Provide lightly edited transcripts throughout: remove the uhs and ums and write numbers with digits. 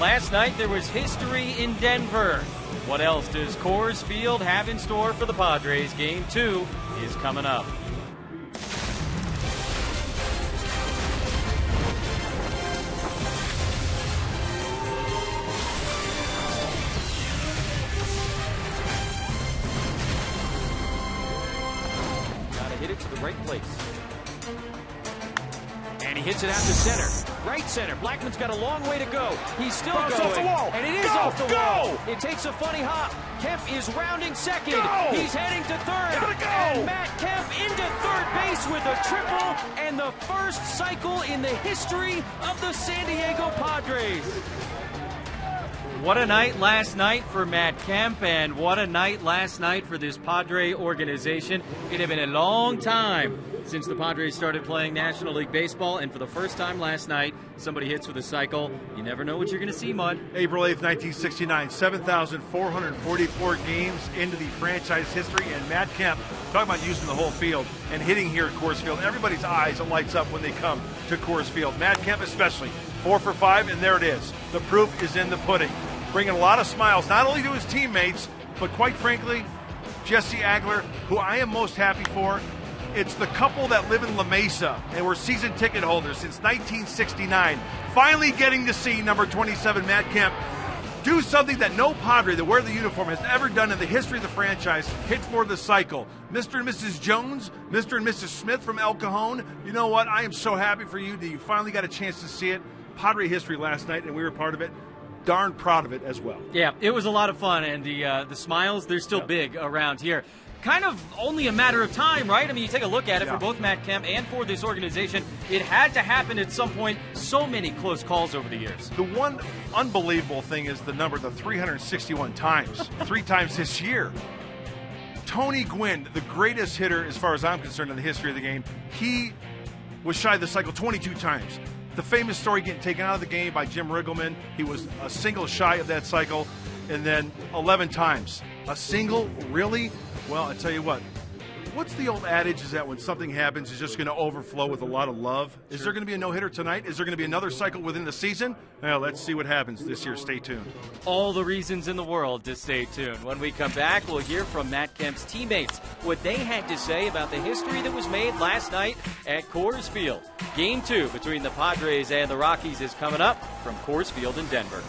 Last night there was history in Denver. What else does Coors Field have in store for the Padres? Game 2 is coming up. Gotta hit it to the right place. And he hits it out to center. Right center. Blackman's got a long way to go. He's still going. Off the wall. And it is off the wall. It takes a funny hop. Kemp is rounding second. He's heading to third. Gotta go. And Matt Kemp into third base with a triple and the first cycle in the history of the San Diego Padres. What a night last night for Matt Kemp, and what a night last night for this Padre organization. It had been a long time since the Padres started playing National League Baseball, and for the first time last night, somebody hits with a cycle. You never know what you're going to see, Mud. April 8th, 1969, 7,444 games into the franchise history, and Matt Kemp, talking about using the whole field and hitting here at Coors Field. Everybody's eyes lights up when they come to Coors Field. Matt Kemp especially, 4 for 5, and there it is. The proof is in the pudding. Bringing a lot of smiles, not only to his teammates, but quite frankly, Jesse Agler, who I am most happy for. It's the couple that live in La Mesa and were season ticket holders since 1969. Finally getting to see number 27, Matt Kemp, do something that no Padre that wear the uniform has ever done in the history of the franchise, hit for the cycle. Mr. and Mrs. Jones, Mr. and Mrs. Smith from El Cajon, you know what? I am so happy for you that you finally got a chance to see it. Padre history last night, and we were part of it. Darn proud of it as well. Yeah, it was a lot of fun, and the smiles, they're still big around here. Kind of only a matter of time, right? I mean, you take a look at it for both Matt Kemp and for this organization. It had to happen at some point. So many close calls over the years. The one unbelievable thing is the number, the 361 times, 3 times this year. Tony Gwynn, the greatest hitter as far as I'm concerned in the history of the game, he was shy of the cycle 22 times. The famous story getting taken out of the game by Jim Riggleman, he was a single shy of that cycle, and then 11 times. A single, really? Well, I tell you what, what's the old adage is that when something happens, it's just going to overflow with a lot of love? Sure. Is there going to be a no-hitter tonight? Is there going to be another cycle within the season? Well, let's see what happens this year. Stay tuned. All the reasons in the world to stay tuned. When we come back, we'll hear from Matt Kemp's teammates, what they had to say about the history that was made last night at Coors Field. Game 2 between the Padres and the Rockies is coming up from Coors Field in Denver.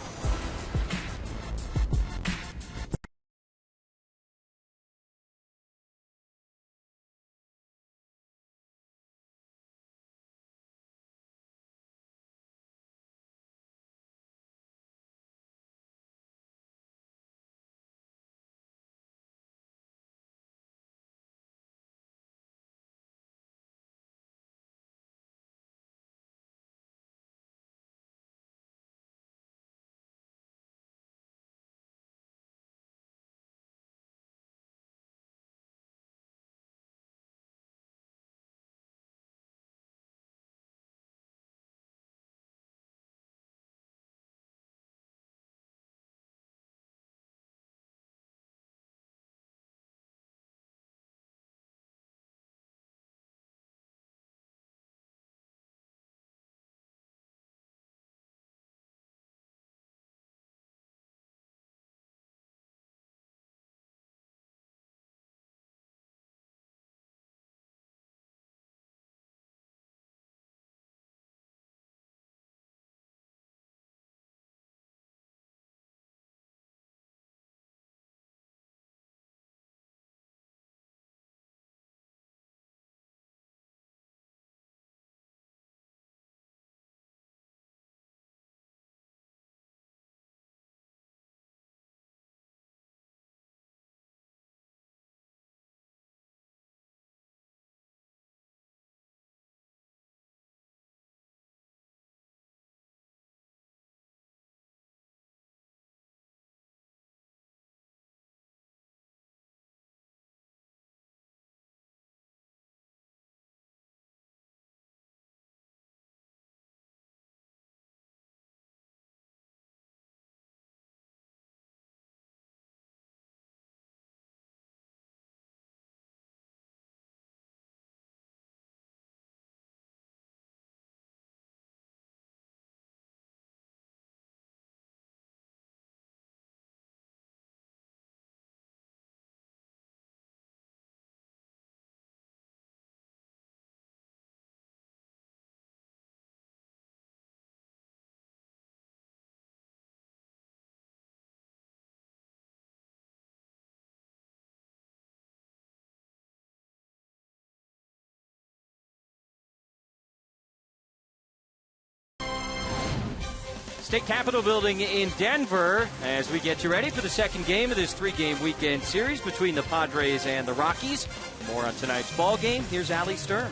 State Capitol Building in Denver as we get you ready for the second game of this three-game weekend series between the Padres and the Rockies. More on tonight's ball game. Here's Allie Sturm.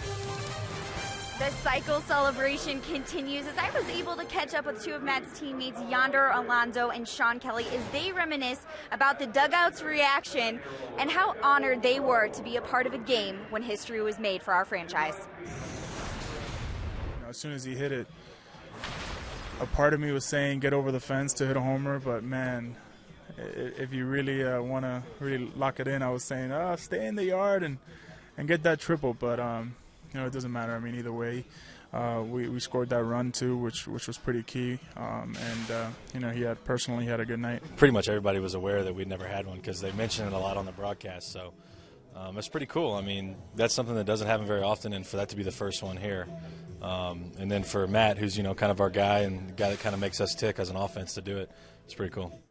The cycle celebration continues as I was able to catch up with two of Matt's teammates, Yonder Alonso and Sean Kelly, as they reminisce about the dugout's reaction and how honored they were to be a part of a game when history was made for our franchise. As soon as he hit it, a part of me was saying get over the fence to hit a homer, but man, if you really want to really lock it in, I was saying stay in the yard and get that triple, but it doesn't matter. I mean, either way, we scored that run too, which was pretty key. He had a good night. Pretty much everybody was aware that we'd never had one because they mentioned it a lot on the broadcast. So it's pretty cool. I mean, that's something that doesn't happen very often, and for that to be the first one here, and then for Matt, who's kind of our guy and the guy that kind of makes us tick as an offense to do it, it's pretty cool.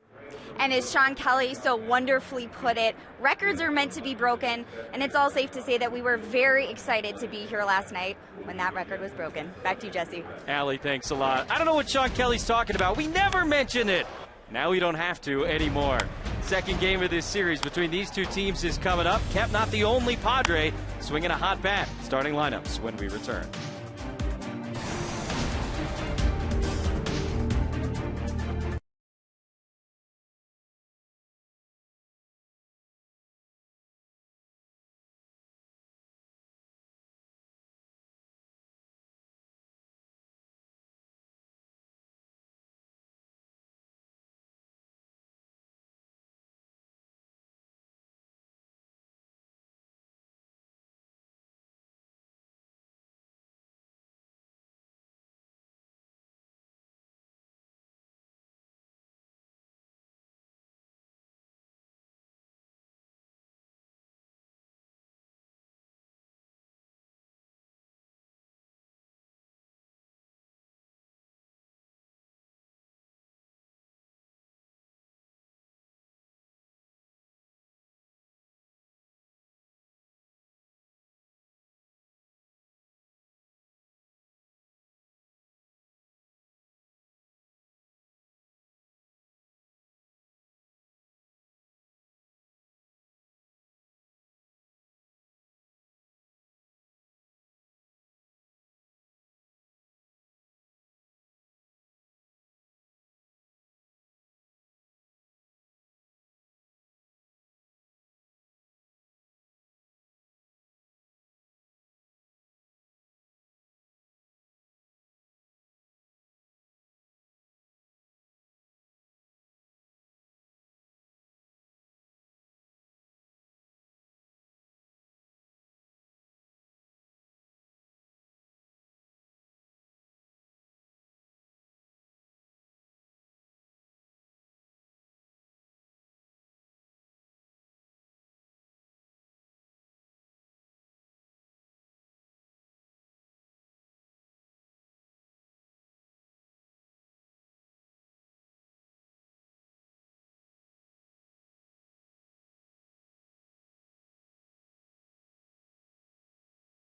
And as Sean Kelly so wonderfully put it, records are meant to be broken, and it's all safe to say that we were very excited to be here last night when that record was broken. Back to you, Jesse. Allie, thanks a lot. I don't know what Sean Kelly's talking about. We never mention it. Now we don't have to anymore. Second game of this series between these two teams is coming up. Kemp, not the only Padre, swinging a hot bat. Starting lineups when we return.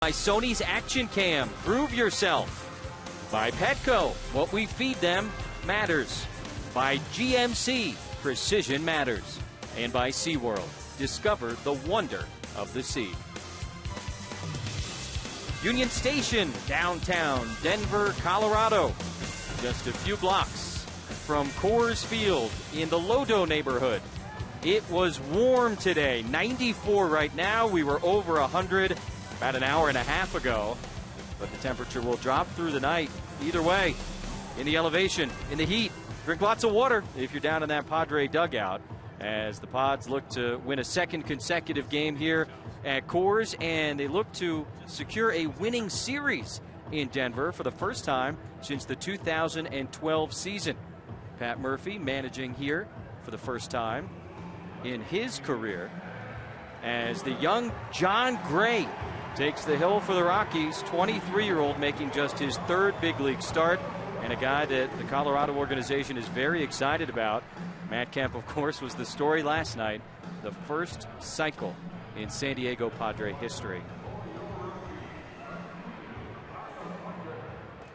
By Sony's Action Cam, prove yourself. By Petco, what we feed them matters. By GMC, precision matters. And by SeaWorld, discover the wonder of the sea. Union Station, downtown Denver, Colorado. Just a few blocks from Coors Field in the Lodo neighborhood. It was warm today, 94 right now. We were over 100 about an hour and a half ago, but the temperature will drop through the night. Either way, in the elevation, in the heat, drink lots of water if you're down in that Padre dugout, as the Pods look to win a second consecutive game here at Coors, and they look to secure a winning series in Denver for the first time since the 2012 season. Pat Murphy managing here for the first time in his career as the young John Gray takes the hill for the Rockies. 23-year-old making just his third big league start, and a guy that the Colorado organization is very excited about. Matt Kemp, of course, was the story last night, the first cycle in San Diego Padre history.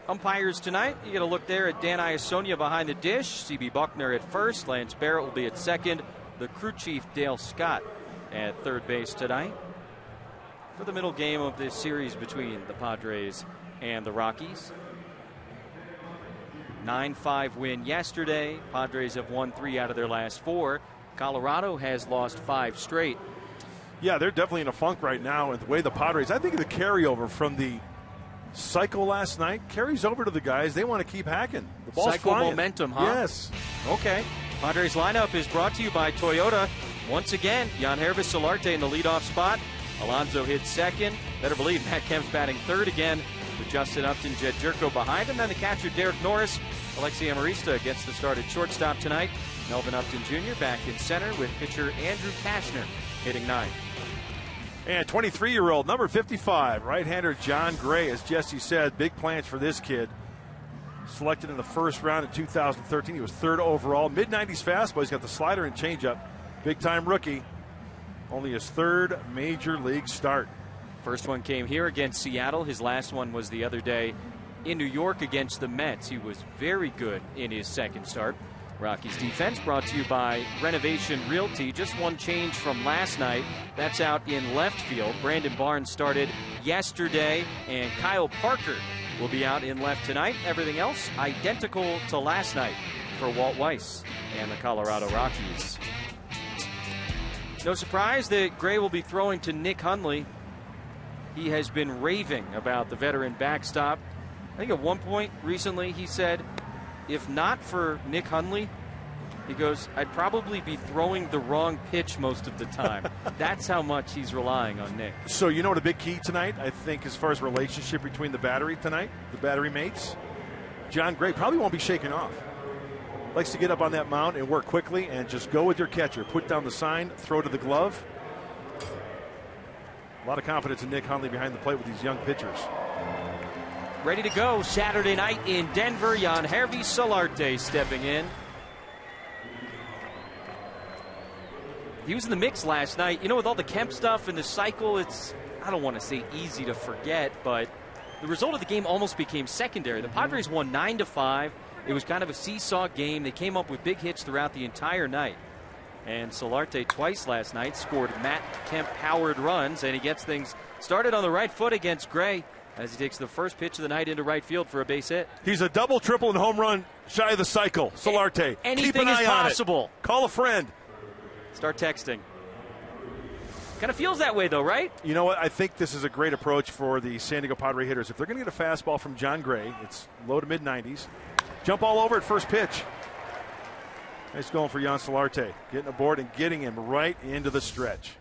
Umpires tonight, you get a look there at Dan Iasonia behind the dish, CB Buckner at first, Lance Barrett will be at second, the crew chief Dale Scott at third base tonight for the middle game of this series between the Padres and the Rockies. 9-5 win yesterday. Padres have won 3 out of their last 4. Colorado has lost 5 straight. Yeah, they're definitely in a funk right now. And the way the Padres, I think the carryover from the cycle last night carries over to the guys. They want to keep hacking. The ball's cycle flying. Momentum, huh? Yes. Okay. Padres lineup is brought to you by Toyota. Once again, Yangervis Solarte in the leadoff spot. Alonso hits second. Better believe Matt Kemp's batting third again with Justin Upton, Jed Jerko behind him. Then the catcher Derek Norris. Alexi Amarista gets the start at shortstop tonight. Melvin Upton Jr. back in center with pitcher Andrew Kashner hitting 9. And 23-year-old, number 55, right-hander John Gray. As Jesse said, big plans for this kid. Selected in the first round in 2013. He was 3rd overall. Mid-90s fastball. He's got the slider and changeup. Big-time rookie. Only his 3rd major league start. First one came here against Seattle. His last one was the other day in New York against the Mets. He was very good in his second start. Rockies defense brought to you by Renovation Realty. Just one change from last night. That's out in left field. Brandon Barnes started yesterday, and Kyle Parker will be out in left tonight. Everything else identical to last night for Walt Weiss and the Colorado Rockies. No surprise that Gray will be throwing to Nick Hundley. He has been raving about the veteran backstop. I think at one point recently he said, if not for Nick Hundley, he goes, I'd probably be throwing the wrong pitch most of the time. That's how much he's relying on Nick. So you know what a big key tonight, I think, as far as relationship between the battery tonight, the battery mates? John Gray probably won't be shaken off. Likes to get up on that mound and work quickly and just go with your catcher. Put down the sign, throw to the glove. A lot of confidence in Nick Hundley behind the plate with these young pitchers. Ready to go Saturday night in Denver. Yangervis Solarte stepping in. He was in the mix last night. You know, with all the Kemp stuff and the cycle, it's, I don't want to say easy to forget, but the result of the game almost became secondary. The Padres won 9-5. It was kind of a seesaw game. They came up with big hits throughout the entire night. And Solarte twice last night scored Matt Kemp-powered runs, and he gets things started on the right foot against Gray as he takes the first pitch of the night into right field for a base hit. He's a double, triple, and home run shy of the cycle. Solarte. Anything Keep an eye is on possible. It. Call a friend. Start texting. Kind of feels that way, though, right? You know what? I think this is a great approach for the San Diego Padre hitters. If they're going to get a fastball from John Gray, it's low to mid-90s. Jump all over at first pitch. Nice going for Jan Solarte. Getting aboard and getting him right into the stretch.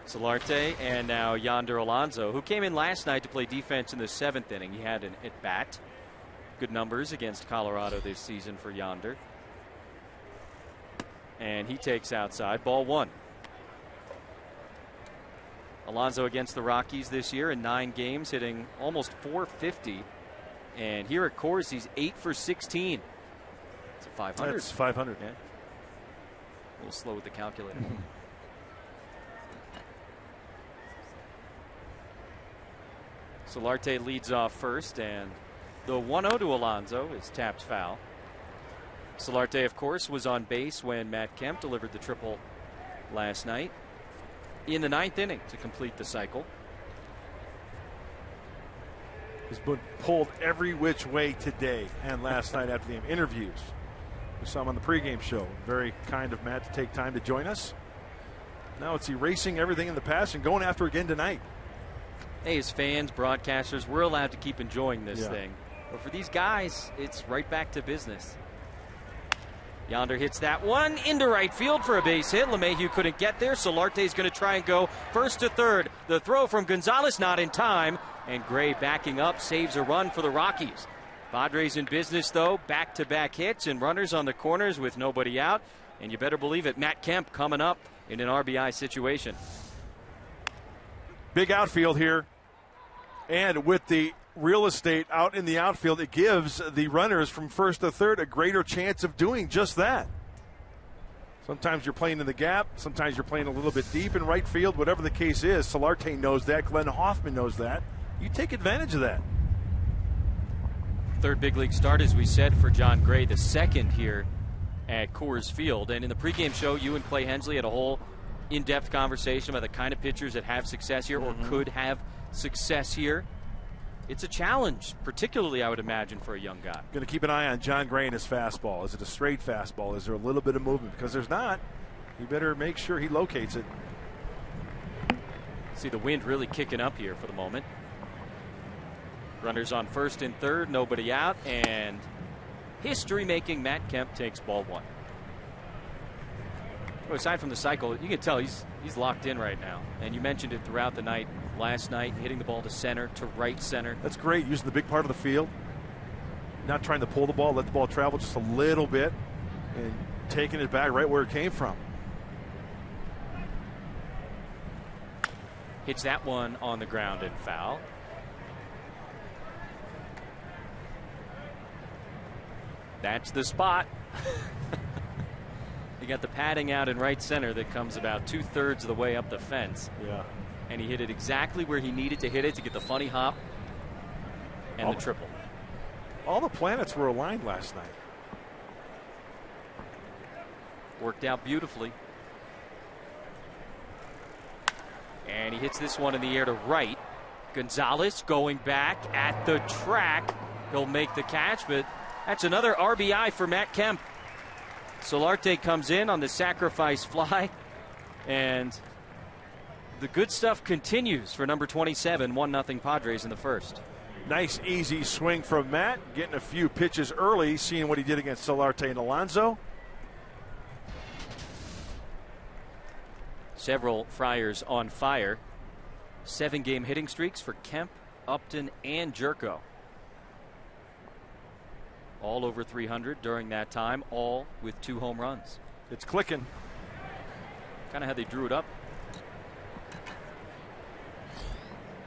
Solarte and now Yonder Alonso, who came in last night to play defense in the 7th inning. He had an at-bat. Good numbers against Colorado this season for Yonder. And he takes outside. Ball 1. Alonso against the Rockies this year in 9 games, hitting almost .450. And here at Coors, he's 8 for 16. It's a 500. That's 500. Yeah. A little slow with the calculator. Solarte leads off first, and the 1-0 to Alonso is tapped foul. Solarte, of course, was on base when Matt Kemp delivered the triple last night in the 9th inning to complete the cycle. He's been pulled every which way today and last night after the interviews. We saw him on the pregame show. Very kind of Matt to take time to join us. Now it's erasing everything in the past and going after again tonight. Hey, as fans, broadcasters, we're allowed to keep enjoying this thing. But for these guys, it's right back to business. Yonder hits that one into right field for a base hit. LeMahieu couldn't get there. Solarte's going to try and go first to third. The throw from Gonzalez not in time. And Gray backing up saves a run for the Rockies. Padres in business, though. Back-to-back hits and runners on the corners with nobody out. And you better believe it, Matt Kemp coming up in an RBI situation. Big outfield here. And with the real estate out in the outfield, it gives the runners from first to third a greater chance of doing just that. Sometimes you're playing in the gap. Sometimes you're playing a little bit deep in right field. Whatever the case is, Solarte knows that. Glenn Hoffman knows that. you take advantage of that. Third big league start, as we said, for John Gray, the second here at Coors Field. And in the pregame show, you and Clay Hensley had a whole in-depth conversation about the kind of pitchers that have success here or could have success here. It's a challenge, particularly, I would imagine, for a young guy. Going to keep an eye on John Gray and his fastball. Is it a straight fastball? Is there a little bit of movement? Because there's not. You better make sure he locates it. See the wind really kicking up here for the moment. Runners on first and third, nobody out, and history-making Matt Kemp takes ball one. Well, aside from the cycle, you can tell he's locked in right now. And you mentioned it throughout the night, last night, hitting the ball to center, to right center. That's great, using the big part of the field. Not trying to pull the ball, let the ball travel just a little bit, and taking it back right where it came from. Hits that one on the ground and foul. That's the spot. You got the padding out in right center that comes about 2/3 of the way up the fence. Yeah. And he hit it exactly where he needed to hit it to get the funny hop and the triple. All the planets were aligned last night. Worked out beautifully. And he hits this one in the air to right. Gonzalez going back at the track. He'll make the catch, but that's another RBI for Matt Kemp. Solarte comes in on the sacrifice fly, and the good stuff continues for number 27, 1-0 Padres in the first. Nice, easy swing from Matt, getting a few pitches early, seeing what he did against Solarte and Alonso. Several Friars on fire. 7-game hitting streaks for Kemp, Upton, and Jerko. All over 300 during that time, all with 2 home runs. It's clicking. Kind of how they drew it up.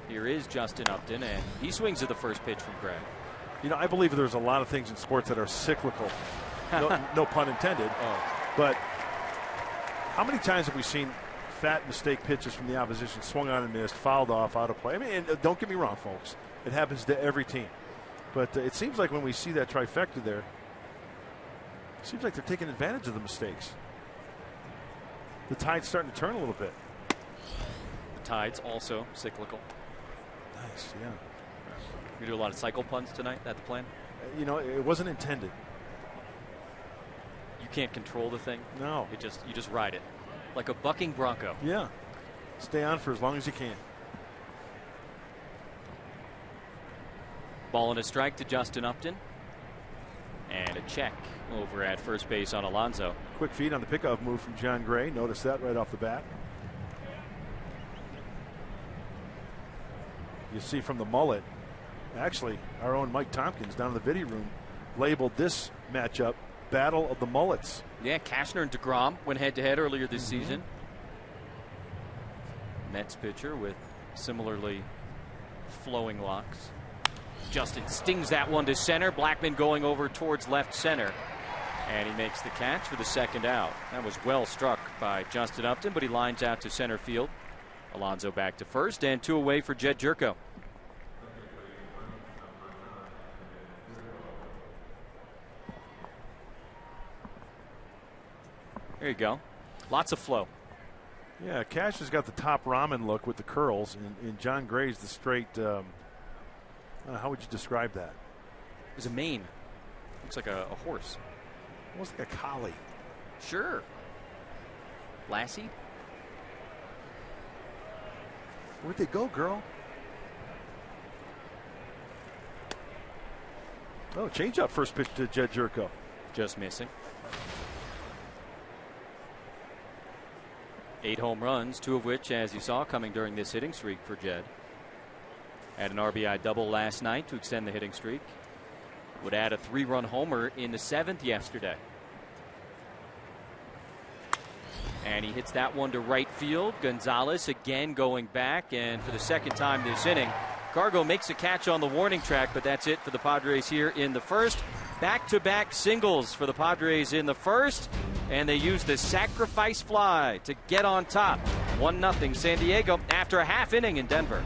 Here is Justin Upton, and he swings at the first pitch from Greg. You know, I believe there's a lot of things in sports that are cyclical. No pun intended. But how many times have we seen fat mistake pitches from the opposition, swung on and missed, fouled off, out of play? I mean, and don't get me wrong, folks. It happens to every team. But it seems like when we see that trifecta there, it seems like they're taking advantage of the mistakes. The tide's starting to turn a little bit. The tide's also cyclical. Nice, yeah. We do a lot of cycle puns tonight. That's the plan? You know, it wasn't intended. You can't control the thing. No. You just ride it. Like a bucking bronco. Yeah. Stay on for as long as you can. Ball and a strike to Justin Upton. And a check over at first base on Alonso. Quick feed on the pickoff move from John Gray. Notice that right off the bat. You see from the mullet, actually, our own Mike Tompkins down in the video room labeled this matchup Battle of the Mullets. Yeah, Cashner and DeGrom went head-to-head earlier this season. Mets pitcher with similarly flowing locks. Justin stings that one to center. Blackman going over towards left center. And he makes the catch for the second out. That was well struck by Justin Upton, but he lines out to center field. Alonso back to first, and 2 away for Jed Jerko. There you go. Lots of flow. Yeah, Cash has got the top ramen look with the curls, and John Gray's the straight. How would you describe that? There's a mane. Looks like a horse. Almost like a collie. Sure. Lassie? Where'd they go, girl? Oh, change up first pitch to Jed Jerko. Just missing. 8 home runs, 2 of which, as you saw, coming during this hitting streak for Jed. Had an RBI double last night to extend the hitting streak. Would add a 3-run homer in the 7th yesterday. And he hits that one to right field. Gonzalez again going back, and for the second time this inning, Cargo makes a catch on the warning track, but that's it for the Padres here in the first. Back-to-back singles for the Padres in the first, and they use the sacrifice fly to get on top. 1-0 San Diego after a half inning in Denver.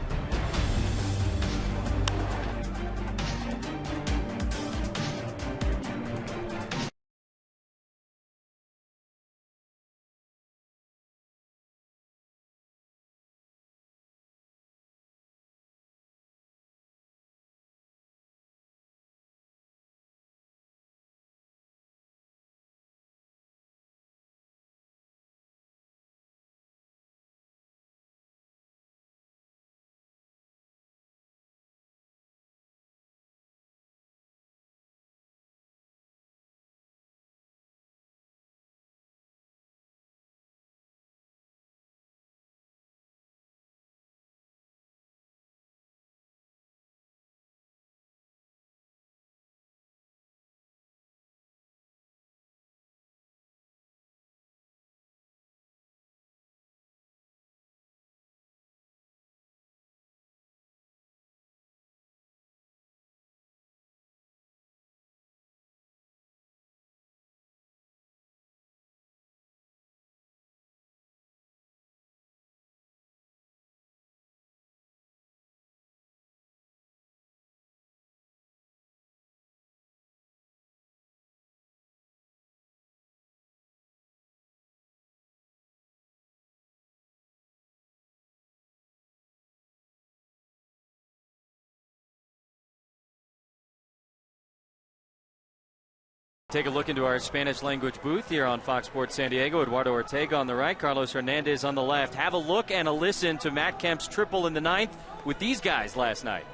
Take a look into our Spanish language booth here on Fox Sports San Diego. Eduardo Ortega on the right, Carlos Hernandez on the left. Have a look and a listen to Matt Kemp's triple in the ninth with these guys last night.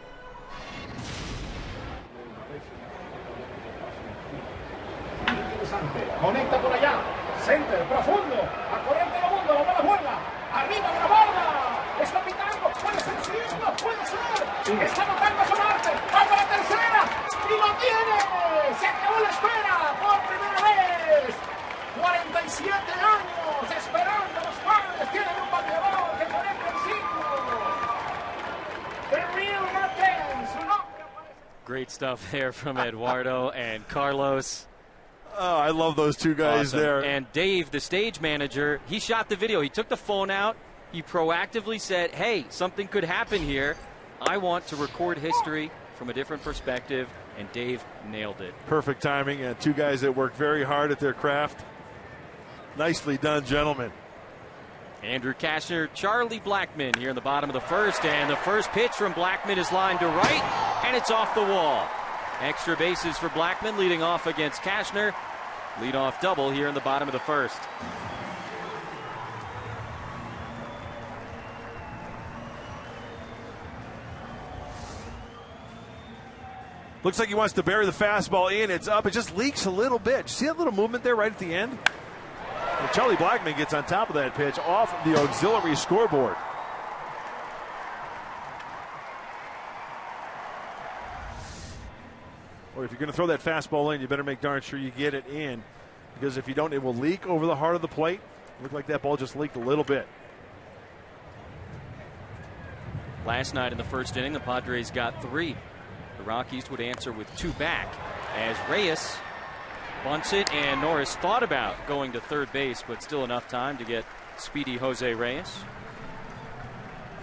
Conecta por allá, center, profundo, a correr todo el mundo, la bola vuela, arriba de la barra, está pitando, puede ser cierto, puede ser, está anotando a su arte, va para la tercera, y lo tiene, se acabó la espera, por primera vez, 47 años, esperando los Padres, tienen un bateador que conecta el 5, the real Martins, su nombre aparece. Great stuff there from Eduardo and Carlos. Oh, I love those two guys Awesome. there. And Dave, the stage manager, he shot the video. He took the phone out. He proactively said, hey, something could happen here. I want to record history from a different perspective. And Dave nailed it. Perfect timing, and two guys that work very hard at their craft. Nicely done, gentlemen. Andrew Kashner, Charlie Blackmon here in the bottom of the first. And the first pitch from Blackmon is lined to right, and it's off the wall. Extra bases for Blackmon, leading off against Kashner. Leadoff double here in the bottom of the first. Looks like he wants to bury the fastball in. It's up. It just leaks a little bit. See that little movement there right at the end? And Charlie Blackmon gets on top of that pitch off the auxiliary scoreboard. Or if you're going to throw that fastball in, you better make darn sure you get it in, because if you don't, it will leak over the heart of the plate. Looked like that ball just leaked a little bit. Last night in the first inning, the Padres got 3. The Rockies would answer with 2 back as Reyes bunts it, and Norris thought about going to third base, but still enough time to get speedy Jose Reyes.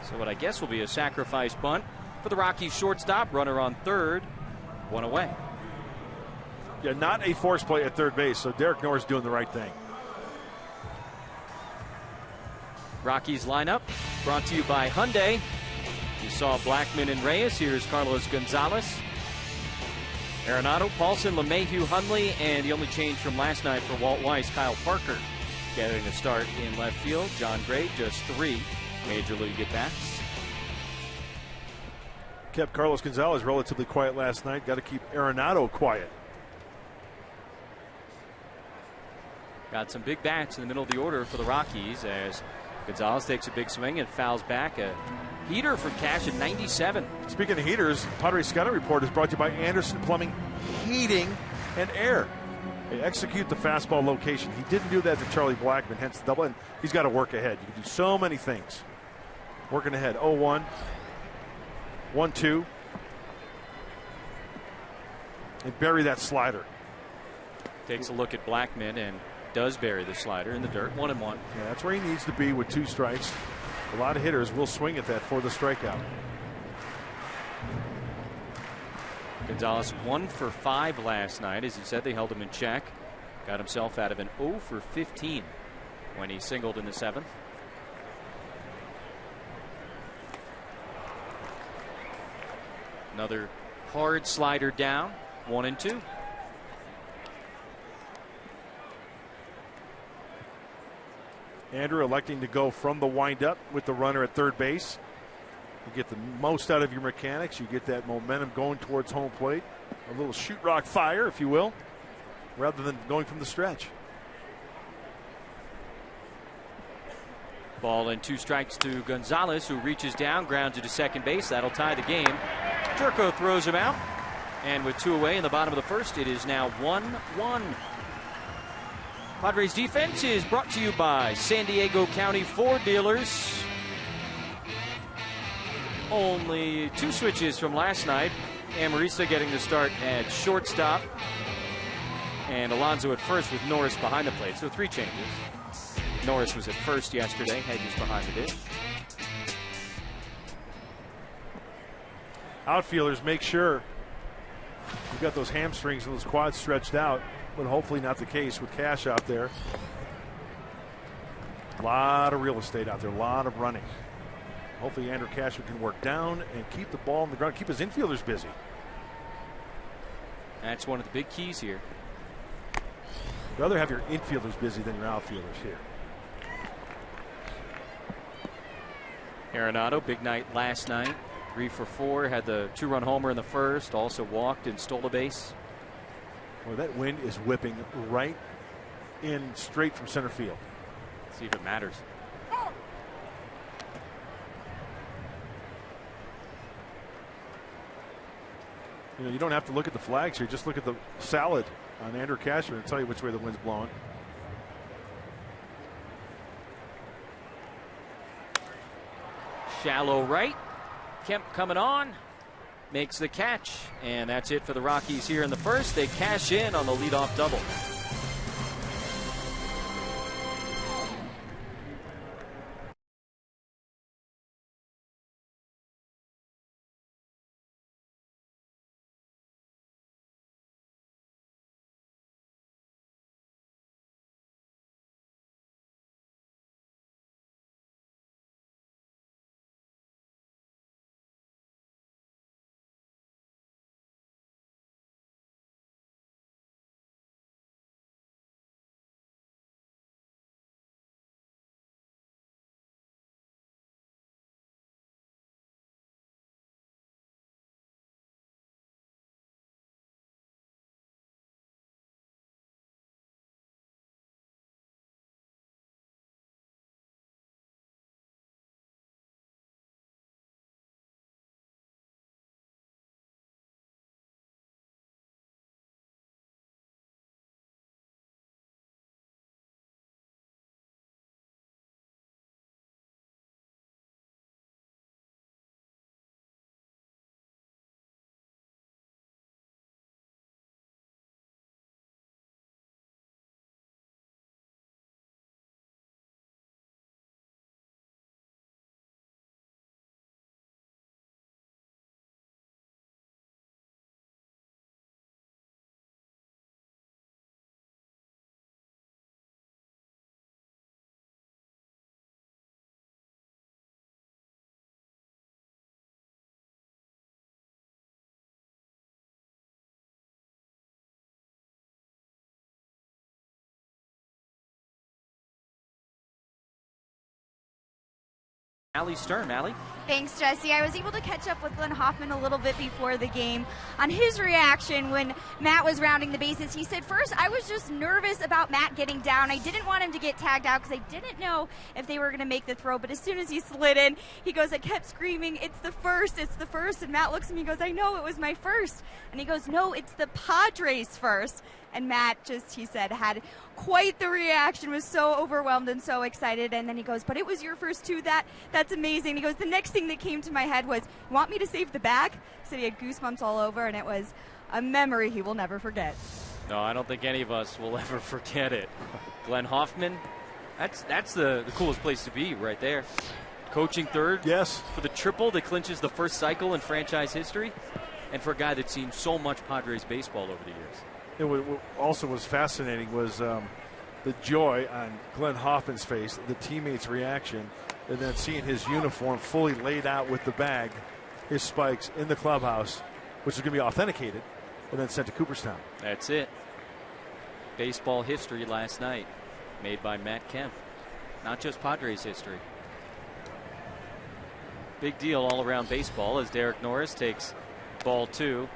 So what I guess will be a sacrifice bunt for the Rockies shortstop. Runner on third, 1 away. Yeah, not a force play at third base, so Derek Norris doing the right thing. Rockies lineup brought to you by Hyundai. You saw Blackmon and Reyes. Here's Carlos Gonzalez, Arenado, Paulson, LeMahieu, Hundley, and the only change from last night for Walt Weiss, Kyle Parker getting a start in left field. John Gray, just 3 major league at-bats. Kept Carlos Gonzalez relatively quiet last night. Got to keep Arenado quiet. Got some big bats in the middle of the order for the Rockies as Gonzalez takes a big swing and fouls back. A heater from Cash at 97. Speaking of heaters, Padres Scouting Report is brought to you by Anderson Plumbing, Heating, and Air. They execute the fastball location. He didn't do that to Charlie Blackmon, hence the double. And he's got to work ahead. You can do so many things. Working ahead. 0-1. 1-2. And bury that slider. Takes a look at Blackmon and does bury the slider in the dirt. 1-1. Yeah, that's where he needs to be with 2 strikes. A lot of hitters will swing at that for the strikeout. Gonzalez 1 for 5 last night. As he said, they held him in check. Got himself out of an 0 for 15 when he singled in the 7th. Another hard slider down. 1-2. Andrew electing to go from the windup with the runner at third base. You get the most out of your mechanics. You get that momentum going towards home plate. A little shoot rock fire, if you will, rather than going from the stretch. Ball and 2 strikes to Gonzalez, who reaches down, grounds it to second base. That'll tie the game. Jerko throws him out. And with 2 away in the bottom of the first, it is now 1-1. Padres defense is brought to you by San Diego County Ford dealers. Only 2 switches from last night. Amarista getting the start at shortstop. And Alonso at first with Norris behind the plate. So 3 changes. Norris was at first yesterday. Hedges behind the dish. Outfielders, make sure you've got those hamstrings and those quads stretched out, but hopefully not the case with Cash out there. A lot of real estate out there, a lot of running. Hopefully Andrew Casher can work down and keep the ball on the ground, keep his infielders busy. That's one of the big keys here. You'd rather have your infielders busy than your outfielders here. Arenado, big night last night. 3 for 4, had the 2-run homer in the first, also walked and stole a base. Well, that wind is whipping right in straight from center field. Let's see if it matters. You know, you don't have to look at the flags here. Just look at the salad on Andrew Cashner and tell you which way the wind's blowing. Shallow right. Kemp coming on. Makes the catch. And that's it for the Rockies here in the first. They cash in on the leadoff double. Allie Stern. Allie? Thanks, Jesse. I was able to catch up with Glenn Hoffman a little bit before the game on his reaction when Matt was rounding the bases. He said, first, I was just nervous about Matt getting down. I didn't want him to get tagged out because I didn't know if they were going to make the throw. But as soon as he slid in, he goes, I kept screaming, it's the first, it's the first. And Matt looks at me and goes, I know it was my first. And he goes, no, it's the Padres first. And Matt just, he said, had quite the reaction, was so overwhelmed and so excited. And then he goes, but it was your first too. That's amazing. He goes, the next thing that came to my head was, you want me to save the bag? He said he had goosebumps all over, and it was a memory he will never forget. No, I don't think any of us will ever forget it. Glenn Hoffman, that's the coolest place to be right there. Coaching third. Yes. For the triple that clinches the first cycle in franchise history. And for a guy that's seen so much Padres baseball over the years. What also was fascinating was the joy on Glenn Hoffman's face, the teammates' reaction, and then seeing his uniform fully laid out with the bag, his spikes in the clubhouse, which is going to be authenticated and then sent to Cooperstown. That's it. Baseball history last night made by Matt Kemp. Not just Padres history. Big deal all around baseball as Derek Norris takes ball 2.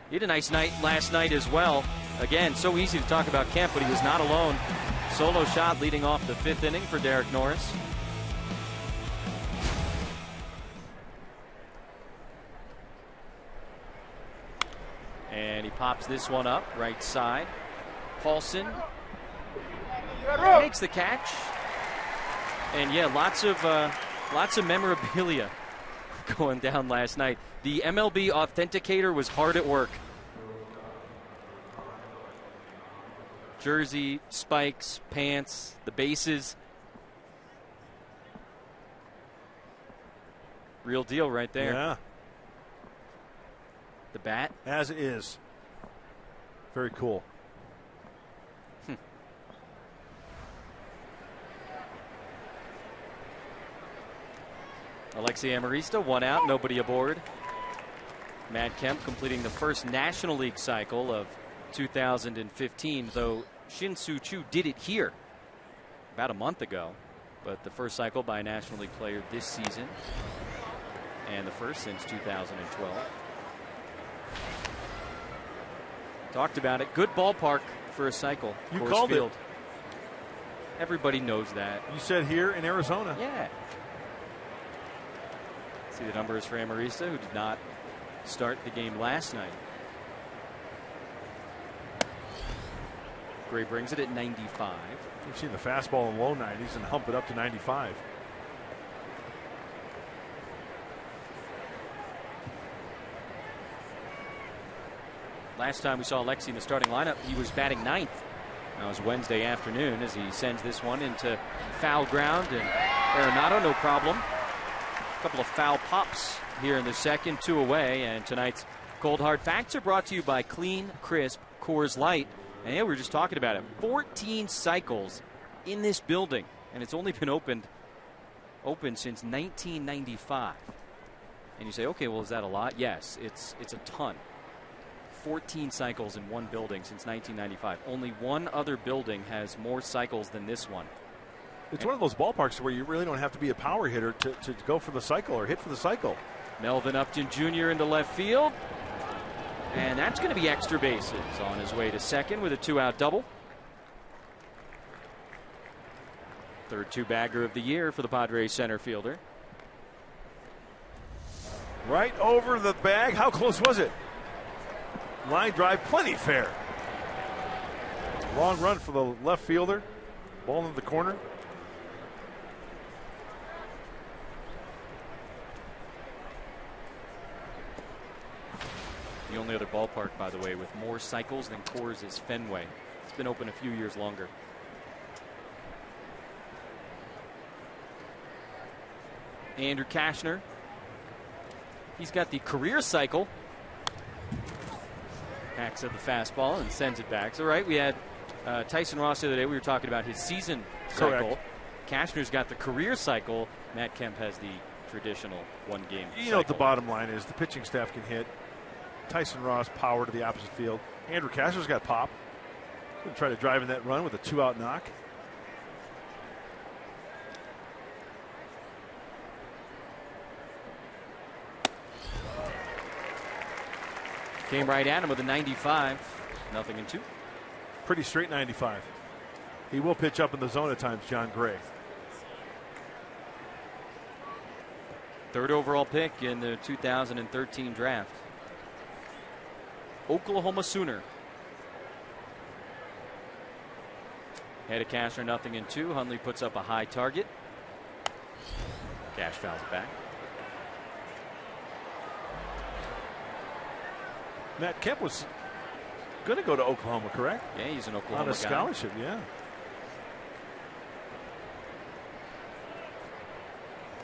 He had a nice night last night as well. Again, so easy to talk about Kemp, but he was not alone. Solo shot leading off the 5th inning for Derek Norris. And he pops this one up, right side. Paulson makes the catch. And yeah, lots of memorabilia going down last night. The MLB authenticator was hard at work. Jersey, spikes, pants, the bases. Real deal right there. Yeah. The bat. As is. Very cool. Alexi Amarista, 1 out, nobody aboard. Matt Kemp completing the first National League cycle of 2015, though Shin-Soo Choo did it here about a month ago, but the first cycle by a National League player this season, and the first since 2012. Talked about it. Good ballpark for a cycle. You Coors called Field. it. Everybody knows that. You said here in Arizona. Yeah. See the numbers for Amarista, who did not start the game last night. Gray brings it at 95. You've seen the fastball in low 90s and hump it up to 95. Last time we saw Alexi in the starting lineup, he was batting ninth. That was Wednesday afternoon as he sends this one into foul ground, and Arenado, no problem. A couple of foul pops here in the second, 2 away, and tonight's Cold Hard Facts are brought to you by Clean, Crisp Coors Light. And yeah, we were just talking about it. 14 cycles in this building, and it's only been open since 1995. And you say, okay, well, is that a lot? Yes, it's a ton. 14 cycles in one building since 1995. Only one other building has more cycles than this one. It's one of those ballparks where you really don't have to be a power hitter to go for the cycle or hit for the cycle. Melvin Upton Jr. into left field. And that's going to be extra bases on his way to second with a 2-out double. Third 2-bagger of the year for the Padres center fielder. Right over the bag. How close was it? Line drive, plenty fair. Long run for the left fielder. Ball into the corner. The only other ballpark, by the way, with more cycles than Coors is Fenway. It's been open a few years longer. Andrew Kashner. He's got the career cycle. Hacks at the fastball and sends it back. So, right, we had Tyson Ross the other day. We were talking about his season cycle. Kashner's got the career cycle. Matt Kemp has the traditional one-game cycle. You know what the bottom line is. The pitching staff can hit. Tyson Ross power to the opposite field. Andrew Kashner's got pop. Going to try to drive in that run with a 2-out knock. Came right at him with a 95. 0-2. Pretty straight 95. He will pitch up in the zone at times, John Gray. Third overall pick in the 2013 draft. Oklahoma Sooner. Head of Kashner, 0-2. Hundley puts up a high target. Cash fouls back. Matt Kemp was going to go to Oklahoma, correct? Yeah, he's an Oklahoma on a guy. scholarship, yeah.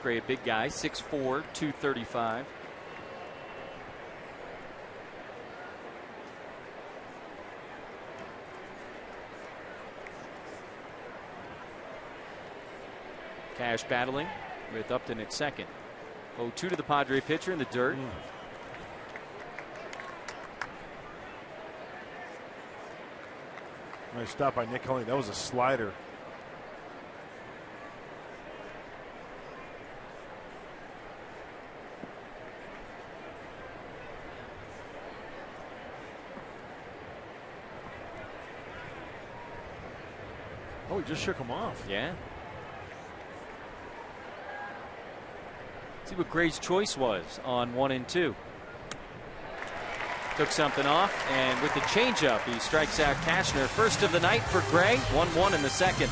Gray, a big guy, 6'4", 235. Cash battling with Upton at second. 0-2 to the Padre pitcher in the dirt. Nice stop by Nick Hundley. That was a slider. Oh, he just shook him off. Yeah. See what Gray's choice was on 1 and 2. Took something off, and with the changeup, he strikes out Kashner. First of the night for Gray. 1-1 in the second.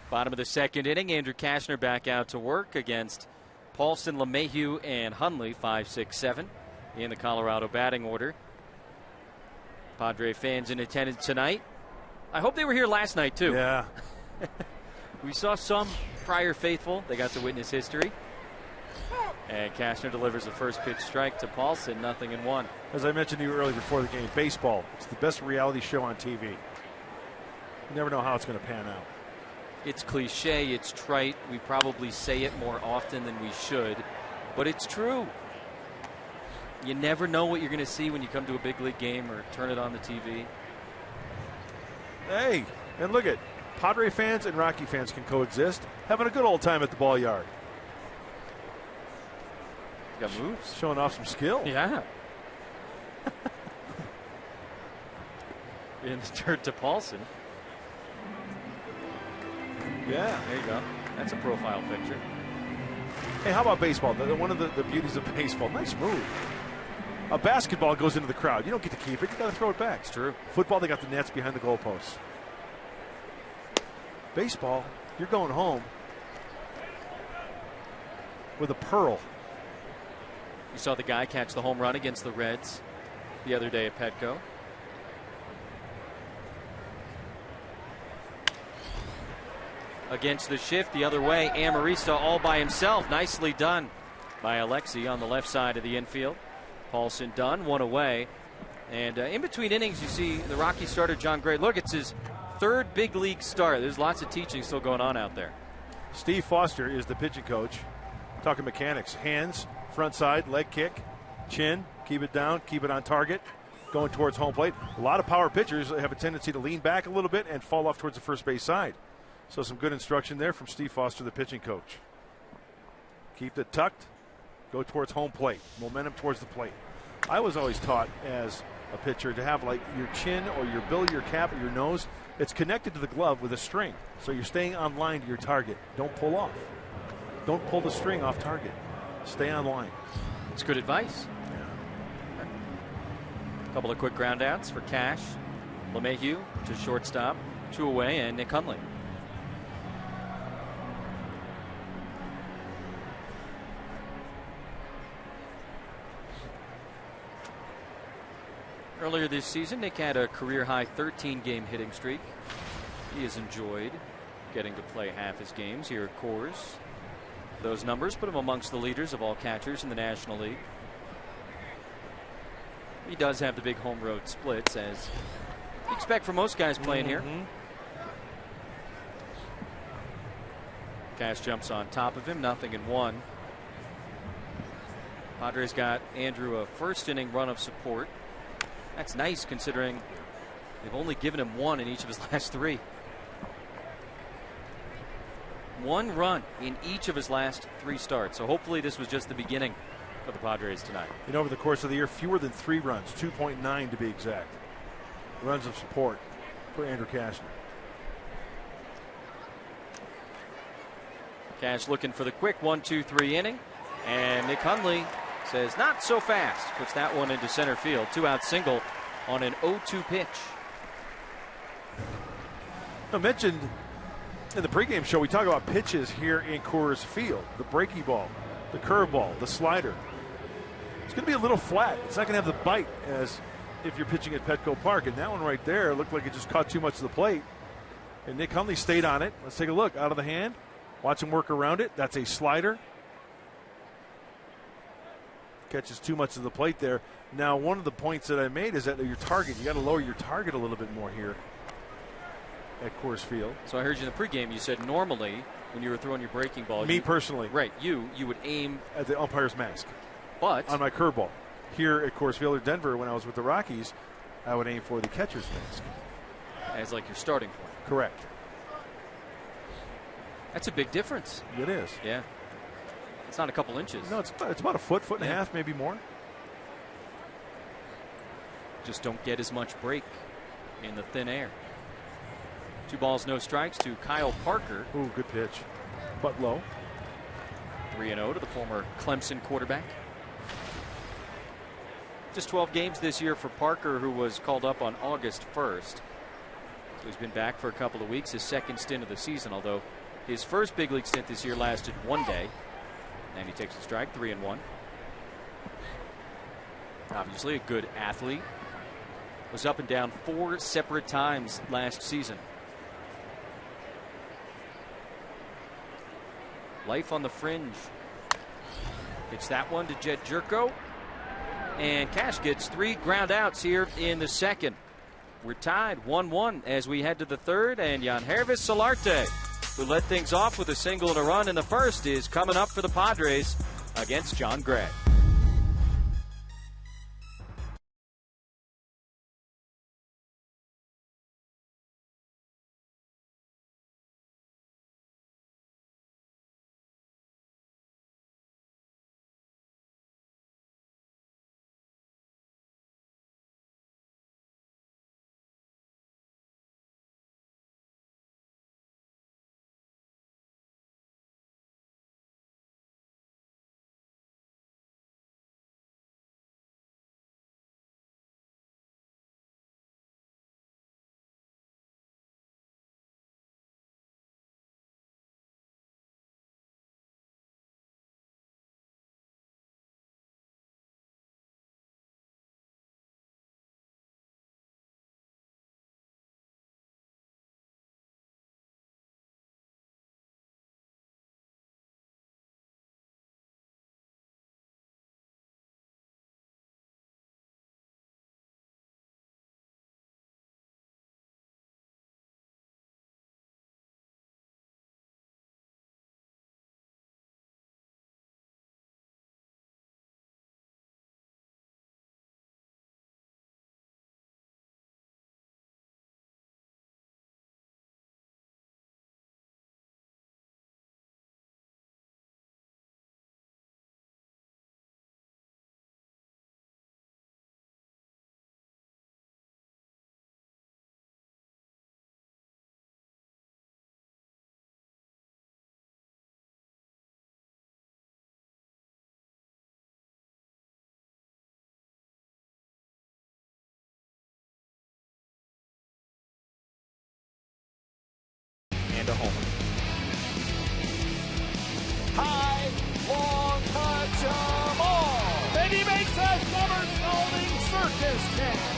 Bottom of the second inning, Andrew Kashner back out to work against Paulson, LeMahieu, and Hundley, 5, 6, 7 in the Colorado batting order. Padre fans in attendance tonight. I hope they were here last night, too. Yeah. We saw some prior faithful. They got to witness history. And Kashner delivers the first pitch strike to Paulson, 0-1. As I mentioned to you earlier before the game, baseball, it's the best reality show on TV. You never know how it's going to pan out. It's cliche, it's trite. We probably say it more often than we should, but it's true. You never know what you're going to see when you come to a big league game or turn it on the TV. Hey, and look at Padre fans and Rocky fans can coexist, having a good old time at the ball yard. Got moves. Showing off some skill. Yeah. In the dirt to Paulson. Yeah. There you go. That's a profile picture. Hey, how about baseball? One of the beauties of baseball. Nice move. A basketball goes into the crowd. You don't get to keep it. You got to throw it back. It's true. Football, they got the nets behind the goalposts. Baseball, you're going home with a pearl. You saw the guy catch the home run against the Reds the other day at Petco. Against the shift the other way, Amarista all by himself. Nicely done by Alexi on the left side of the infield. Paulson done, one away. And in between innings, you see the Rockies starter John Gray. Look, it's his third big league start. There's lots of teaching still going on out there. Steve Foster is the pitching coach. Talking mechanics. Hands, front side, leg kick, chin, keep it down, keep it on target, going towards home plate. A lot of power pitchers have a tendency to lean back a little bit and fall off towards the first base side. So some good instruction there from Steve Foster, the pitching coach. Keep it tucked, go towards home plate, momentum towards the plate. I was always taught as a pitcher to have like your chin or your bill, your cap, or your nose. It's connected to the glove with a string. So you're staying on line to your target. Don't pull off. Don't pull the string off target. Stay on line. It's good advice. A couple of quick ground outs for Cash. LeMahieu to shortstop, 2 away, and Nick Hundley. Earlier this season, Nick had a career-high 13-game hitting streak. He has enjoyed getting to play half his games here at Coors. Those numbers put him amongst the leaders of all catchers in the National League. He does have the big home road splits, as you expect from most guys playing here. Cash jumps on top of him, 0-1. Padres got Andrew a first-inning run of support. That's nice considering they've only given him 1 in each of his last 3. 1 run in each of his last 3 starts. So hopefully this was just the beginning for the Padres tonight. And over the course of the year, fewer than 3 runs, 2.9 to be exact. Runs of support for Andrew Kashner. Cash looking for the quick 1-2-3 inning. And Nick Hundley says not so fast. Puts that one into center field. 2-out single on an 0-2 pitch. I mentioned in the pregame show, we talk about pitches here in Coors Field. The breaky ball, the curveball, the slider. It's going to be a little flat. It's not going to have the bite as if you're pitching at Petco Park. And that one right there looked like it just caught too much of the plate. And Nick Hundley stayed on it. Let's take a look. Out of the hand. Watch him work around it. That's a slider. Catches too much of the plate there. Now, one of the points that I made is that your target, you got to lower your target a little bit more here at Coors Field. So I heard you in the pregame. You said normally when you were throwing your breaking ball, Me personally, right? You would aim at the umpire's mask, but on my curveball. Here at Coors Field or Denver, when I was with the Rockies, I would aim for the catcher's mask as like your starting point. Correct. That's a big difference. It is. Yeah. It's not a couple inches. No, it's about a foot and a half, maybe more. Just don't get as much break in the thin air. 2 balls, no strikes to Kyle Parker. Ooh, good pitch. But low. 3-0 to the former Clemson quarterback. Just 12 games this year for Parker, who was called up on August 1st. So he's been back for a couple of weeks, his second stint of the season, although his first big league stint this year lasted 1 day. And he takes a strike, 3-1. Obviously a good athlete. Was up and down 4 separate times last season. Life on the fringe. Hits that one to Jed Jerko. And Cash gets 3 ground outs here in the second. We're tied 1-1 as we head to the third. And Yangervis Solarte, who led things off with a single and a run in the first, is coming up for the Padres against John Gray. A homer. High, long, touch 'em all. And he makes a somersaulting circus catch.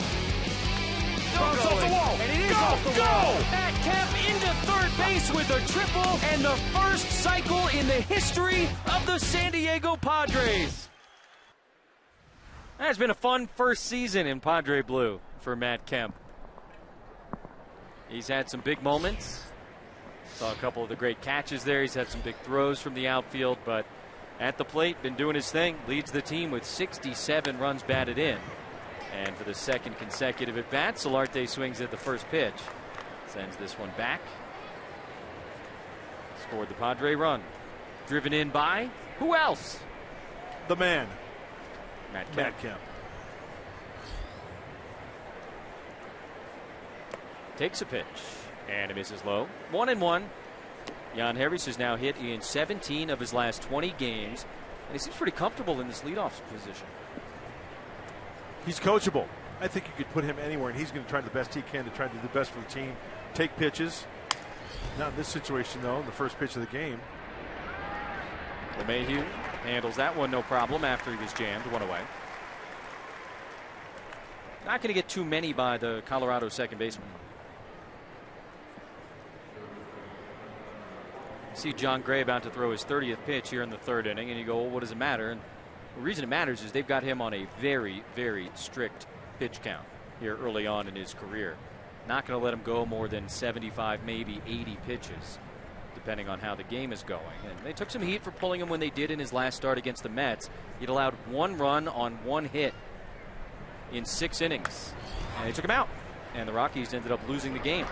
Bounce off the wall. And it is off the wall. Matt Kemp into third base with a triple and the first cycle in the history of the San Diego Padres. That's been a fun first season in Padre Blue for Matt Kemp. He's had some big moments. Saw a couple of the great catches there. He's had some big throws from the outfield, but at the plate, been doing his thing. Leads the team with 67 runs batted in. And for the second consecutive at bat, Solarte swings at the first pitch. Sends this one back. Scored the Padre run. Driven in by who else? The man. Matt Kemp. Matt Kemp. Takes a pitch. And it misses low. 1-1. Yangervis has now hit in 17 of his last 20 games. And he seems pretty comfortable in this leadoff position. He's coachable. I think you could put him anywhere, and he's going to try the best he can to try to do the best for the team. Take pitches. Not in this situation, though, in the first pitch of the game. LeMahieu handles that one no problem after he was jammed. 1 away. Not going to get too many by the Colorado second baseman. See John Gray about to throw his 30th pitch here in the third inning, and you go, well, what does it matter? And the reason it matters is they've got him on a very, very strict pitch count here early on in his career. Not going to let him go more than 75, maybe 80 pitches, depending on how the game is going. And they took some heat for pulling him when they did in his last start against the Mets. He'd allowed 1 run on 1 hit in 6 innings, and they took him out. And the Rockies ended up losing the game.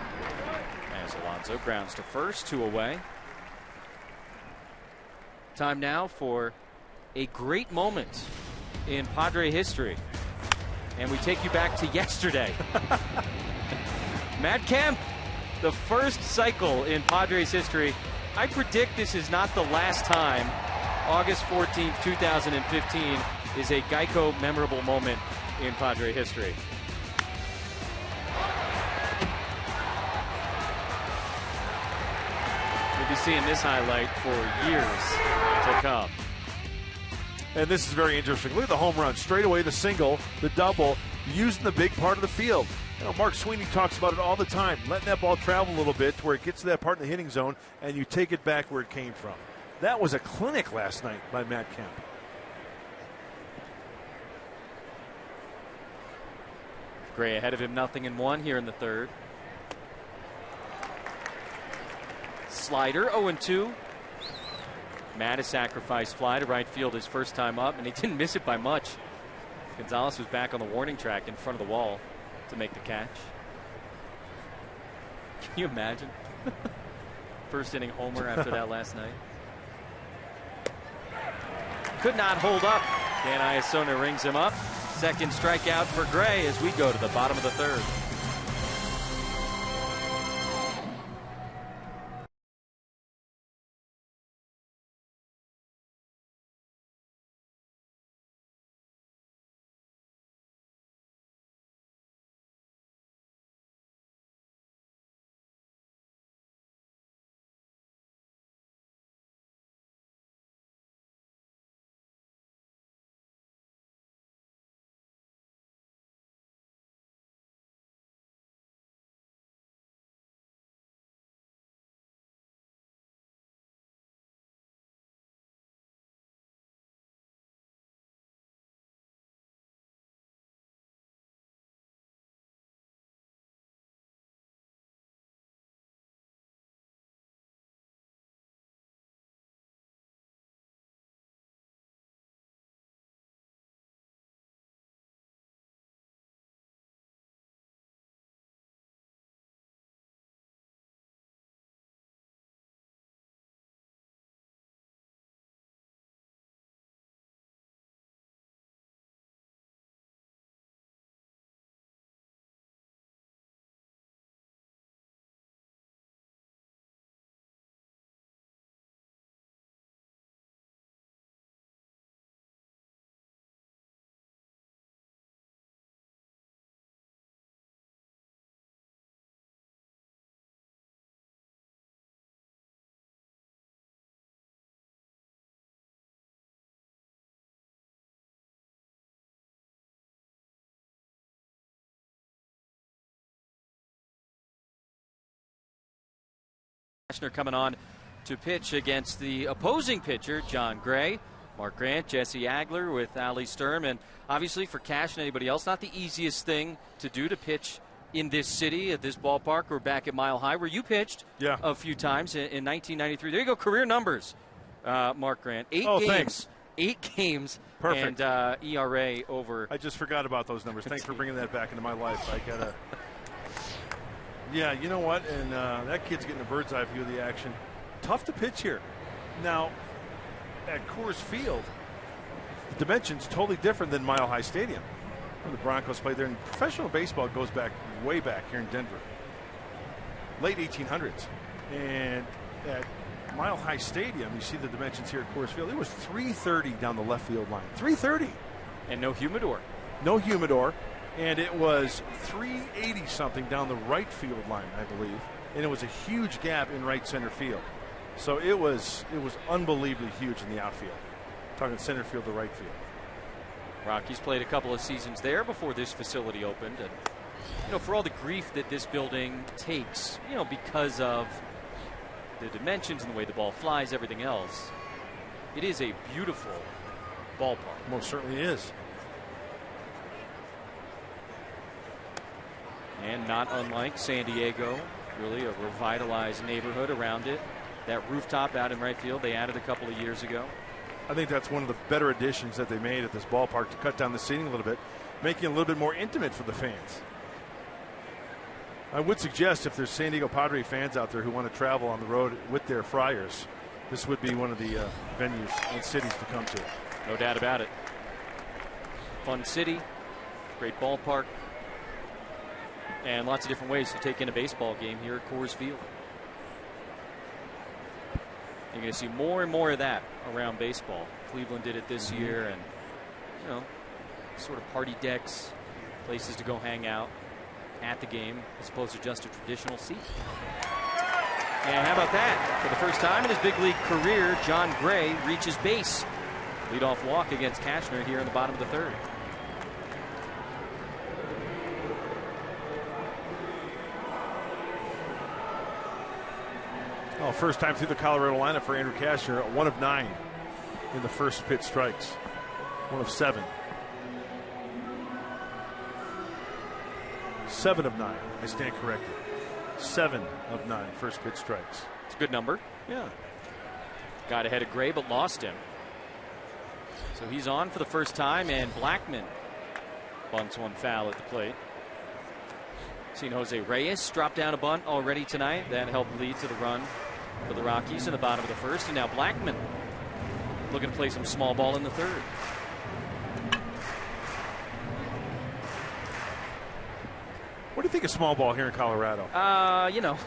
As Alonso grounds to first, 2 away. Time now for a great moment in Padre history. And we take you back to yesterday. Matt Kemp, the first cycle in Padres history. I predict this is not the last time. August 14th, 2015 is a Geico memorable moment in Padre history. be seeing this highlight for years to come. And this is very interesting. Look at the home run. Straight away, the single, the double, using the big part of the field. You know, Mark Sweeney talks about it all the time, letting that ball travel a little bit to where it gets to that part in the hitting zone, and you take it back where it came from. That was a clinic last night by Matt Kemp. Gray ahead of him, 0-1 here in the third. Slider, 0-2. Matt a sacrifice fly to right field his first time up, and he didn't miss it by much. Gonzalez was back on the warning track in front of the wall to make the catch. Can you imagine? First inning homer after that last night. Could not hold up. Dan Iasona rings him up. Second strikeout for Gray as we go to the bottom of the third. Coming on to pitch against the opposing pitcher, John Gray. Mark Grant, Jesse Agler with Ali Sturm, and obviously for Cash and anybody else, not the easiest thing to do to pitch in this city, at this ballpark. We're back at Mile High, where you pitched a few times in 1993. There you go, career numbers, Mark Grant. 8 games. Thanks. 8 games. Perfect. And ERA over. I just forgot about those numbers. Thanks for bringing that back into my life. I got to... Yeah, you know what? And that kid's getting a bird's eye view of the action. Tough to pitch here. Now, at Coors Field, the dimension's totally different than Mile High Stadium. The Broncos played there, and professional baseball goes back way back here in Denver. Late 1800s. And at Mile High Stadium, you see the dimensions here at Coors Field. It was 330 down the left field line. 330. And no humidor. No humidor. And it was 380 something down the right field line, I believe, and it was a huge gap in right center field. So it was unbelievably huge in the outfield. Talking center field to right field. Rockies played a couple of seasons there before this facility opened, and you know, for all the grief that this building takes, you know, because of the dimensions and the way the ball flies, everything else, it is a beautiful ballpark. Most certainly is. And not unlike San Diego, really a revitalized neighborhood around it. That rooftop out in right field they added a couple of years ago. I think that's one of the better additions that they made at this ballpark to cut down the seating a little bit, making it a little bit more intimate for the fans. I would suggest if there's San Diego Padre fans out there who want to travel on the road with their Friars, this would be one of the venues and cities to come to. No doubt about it. Fun city, great ballpark, and lots of different ways to take in a baseball game here at Coors Field. You're going to see more and more of that around baseball. Cleveland did it this year, and you know, sort of party decks, places to go hang out at the game as opposed to just a traditional seat. And how about that? For the first time in his big league career, John Gray reaches base. Leadoff walk against Cashner here in the bottom of the third. Oh, first time through the Colorado lineup for Andrew Cashner, 1 of 9 in the first pitch strikes. 1 of 7. 7 of 9. I stand corrected. 7 of 9 first pitch strikes. It's a good number. Yeah. Got ahead of Gray, but lost him. So he's on for the first time, and Blackman bunts one foul at the plate. Seen Jose Reyes drop down a bunt already tonight. That helped lead to the run for the Rockies in the bottom of the first. And now Blackman looking to play some small ball in the third. What do you think of small ball here in Colorado? You know.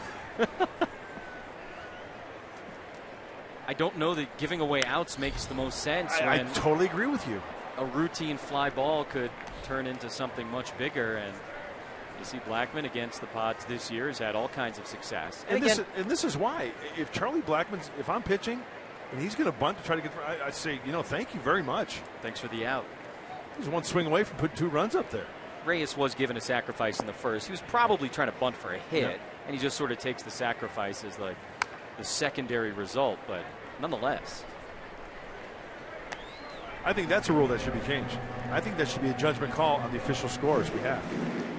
I don't know that giving away outs makes the most sense. I totally agree with you. A routine fly ball could turn into something much bigger, and you see Blackman against the Pods this year has had all kinds of success. And this is why, if Charlie Blackman's, if I'm pitching and he's going to bunt to try to get, I'd say, you know, thank you very much. Thanks for the out. He's one swing away from putting 2 runs up there. Reyes was given a sacrifice in the first. He was probably trying to bunt for a hit, and he just sort of takes the sacrifice as like the secondary result, but nonetheless. I think that's a rule that should be changed. I think that should be a judgment call on the official scorer's behalf.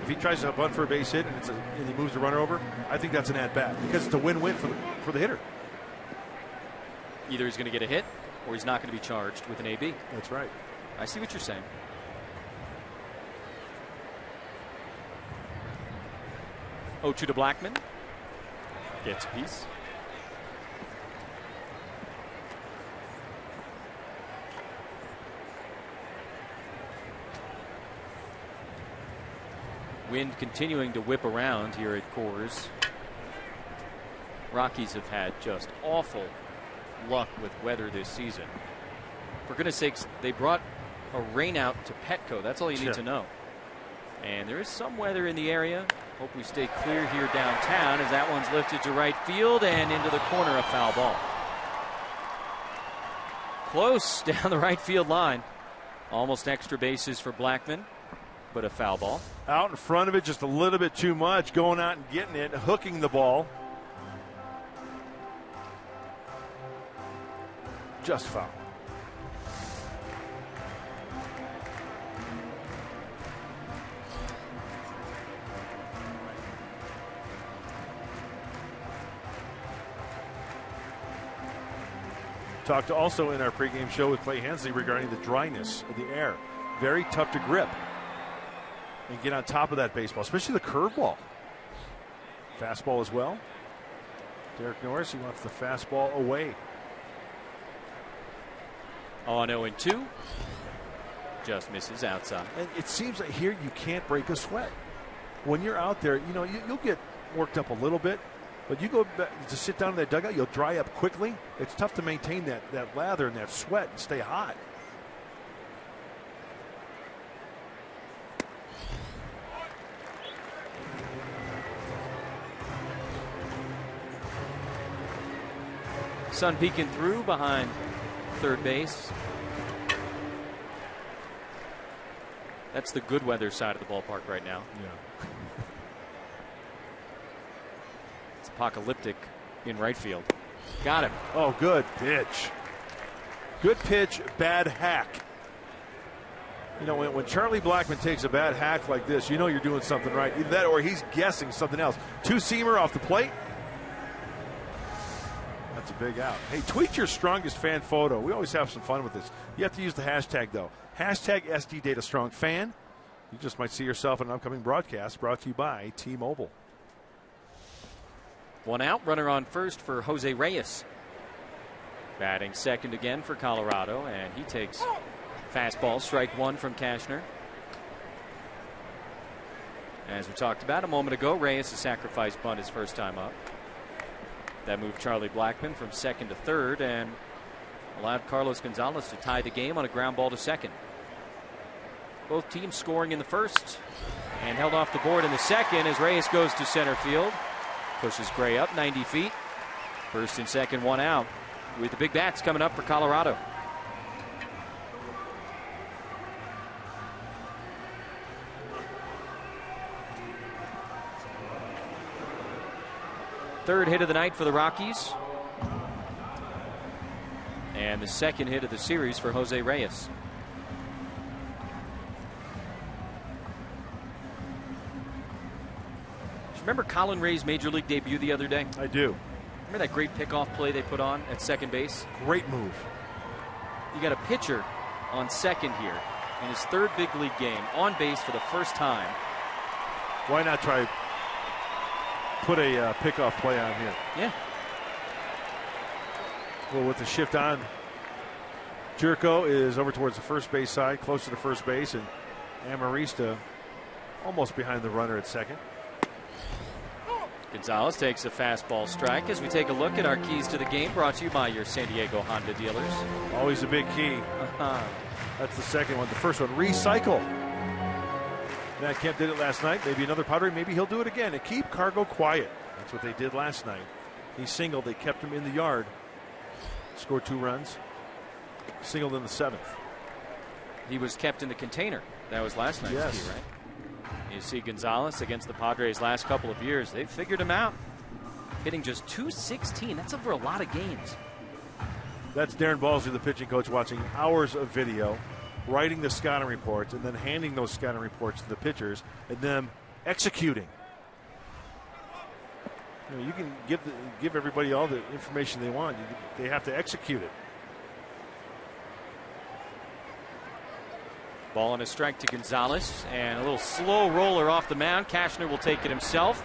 If he tries to bunt for a base hit and he moves the runner over, I think that's an at-bat because it's a win-win for the hitter. Either he's going to get a hit or he's not going to be charged with an AB. That's right. I see what you're saying. To Blackman. Gets a piece. Wind continuing to whip around here at Coors. Rockies have had just awful luck with weather this season. For goodness sakes, they brought a rainout to Petco. That's all you need to know. And there is some weather in the area. Hope we stay clear here downtown as that one's lifted to right field and into the corner, a foul ball. Close down the right field line. Almost extra bases for Blackman, but a foul ball. Out in front of it just a little bit too much, going out and getting it, hooking the ball. Just foul. Talked also in our pregame show with Clay Hensley regarding the dryness of the air. Very tough to grip and get on top of that baseball, especially the curveball. Fastball as well. Derek Norris, he wants the fastball away. On 0-2. Just misses outside. And it seems like here you can't break a sweat. When you're out there, you know, you'll get worked up a little bit. But you go back to sit down in that dugout, you'll dry up quickly. It's tough to maintain that lather and that sweat and stay hot. Sun peeking through behind third base. That's the good weather side of the ballpark right now. Yeah. Apocalyptic in right field. Got him. Oh, good pitch. Good pitch, bad hack. You know, when Charlie Blackman takes a bad hack like this, you know you're doing something right. Either that or he's guessing something else. Two-seamer off the plate. That's a big out. Hey, tweet your strongest fan photo. We always have some fun with this. You have to use the hashtag, though. Hashtag SDDataStrongFan. You just might see yourself in an upcoming broadcast brought to you by T-Mobile. One out, runner on first for Jose Reyes. Batting second again for Colorado, and he takes fastball, strike one from Cashner. As we talked about a moment ago, Reyes a sacrifice bunt his first time up. That moved Charlie Blackman from second to third and allowed Carlos Gonzalez to tie the game on a ground ball to second. Both teams scoring in the first and held off the board in the second as Reyes goes to center field. Pushes Gray up 90 feet. First and second, one out, with the big bats coming up for Colorado. Third hit of the night for the Rockies. And the second hit of the series for Jose Reyes. Remember Colin Ray's Major League debut the other day? I do. Remember that great pickoff play they put on at second base? Great move. You got a pitcher on second here in his third big league game, on base for the first time. Why not try put a pickoff play on here? Yeah. Well, with the shift on, Jerko is over towards the first base side, closer to first base, and Amarista almost behind the runner at second. Gonzalez takes a fastball strike as we take a look at our keys to the game, brought to you by your San Diego Honda dealers. Always a big key. That's the second one. The first one, recycle. Matt Kemp did it last night. Maybe another Padre. Maybe he'll do it again. And keep Cargo quiet. That's what they did last night. He singled. They kept him in the yard. Scored 2 runs. Singled in the 7th. He was kept in the container. That was last night's Yes. key, right? You see Gonzalez against the Padres last couple of years. They've figured him out. Hitting just .216. That's over a lot of games. That's Darren Balsley, the pitching coach, watching hours of video, writing the scouting reports, and then handing those scouting reports to the pitchers, and then executing. You know, you can give everybody all the information they want. They have to execute it. Ball and a strike to Gonzalez, and a little slow roller off the mound. Cashner will take it himself.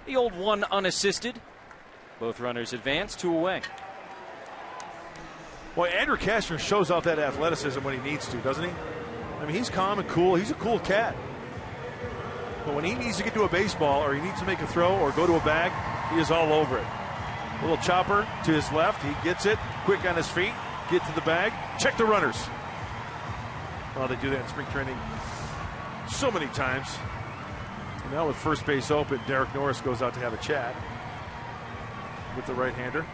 The old one unassisted. Both runners advance, 2 away. Well, Andrew Cashner shows off that athleticism when he needs to, doesn't he? I mean, he's calm and cool. He's a cool cat. But when he needs to get to a baseball, or he needs to make a throw or go to a bag, he is all over it. A little chopper to his left. He gets it, quick on his feet, get to the bag, check the runners. Well, they do that in spring training so many times. And now with first base open, Derek Norris goes out to have a chat with the right-hander.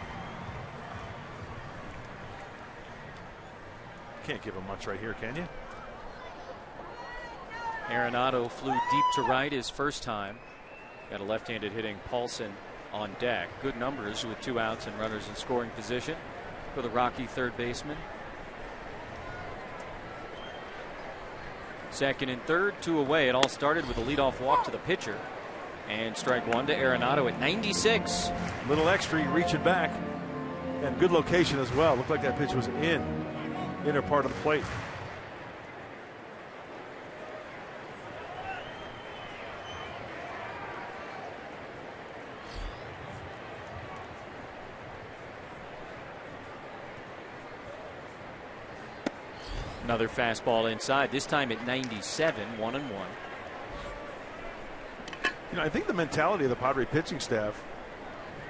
Can't give him much right here, can you? Arenado flew deep to right his first time. Got a left-handed hitting Paulson on deck. Good numbers with 2 outs and runners in scoring position for the Rocky third baseman. Second and third, 2 away. It all started with a leadoff walk to the pitcher. And strike 1 to Arenado at 96. Little extra, reaching back. And good location as well. Looked like that pitch was in inner part of the plate. Another fastball inside, this time at 97, 1-1. You know, I think the mentality of the Padre pitching staff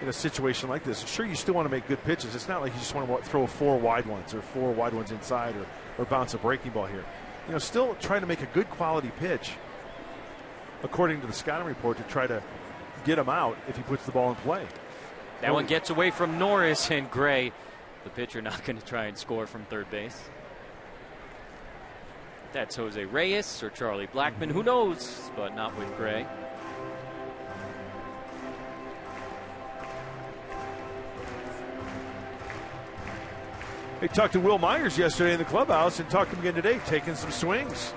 in a situation like this, sure, you still want to make good pitches. It's not like you just want to throw 4 wide ones or 4 wide ones inside or bounce a breaking ball here. You know, still trying to make a good quality pitch, according to the scouting report, to try to get him out if he puts the ball in play. That one gets away from Norris, and Gray, the pitcher, not going to try and score from third base. That's Jose Reyes or Charlie Blackmon. Who knows? But not with Gray. They talked to Will Myers yesterday in the clubhouse and talked to him again today, taking some swings.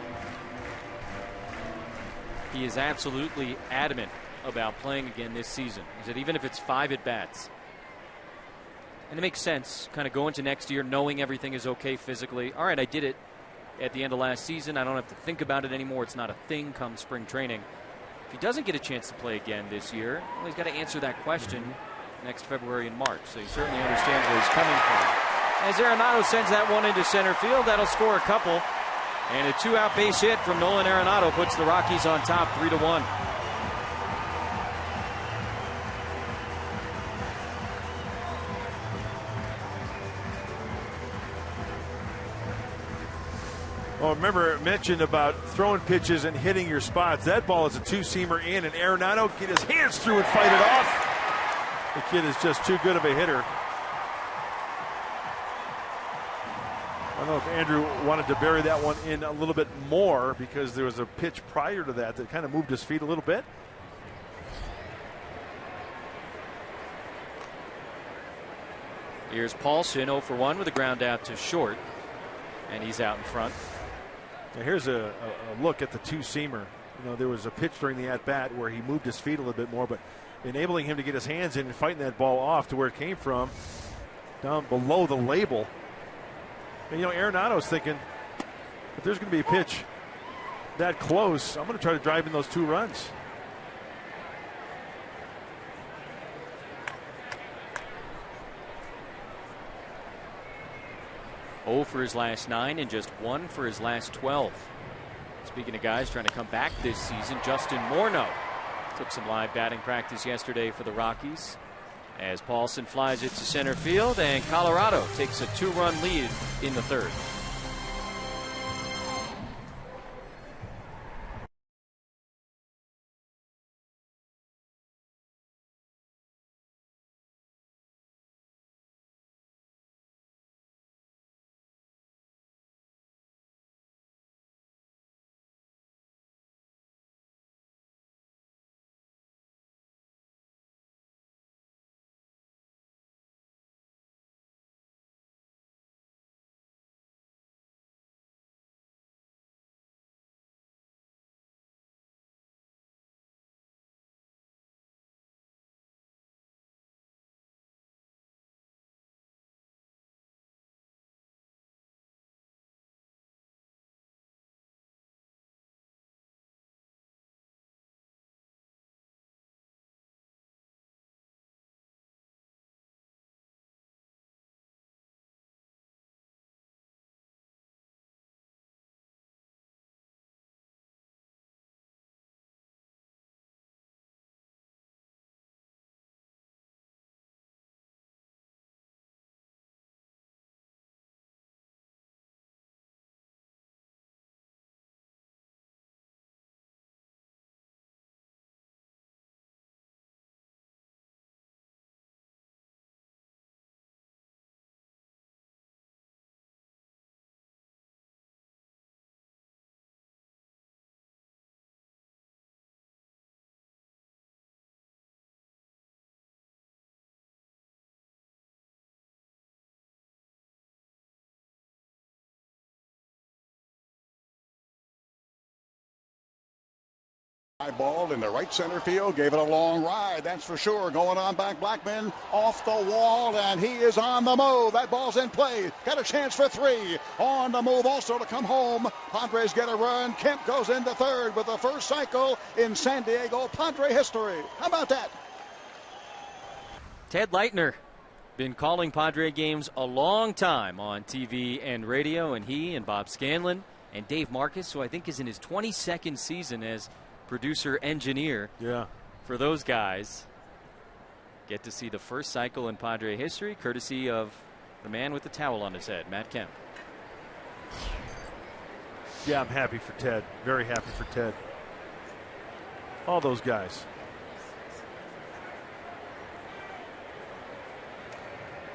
He is absolutely adamant about playing again this season. He said even if it's 5 at-bats. And it makes sense, kind of go into next year knowing everything is okay physically. All right, I did it at the end of last season. I don't have to think about it anymore. It's not a thing come spring training. If he doesn't get a chance to play again this year, well, he's got to answer that question next February and March. So he certainly understands where he's coming from. As Arenado sends that one into center field, that'll score a couple. And a 2-out base hit from Nolan Arenado puts the Rockies on top 3-1. Oh, remember, mentioned about throwing pitches and hitting your spots. That ball is a 2-seamer in, and Arenado get his hands through and fight it off. The kid is just too good of a hitter. I don't know if Andrew wanted to bury that one in a little bit more because there was a pitch prior to that that kind of moved his feet a little bit. Here's Paulson 0 for 1 with a ground out to short, and he's out in front. Now here's a look at the two-seamer. You know, there was a pitch during the at-bat where he moved his feet a little bit more, but enabling him to get his hands in and fighting that ball off to where it came from, down below the label. And, you know, Arenado's thinking, if there's going to be a pitch that close, I'm going to try to drive in those 2 runs. Oh for his last 9 and just 1 for his last 12. Speaking of guys trying to come back this season, Justin Morneau took some live batting practice yesterday for the Rockies as Paulson flies it to center field, and Colorado takes a 2-run lead in the 3rd. High ball in the right center field, gave it a long ride, that's for sure. Going on back, Blackman off the wall, and he is on the move. That ball's in play. Got a chance for 3. On the move also to come home. Padres get a run. Kemp goes into 3rd with the first cycle in San Diego Padre history. How about that? Ted Leitner, been calling Padre games a long time on TV and radio, and he and Bob Scanlon and Dave Marcus, who I think is in his 22nd season as producer engineer for those guys, get to see the first cycle in Padre history, courtesy of the man with the towel on his head, Matt Kemp. Yeah, I'm happy for Ted. Very happy for Ted. All those guys.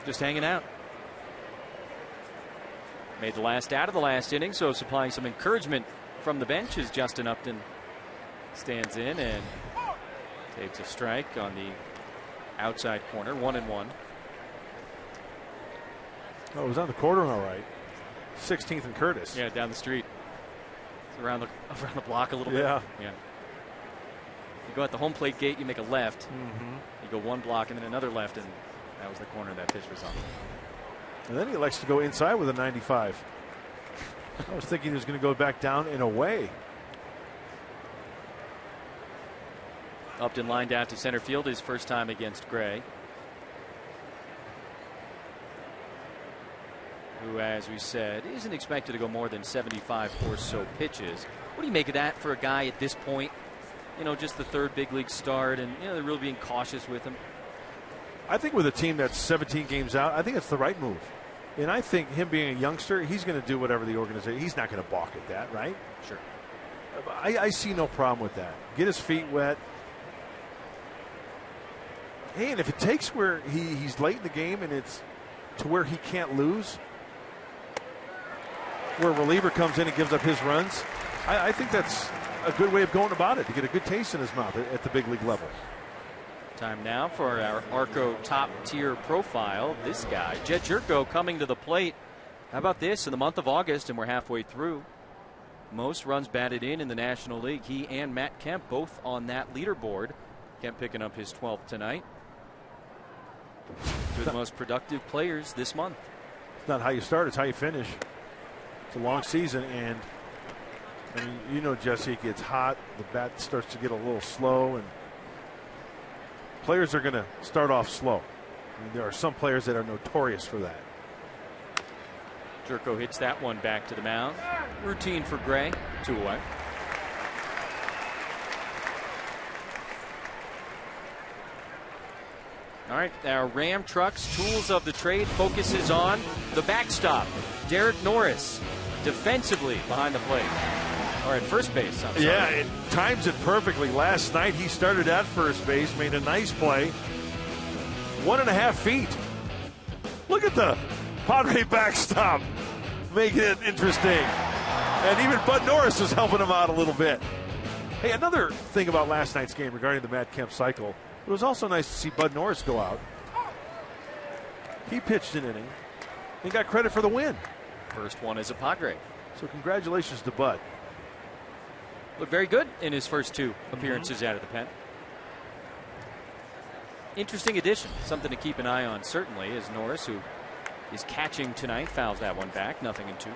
Just hanging out. Made the last out of the last inning, so supplying some encouragement from the bench as Justin Upton stands in and takes a strike on the outside corner. 1-1. Oh, it was on the corner, all right. 16th and Curtis. Yeah, down the street. It's around the block a little bit. Yeah. You go at the home plate gate, you make a left. You go 1 block and then another left, and that was the corner that pitch was on. And then he likes to go inside with a 95. I was thinking he was going to go back down and away. Upton lined out to center field, his first time against Gray, who, as we said, isn't expected to go more than 75 or so pitches. What do you make of that for a guy at this point? You know, just the 3rd big league start, and you know they're really being cautious with him. I think with a team that's 17 games out, I think it's the right move. And I think him being a youngster, he's going to do whatever the organization. He's not going to balk at that, right? Sure. I see no problem with that. Get his feet wet. Hey, and if it takes where he's late in the game and it's to where he can't lose, where a reliever comes in and gives up his runs, I think that's a good way of going about it, to get a good taste in his mouth at the big league level. Time now for our Arco top-tier profile. This guy, Jed Jerko, coming to the plate. How about this? In the month of August, and we're halfway through, most runs batted in the National League. He and Matt Kemp both on that leaderboard. Kemp picking up his 12th tonight. Two of the most productive players this month. It's not how you start, it's how you finish. It's a long season, and I mean, you know, Jesse, it gets hot. The bat starts to get a little slow, and players are going to start off slow. I mean, there are some players that are notorious for that. Jerko hits that one back to the mound. Routine for Gray. 2 away. All right, our Ram Trucks Tools of the Trade focuses on the backstop. Derek Norris defensively behind the plate. Or at first base. Yeah, it times it perfectly. Last night he started at first base, made a nice play. 1.5 feet. Look at the Padre backstop, making it interesting. And even Bud Norris was helping him out a little bit. Hey, another thing about last night's game regarding the Matt Kemp cycle, it was also nice to see Bud Norris go out. He pitched an inning and got credit for the win. First one as a Padre. So congratulations to Bud. Looked very good in his first 2 appearances out of the pen. Interesting addition. Something to keep an eye on, certainly, is Norris, who is catching tonight. Fouls that one back. 0-2.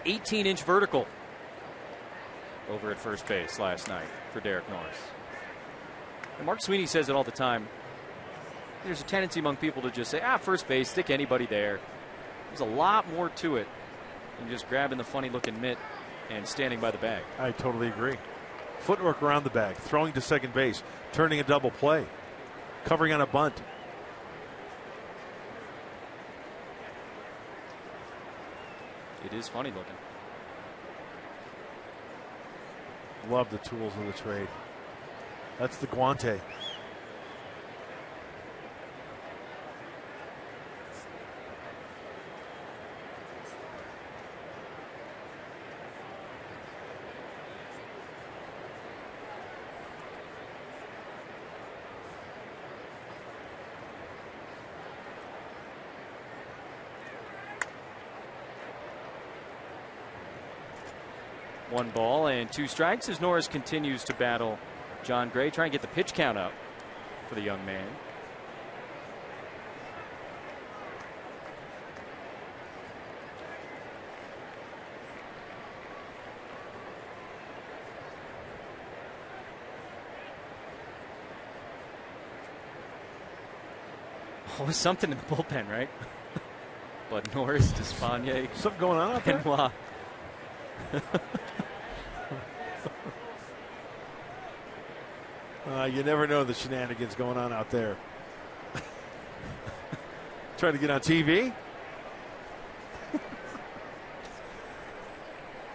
"18-inch vertical over at first base last night for Derek Norris. And Mark Sweeney says it all the time. There's a tendency among people to just say, first base, stick anybody there. There's a lot more to it than just grabbing the funny-looking mitt and standing by the bag. I totally agree. Footwork around the bag, throwing to second base, turning a double play, covering on a bunt. It is funny looking. Love the tools of the trade. That's the Guante. One ball and 2 strikes as Norris continues to battle John Gray, trying to get the pitch count up for the young man. Always something in the bullpen, right? But Norris, Despaigne, something going on out there? Benoit. You never know the shenanigans going on out there. Trying to get on TV.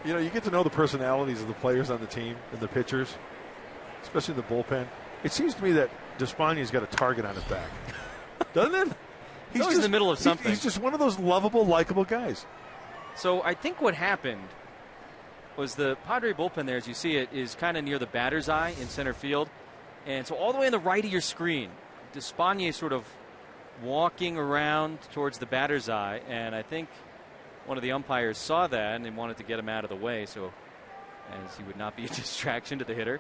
You know, you get to know the personalities of the players on the team and the pitchers, especially in the bullpen. It seems to me that Despaign's got a target on his back. Doesn't it? He's just in the middle of something. He's just one of those lovable, likable guys. So I think what happened was the Padre bullpen there, as you see it, is kind of near the batter's eye in center field. And so all the way on the right of your screen, Despaigne is sort of walking around towards the batter's eye. And I think one of the umpires saw that and wanted to get him out of the way, so as he would not be a distraction to the hitter.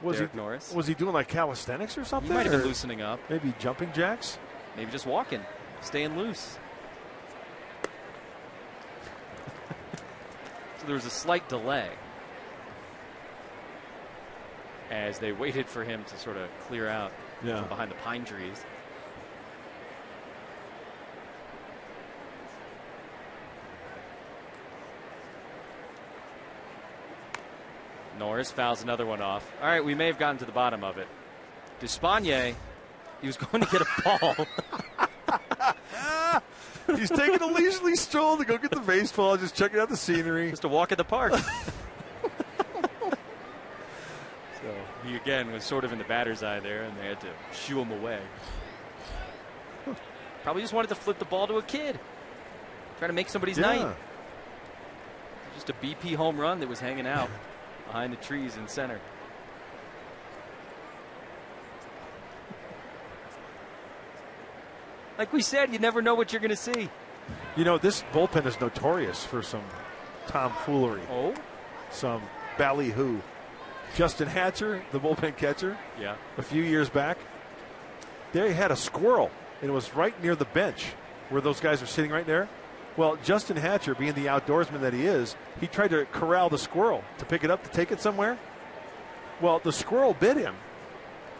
Derek Norris. Was he doing like calisthenics or something? He might have been loosening up. Maybe jumping jacks? Maybe just walking, staying loose. So there was a slight delay as they waited for him to sort of clear out from behind the pine trees. Norris fouls another one off. All right, we may have gotten to the bottom of it. Despaigne, he was going to get a ball. He's taking a leisurely stroll to go get the baseball, just checking out the scenery. Just a walk in the park. again was sort of in the batter's eye there, and they had to shoo him away. Probably just wanted to flip the ball to a kid. Try to make somebody's night. Just a BP home run that was hanging out behind the trees in center. Like we said, you never know what you're going to see. You know, this bullpen is notorious for some tomfoolery. Oh? Some ballyhoo. Justin Hatcher, the bullpen catcher, a few years back, they had a squirrel, and it was right near the bench where those guys are sitting right there. Well, Justin Hatcher, being the outdoorsman that he is, he tried to corral the squirrel to pick it up to take it somewhere. Well, the squirrel bit him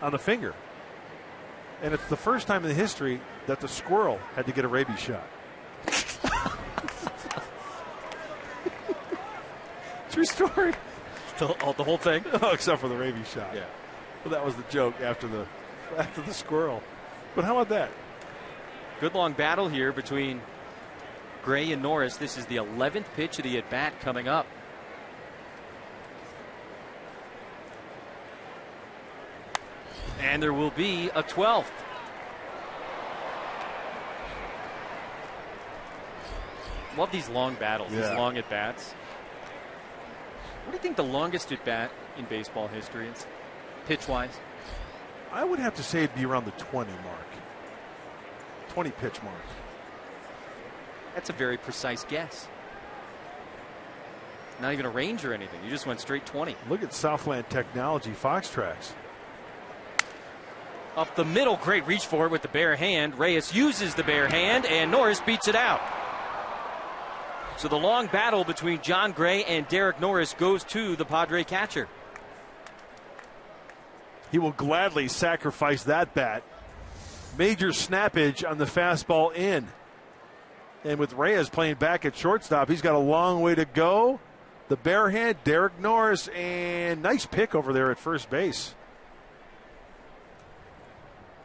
on the finger. And it's the first time in the history that the squirrel had to get a rabies shot. True story. The whole thing? Oh, except for the rabies shot. Yeah. Well, that was the joke after the squirrel. But how about that? Good long battle here between Gray and Norris. This is the 11th pitch of the at-bat coming up. And there will be a 12th. Love these long battles, these long at-bats. What do you think the longest at-bat in baseball history is, pitch-wise? I would have to say it'd be around the 20 mark. 20 pitch mark. That's a very precise guess. Not even a range or anything. You just went straight 20. Look at Southland Technology Fox Tracks. Up the middle, great reach for it with the bare hand. Reyes uses the bare hand, and Norris beats it out. So the long battle between John Gray and Derek Norris goes to the Padre catcher. He will gladly sacrifice that bat. Major snappage on the fastball in. And with Reyes playing back at shortstop, he's got a long way to go. The bare hand, Derek Norris, and nice pick over there at first base.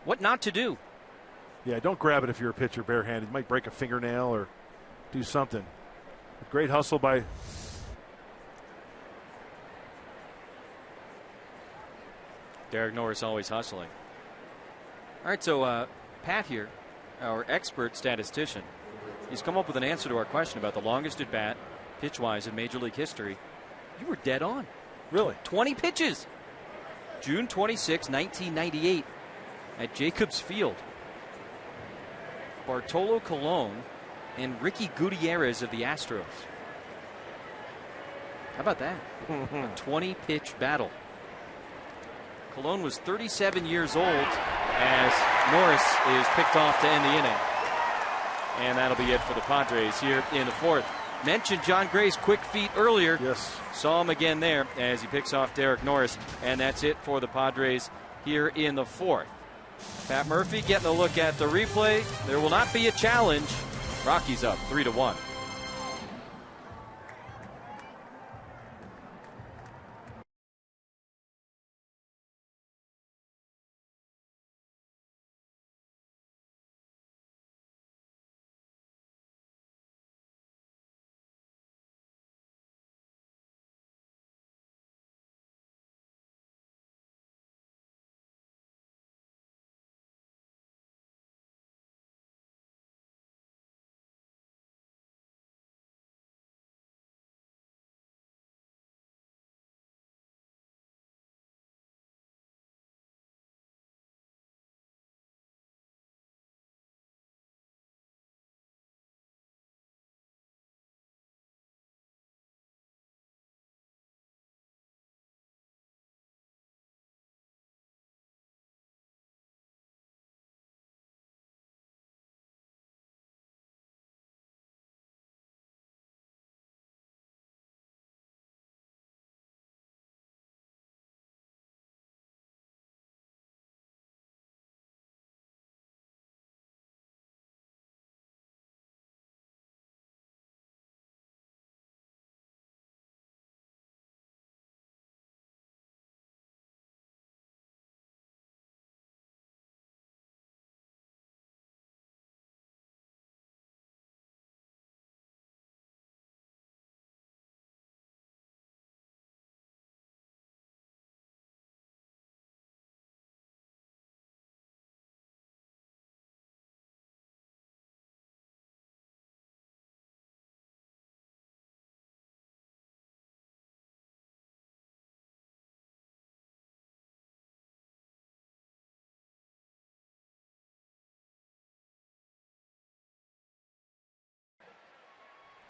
What not to do? Yeah, don't grab it if you're a pitcher barehanded. You might break a fingernail or do something. Great hustle by Derek Norris, always hustling. All right, so Pat here, our expert statistician, he's come up with an answer to our question about the longest at bat, pitch-wise, in Major League history. You were dead on. Really? 20 pitches. June 26, 1998, at Jacobs Field. Bartolo Colon and Ricky Gutierrez of the Astros. How about that? A 20-pitch battle. Colon was 37 years old as Norris is picked off to end the inning. And that'll be it for the Padres here in the fourth. Mentioned John Gray's quick feet earlier. Yes. Saw him again there as he picks off Derek Norris. And that's it for the Padres here in the fourth. Pat Murphy getting a look at the replay. There will not be a challenge. Rockies up 3-1.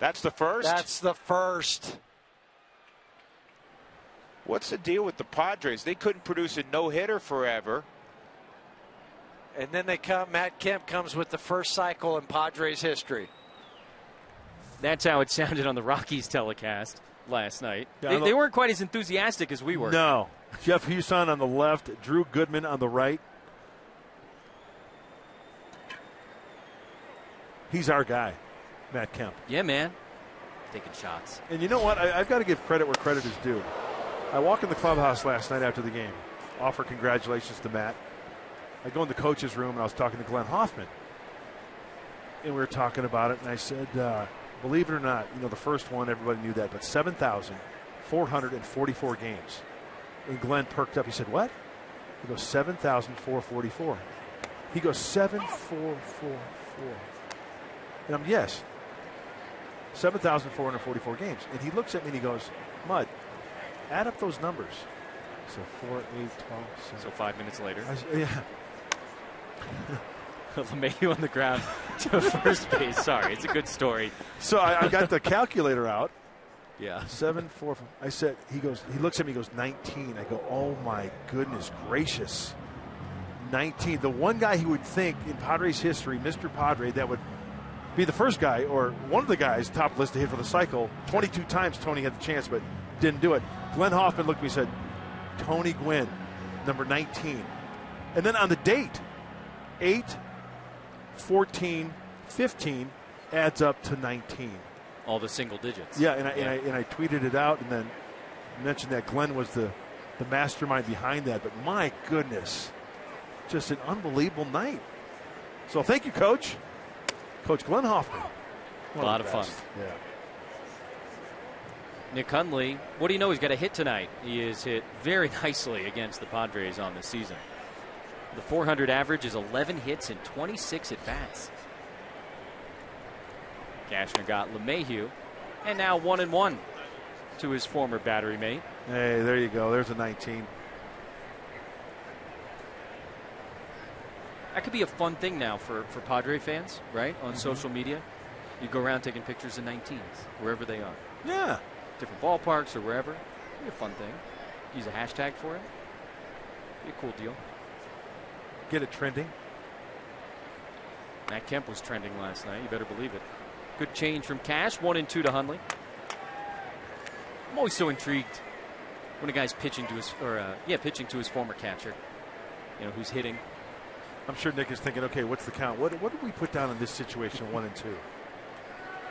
That's the first? That's the first. What's the deal with the Padres? They couldn't produce a no-hitter forever. And then Matt Kemp comes with the first cycle in Padres history. That's how it sounded on the Rockies telecast last night. Yeah, they weren't quite as enthusiastic as we were. No. Jeff Huson on the left, Drew Goodman on the right. He's our guy, Matt Kemp. Yeah, man. Taking shots. And you know what? I've got to give credit where credit is due. I walk in the clubhouse last night after the game, offer congratulations to Matt. I go in the coach's room, and I was talking to Glenn Hoffman. And we were talking about it, and I said, believe it or not, the first one, everybody knew that, but 7,444 games. And Glenn perked up. He said, what? He goes, 7,444. He goes, 7,444. And I'm, yes, 7,444 games. And he looks at me and he goes, Mud, add up those numbers. So 4, 8, 12. So 5 minutes later. Yeah. LeMahieu on the ground to first base. Sorry, it's a good story. So I got the calculator out. Yeah. 7, 4. I said, he looks at me, he goes, 19. I go, oh my goodness gracious. 19. The one guy he would think in Padres history, Mr. Padre, that would be the first guy or one of the guys top list to hit for the cycle. 22 times Tony had the chance, but didn't do it. Glenn Hoffman looked at me and said, Tony Gwynn, number 19. And then on the date, 8, 14, 15 adds up to 19. All the single digits. Yeah, and I tweeted it out and then mentioned that Glenn was the mastermind behind that. But my goodness, just an unbelievable night. So thank you, Coach. Coach Glenn Hoffman. A lot of fun. Yeah. Nick Hundley, what do you know? He's got a hit tonight. He is hit very nicely against the Padres on the season. The .400 average is 11 hits and 26 at-bats. Cashner got LeMahieu, and now 1-1 to his former battery mate. Hey, there you go. There's a 19. That could be a fun thing now for Padre fans, right? On social media. You go around taking pictures of 19s, wherever they are. Yeah. Different ballparks or wherever. Be a fun thing. Use a hashtag for it. Be a cool deal. Get it trending. Matt Kemp was trending last night. You better believe it. Good change from Cash. 1-2 to Hundley. I'm always so intrigued when a guy's pitching to his former catcher. Who's hitting. I'm sure Nick is thinking, okay, what's the count? What did we put down in this situation, 1-2?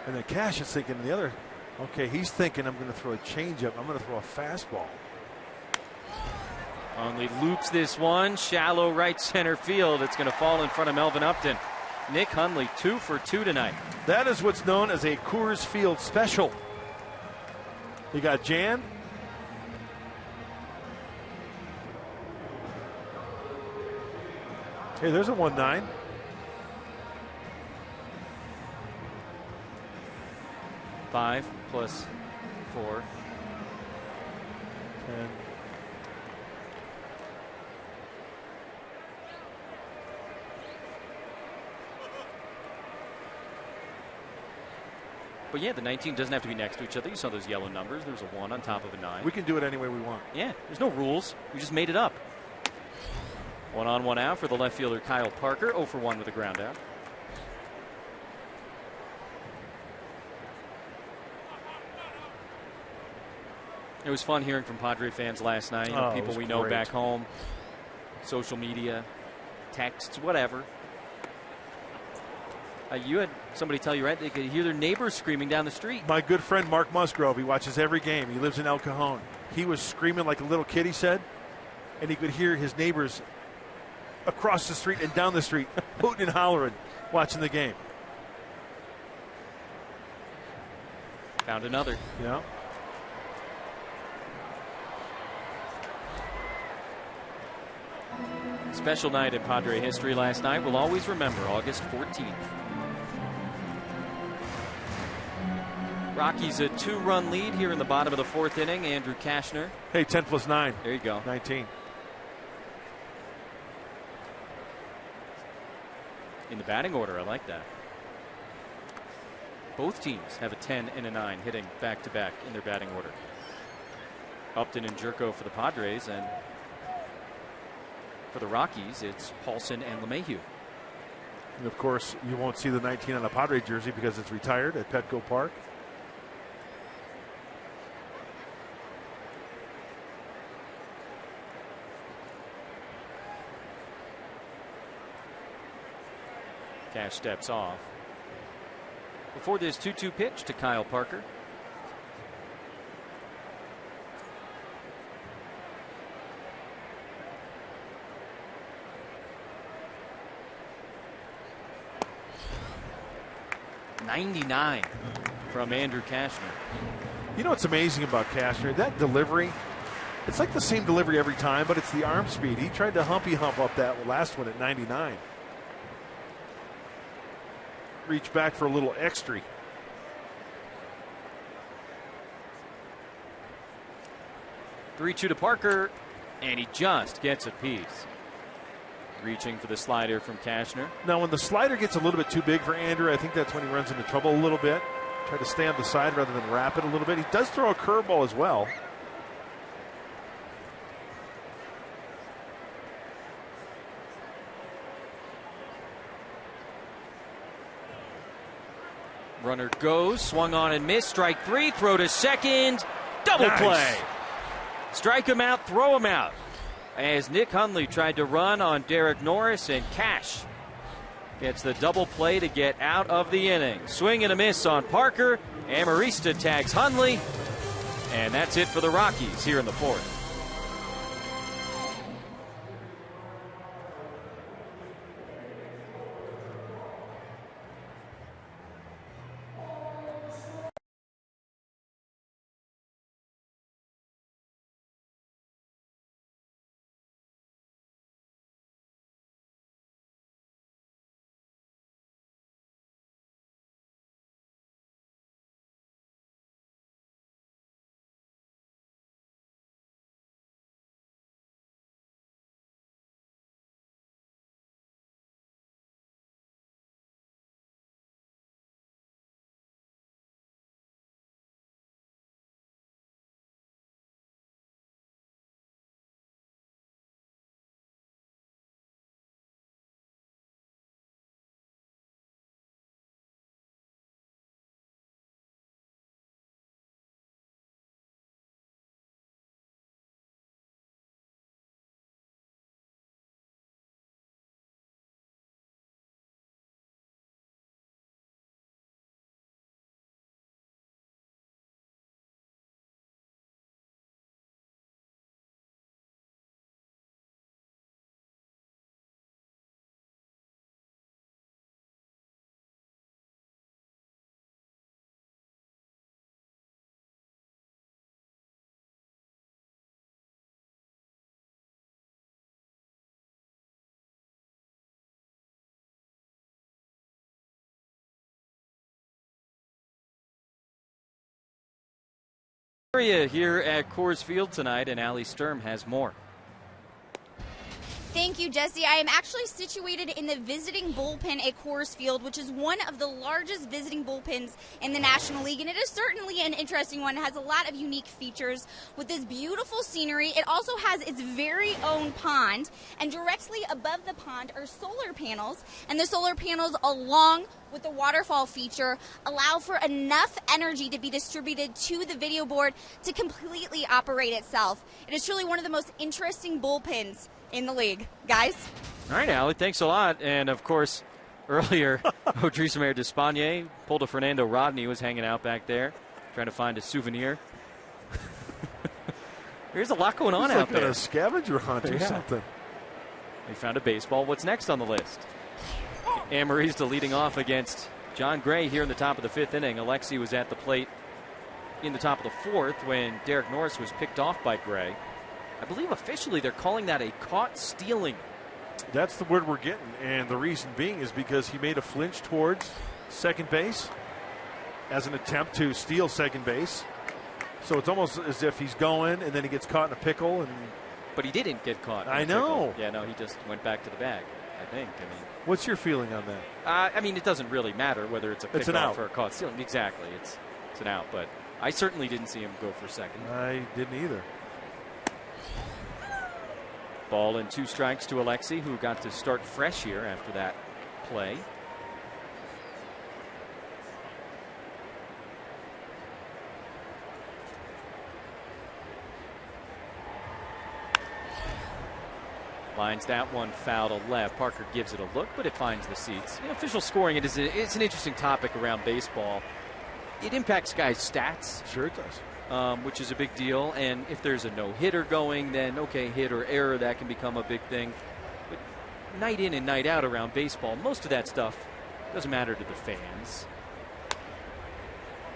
And then Cash is thinking the other. Okay, he's thinking I'm going to throw a changeup. I'm going to throw a fastball. Hundley loops this one. Shallow right center field. It's going to fall in front of Melvin Upton. Nick Hundley 2 for 2 tonight. That is what's known as a Coors Field special. You got Jan. Hey, there's a 1-9. Five plus 4. 10. But yeah, the 19 doesn't have to be next to each other. You saw those yellow numbers. There's a 1 on top of a 9. We can do it any way we want. Yeah, there's no rules. We just made it up. 1 on, 1 out for the left fielder Kyle Parker. 0 for 1 with a ground out. It was fun hearing from Padre fans last night. People we know back home, social media, texts, whatever. You had somebody tell you, right? They could hear their neighbors screaming down the street. My good friend Mark Musgrove, he watches every game. He lives in El Cajon. He was screaming like a little kid, he said, and he could hear his neighbors across the street and down the street hooting and hollering watching the game. Found another. Yeah. Special night in Padre history last night. We'll always remember August 14th. Rockies a 2-run lead here in the bottom of the 4th inning. Andrew Cashner. Hey, 10 plus 9. There you go. 19. In the batting order, I like that. Both teams have a 10 and a 9 hitting back-to-back in their batting order. Upton and Jerko for the Padres, and for the Rockies, it's Paulson and LeMahieu. And of course, you won't see the 19 on a Padre jersey because it's retired at Petco Park. Cash steps off. Before this 2-2 pitch to Kyle Parker. .99 from Andrew Cashner. You know what's amazing about Cashner? That delivery, it's like the same delivery every time, but it's the arm speed. He tried to humpy hump up that last one at 99. Reach back for a little extra. .3-2 to Parker, and he just gets a piece. Reaching for the slider from Cashner. Now, when the slider gets a little bit too big for Andrew, I think that's when he runs into trouble a little bit. Try to stay on the side rather than wrap it a little bit. He does throw a curveball as well. Runner goes, swung on and missed. Strike 3, throw to second. Double play. Strike him out, throw him out. As Nick Hundley tried to run on Derek Norris, and Cash gets the double play to get out of the inning. Swing and a miss on Parker. Amarista tags Hundley. And that's it for the Rockies here in the fourth. Here at Coors Field tonight, and Allie Sturm has more. Thank you, Jesse. I am actually situated in the visiting bullpen at Coors Field, which is one of the largest visiting bullpens in the National League, and it is certainly an interesting one. It has a lot of unique features with this beautiful scenery. It also has its very own pond, and directly above the pond are solar panels, and the solar panels, along with the waterfall feature, allow for enough energy to be distributed to the video board to completely operate itself. It is truly one of the most interesting bullpens in the league. Guys? All right, Allie, thanks a lot. And, of course, earlier, Odrisamer Despaigne pulled a Fernando Rodney, was hanging out back there, trying to find a souvenir. There's a lot going on out there. Like a scavenger hunt or something. They found a baseball. What's next on the list? Amarista leading off against John Gray here in the top of the fifth inning. Alexi was at the plate in the top of the fourth when Derek Norris was picked off by Gray. I believe officially they're calling that a caught stealing. That's the word we're getting, and the reason being is because he made a flinch towards second base as an attempt to steal second base. So it's almost as if he's going, and then he gets caught in a pickle. But he didn't get caught. I know. Yeah, no, he just went back to the bag. I think. I mean, what's your feeling on that? I mean, it doesn't really matter whether it's a pickoff or a caught stealing. Exactly, it's an out. But I certainly didn't see him go for second. I didn't either. Ball and 2 strikes to Alexi, who got to start fresh here after that play. Lines that one foul to left. Parker gives it a look, but it finds the seats. You know, official scoring, it's an interesting topic around baseball. It impacts guys' stats. Sure it does. Which is a big deal. And if there's a no-hitter going, then okay, hit or error, that can become a big thing. But night in and night out around baseball, most of that stuff doesn't matter to the fans.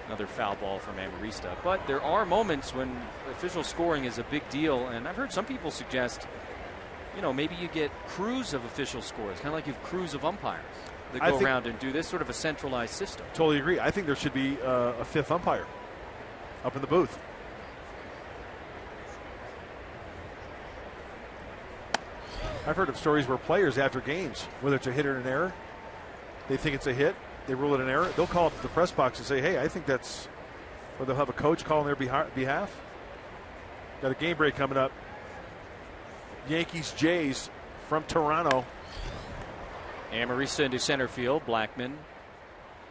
Another foul ball from Amarista. But there are moments when official scoring is a big deal, and I've heard some people suggest, you know, maybe you get crews of official scores, kind of like you have crews of umpires that go around and do this, sort of a centralized system. Totally agree. I think there should be a 5th umpire up in the booth. I've heard of stories where players after games, whether it's a hit or an error, they think it's a hit, they rule it an error, they'll call up to the press box and say, hey, I think that's, or they'll have a coach call on their behalf. Got a game break coming up. Yankees, Jays from Toronto. Amarista into center field. Blackman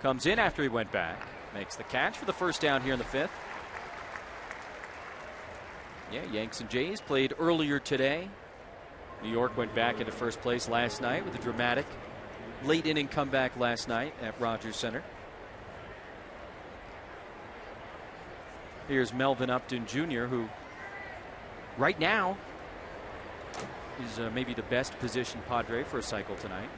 comes in after he went back. Makes the catch for the first down here in the 5th. Yeah, Yanks and Jays played earlier today. New York went back into first place last night with a dramatic late inning comeback last night at Rogers Center. Here's Melvin Upton Jr., who right now is maybe the best positioned Padre for a cycle tonight.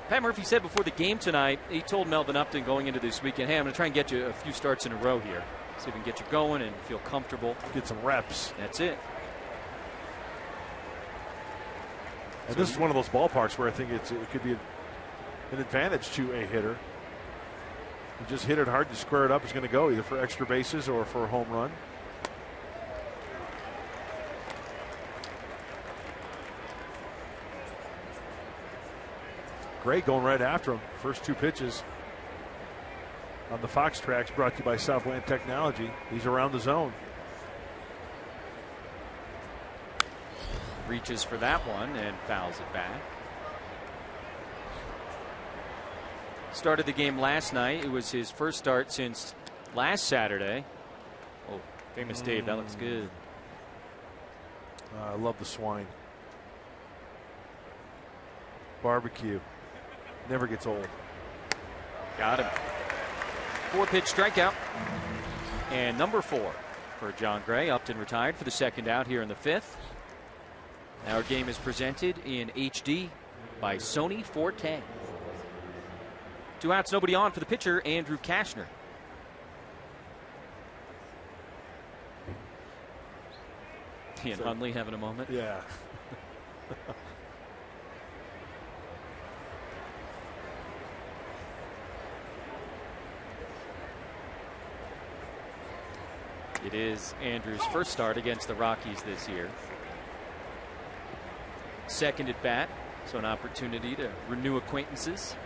Pat Murphy said before the game tonight, he told Melvin Upton going into this weekend, hey, I'm going to try and get you a few starts in a row here. See if we can get you going and feel comfortable. Get some reps. That's it. And this is one of those ballparks where I think it could be an advantage to a hitter. You just hit it hard, you square it up, it's going to go either for extra bases or for a home run. Gray going right after him. First 2 pitches on the Fox tracks, brought to you by Southland Technology. He's around the zone. Reaches for that one and fouls it back. Started the game last night. It was his first start since last Saturday. Oh, famous Dave, that looks good. I love the swine. Barbecue. Never gets old. Got him. 4-pitch strikeout. And number 4 for John Gray. Upton retired for the second out here in the 5th. Our game is presented in HD by Sony 410. 2 outs, nobody on for the pitcher, Andrew Kashner. He and Hundley having a moment. Yeah. It is Andrew's first start against the Rockies this year. Second at bat, so an opportunity to renew acquaintances.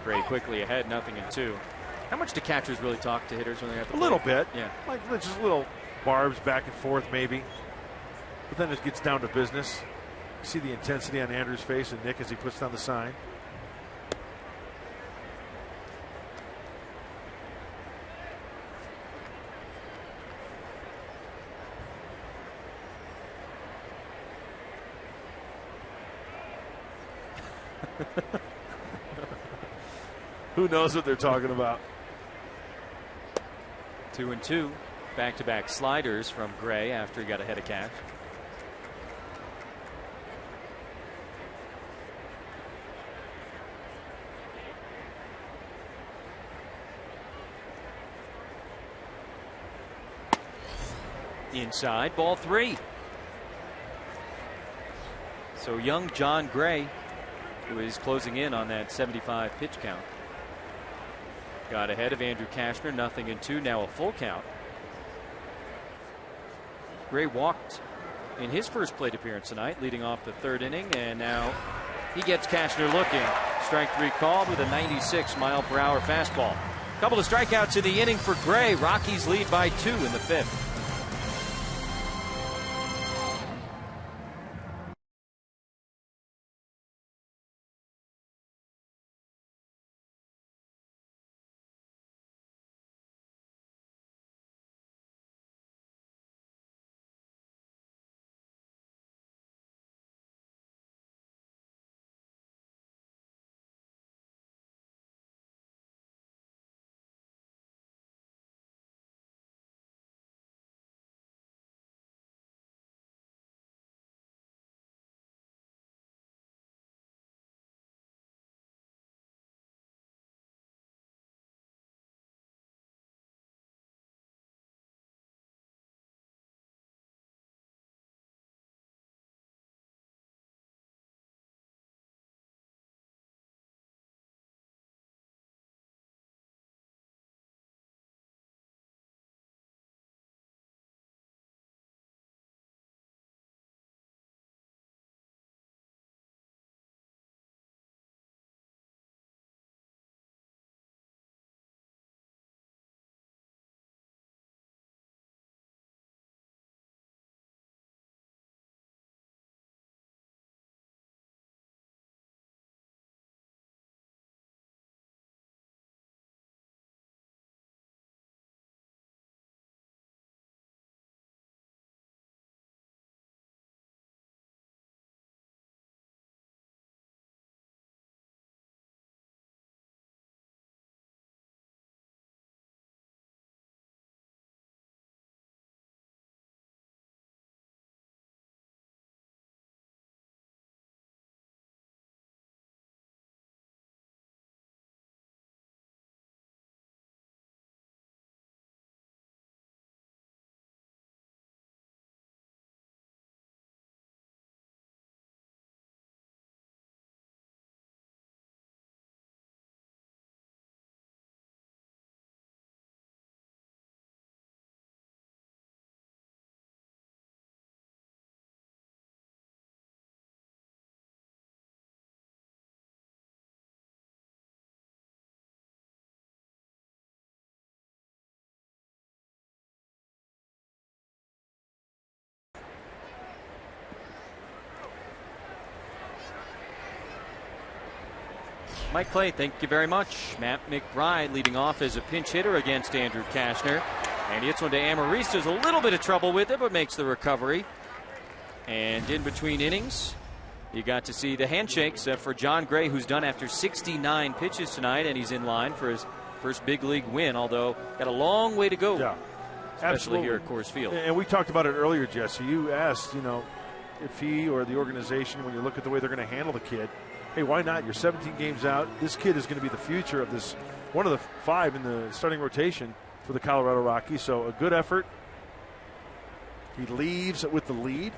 Gray quickly ahead, 0-2. How much do catchers really talk to hitters when they're at the plate? A little bit. Yeah. Like just little barbs back and forth maybe. But then it gets down to business. You see the intensity on Andrew's face and Nick as he puts down the sign. Who knows what they're talking about? 2-2. Back-to-back sliders from Gray after he got ahead of Cash. Inside, ball 3. So young John Gray, who is closing in on that 75 pitch count. got ahead of Andrew Cashner, 0-2, now a full count. Gray walked in his first plate appearance tonight, leading off the third inning, and now he gets Cashner looking. Strike 3 called with a 96-mile-per-hour fastball. Couple of strikeouts in the inning for Gray. Rockies lead by 2 in the 5th. Mike Clay, thank you very much. Matt McBride leading off as a pinch hitter against Andrew Cashner. And he hits one to Amarista. A little bit of trouble with it, but makes the recovery. And in between innings, you got to see the handshakes for John Gray, who's done after 69 pitches tonight, and he's in line for his first big league win, although got a long way to go, especially absolutely. here at Coors Field. And we talked about it earlier, Jesse. You asked, if he or the organization, when you look at the way they're going to handle the kid, hey, why not? You're 17 games out. This kid is going to be the future of this, one of the 5 in the starting rotation for the Colorado Rockies. So a good effort. He leaves with the lead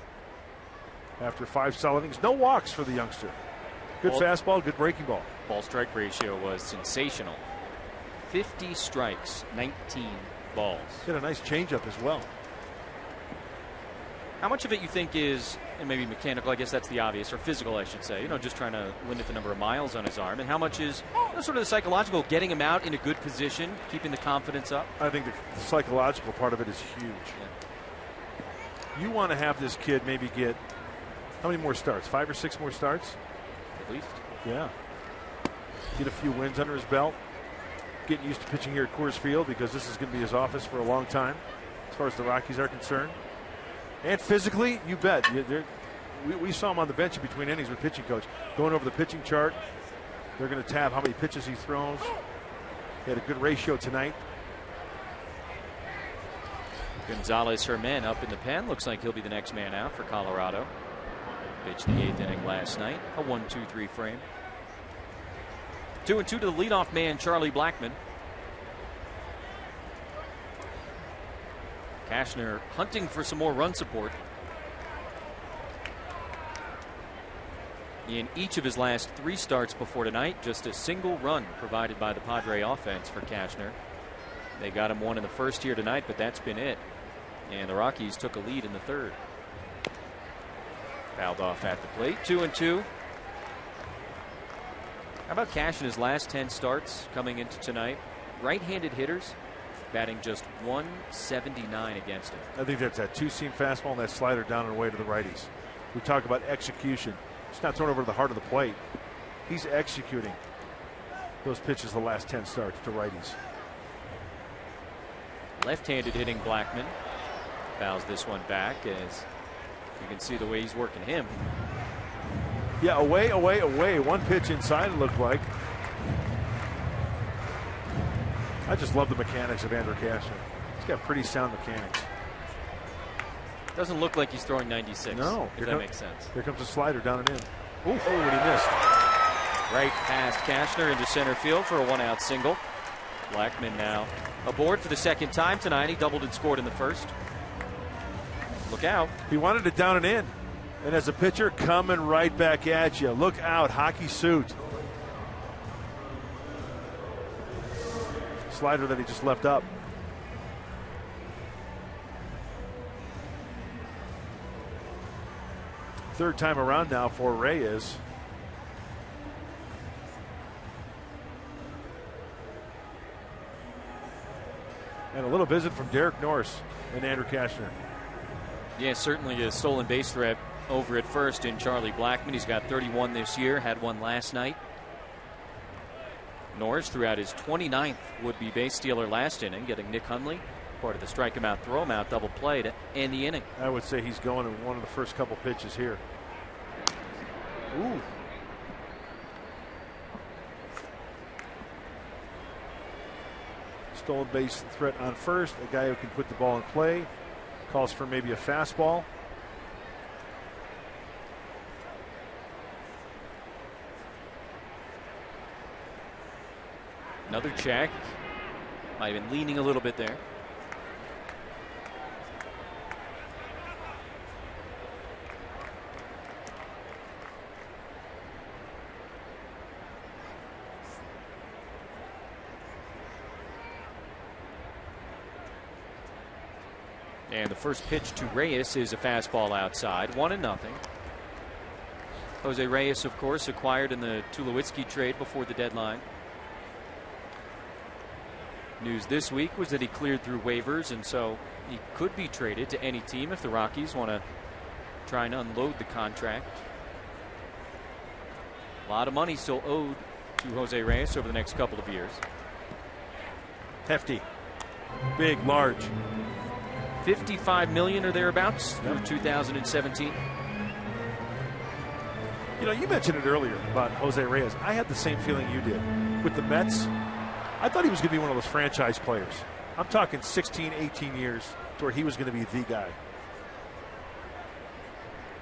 after 5 solid innings. No walks for the youngster. Good fastball, good breaking ball. Ball-strike ratio was sensational. 50 strikes, 19 balls. He had a nice changeup as well. How much of it you think is, and maybe mechanical, I guess that's the obvious, or physical, I should say, just trying to limit the number of miles on his arm, and how much is sort of the psychological, getting him out in a good position, keeping the confidence up? I think the psychological part of it is huge. Yeah. You want to have this kid maybe get, how many more starts? 5 or 6 more starts? At least. Yeah. Get a few wins under his belt. Getting used to pitching here at Coors Field, because this is going to be his office for a long time, as far as the Rockies are concerned. And physically, you bet. We saw him on the bench in between innings with pitching coach, going over the pitching chart. They're going to tab how many pitches he throws. He had a good ratio tonight. Gonzalez Herman up in the pen. Looks like he'll be the next man out for Colorado. Pitched the 8th inning last night. A 1-2-3 frame. 2-2 to the leadoff man, Charlie Blackmon. Cashner hunting for some more run support. In each of his last 3 starts before tonight, just a single run provided by the Padre offense for Cashner. They got him 1 in the first here tonight, but that's been it. And the Rockies took a lead in the 3rd. Fouled off at the plate. 2-2. How about Cash in his last 10 starts coming into tonight? Right-handed hitters batting just 179 against him. I think that's that 2-seam fastball and that slider down and away to the righties. We talk about execution. It's not thrown over to the heart of the plate. He's executing those pitches the last 10 starts to righties. Left-handed hitting Blackman fouls this one back, as you can see the way he's working him. Yeah, away, away, away. 1 pitch inside, it looked like. I just love the mechanics of Andrew Cashner. He's got pretty sound mechanics. Doesn't look like he's throwing 96. No, if that makes sense. Here comes a slider down and in. Ooh, and he missed. Right past Cashner into center field for a 1-out single. Blackman now aboard for the 2nd time tonight. He doubled and scored in the 1st. Look out. He wanted it down and in. And as a pitcher, coming right back at you. Look out, hockey suit. Slider that he just left up. Third time around now for Reyes. And a little visit from Derek Norris and Andrew Cashner. Yeah, certainly a stolen base threat over at first in Charlie Blackman. He's got 31 this year, had 1 last night. Norris threw out his 29th would-be base stealer last inning, getting Nick Hundley part of the strike him out, throw him out double play to end the inning. I would say he's going in one of the first couple pitches here. Ooh. Stolen base threat on first. A guy who can put the ball in play. Calls for maybe a fastball. Another check. Might have been leaning a little bit there. And the first pitch to Reyes is a fastball outside, 1-0. Jose Reyes, of course, acquired in the Tulowitzki trade before the deadline. News this week was that he cleared through waivers, and so he could be traded to any team if the Rockies want to try and unload the contract. A lot of money still owed to Jose Reyes over the next couple of years. Hefty. Big, large. $55 million or thereabouts through 2017. You know, you mentioned it earlier about Jose Reyes. I had the same feeling you did with the Mets. I thought he was going to be one of those franchise players. I'm talking 16, 18 years to where he was going to be the guy.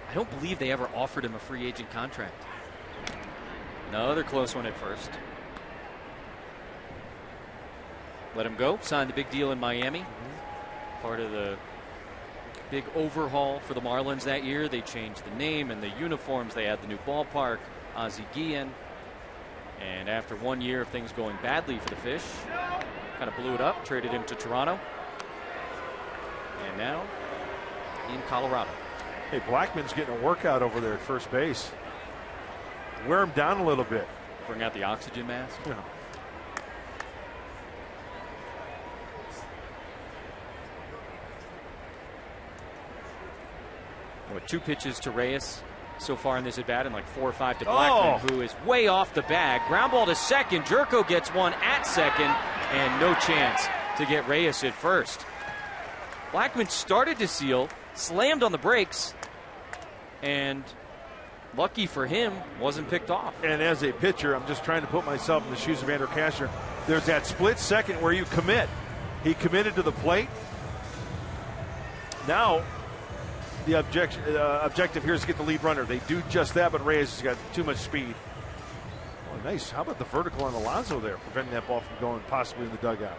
I don't believe they ever offered him a free agent contract. Another close one at first. Let him go. Signed the big deal in Miami. Part of the big overhaul for the Marlins that year. They changed the name and the uniforms. They had the new ballpark, Ozzie Guillen. And after 1 year of things going badly for the Fish, kind of blew it up, traded him to Toronto. And now in Colorado. Hey, Blackman's getting a workout over there at first base. Wear him down a little bit. Bring out the oxygen mask. Yeah. With 2 pitches to Reyes so far in this at bat, and like 4 or 5 to Blackman, who is way off the bag. Ground ball to second. Jerko gets one at second, and no chance to get Reyes at first. Blackman started to seal, slammed on the brakes, and lucky for him, wasn't picked off. And as a pitcher, I'm just trying to put myself in the shoes of Andrew Cashner. There's that split second where you commit. He committed to the plate. Now, the objective here is to get the lead runner. They do just that, but Reyes has got too much speed. Oh, nice. How about the vertical on Alonso there, preventing that ball from going possibly in the dugout?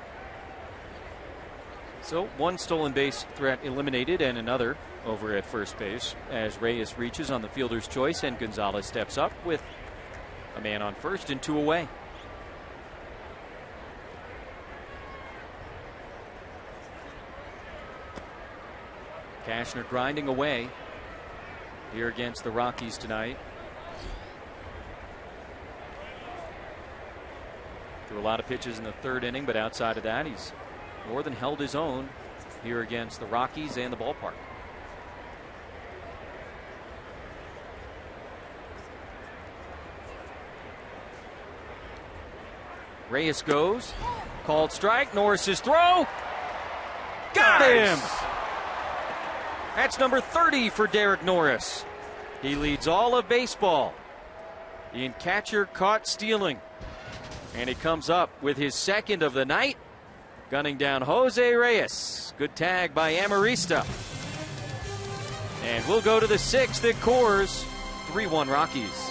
So one stolen base threat eliminated and another over at first base as Reyes reaches on the fielder's choice and Gonzalez steps up with a man on first and 2 away. Cashner grinding away here against the Rockies tonight. Threw a lot of pitches in the third inning, but outside of that, he's more than held his own here against the Rockies and the ballpark. Reyes goes. Called strike. Norris's throw. Got him! That's number 30 for Derek Norris. He leads all of baseball in catcher caught stealing. And he comes up with his second of the night, gunning down Jose Reyes. Good tag by Amarista. And we'll go to the 6th at Coors. 3-1 Rockies.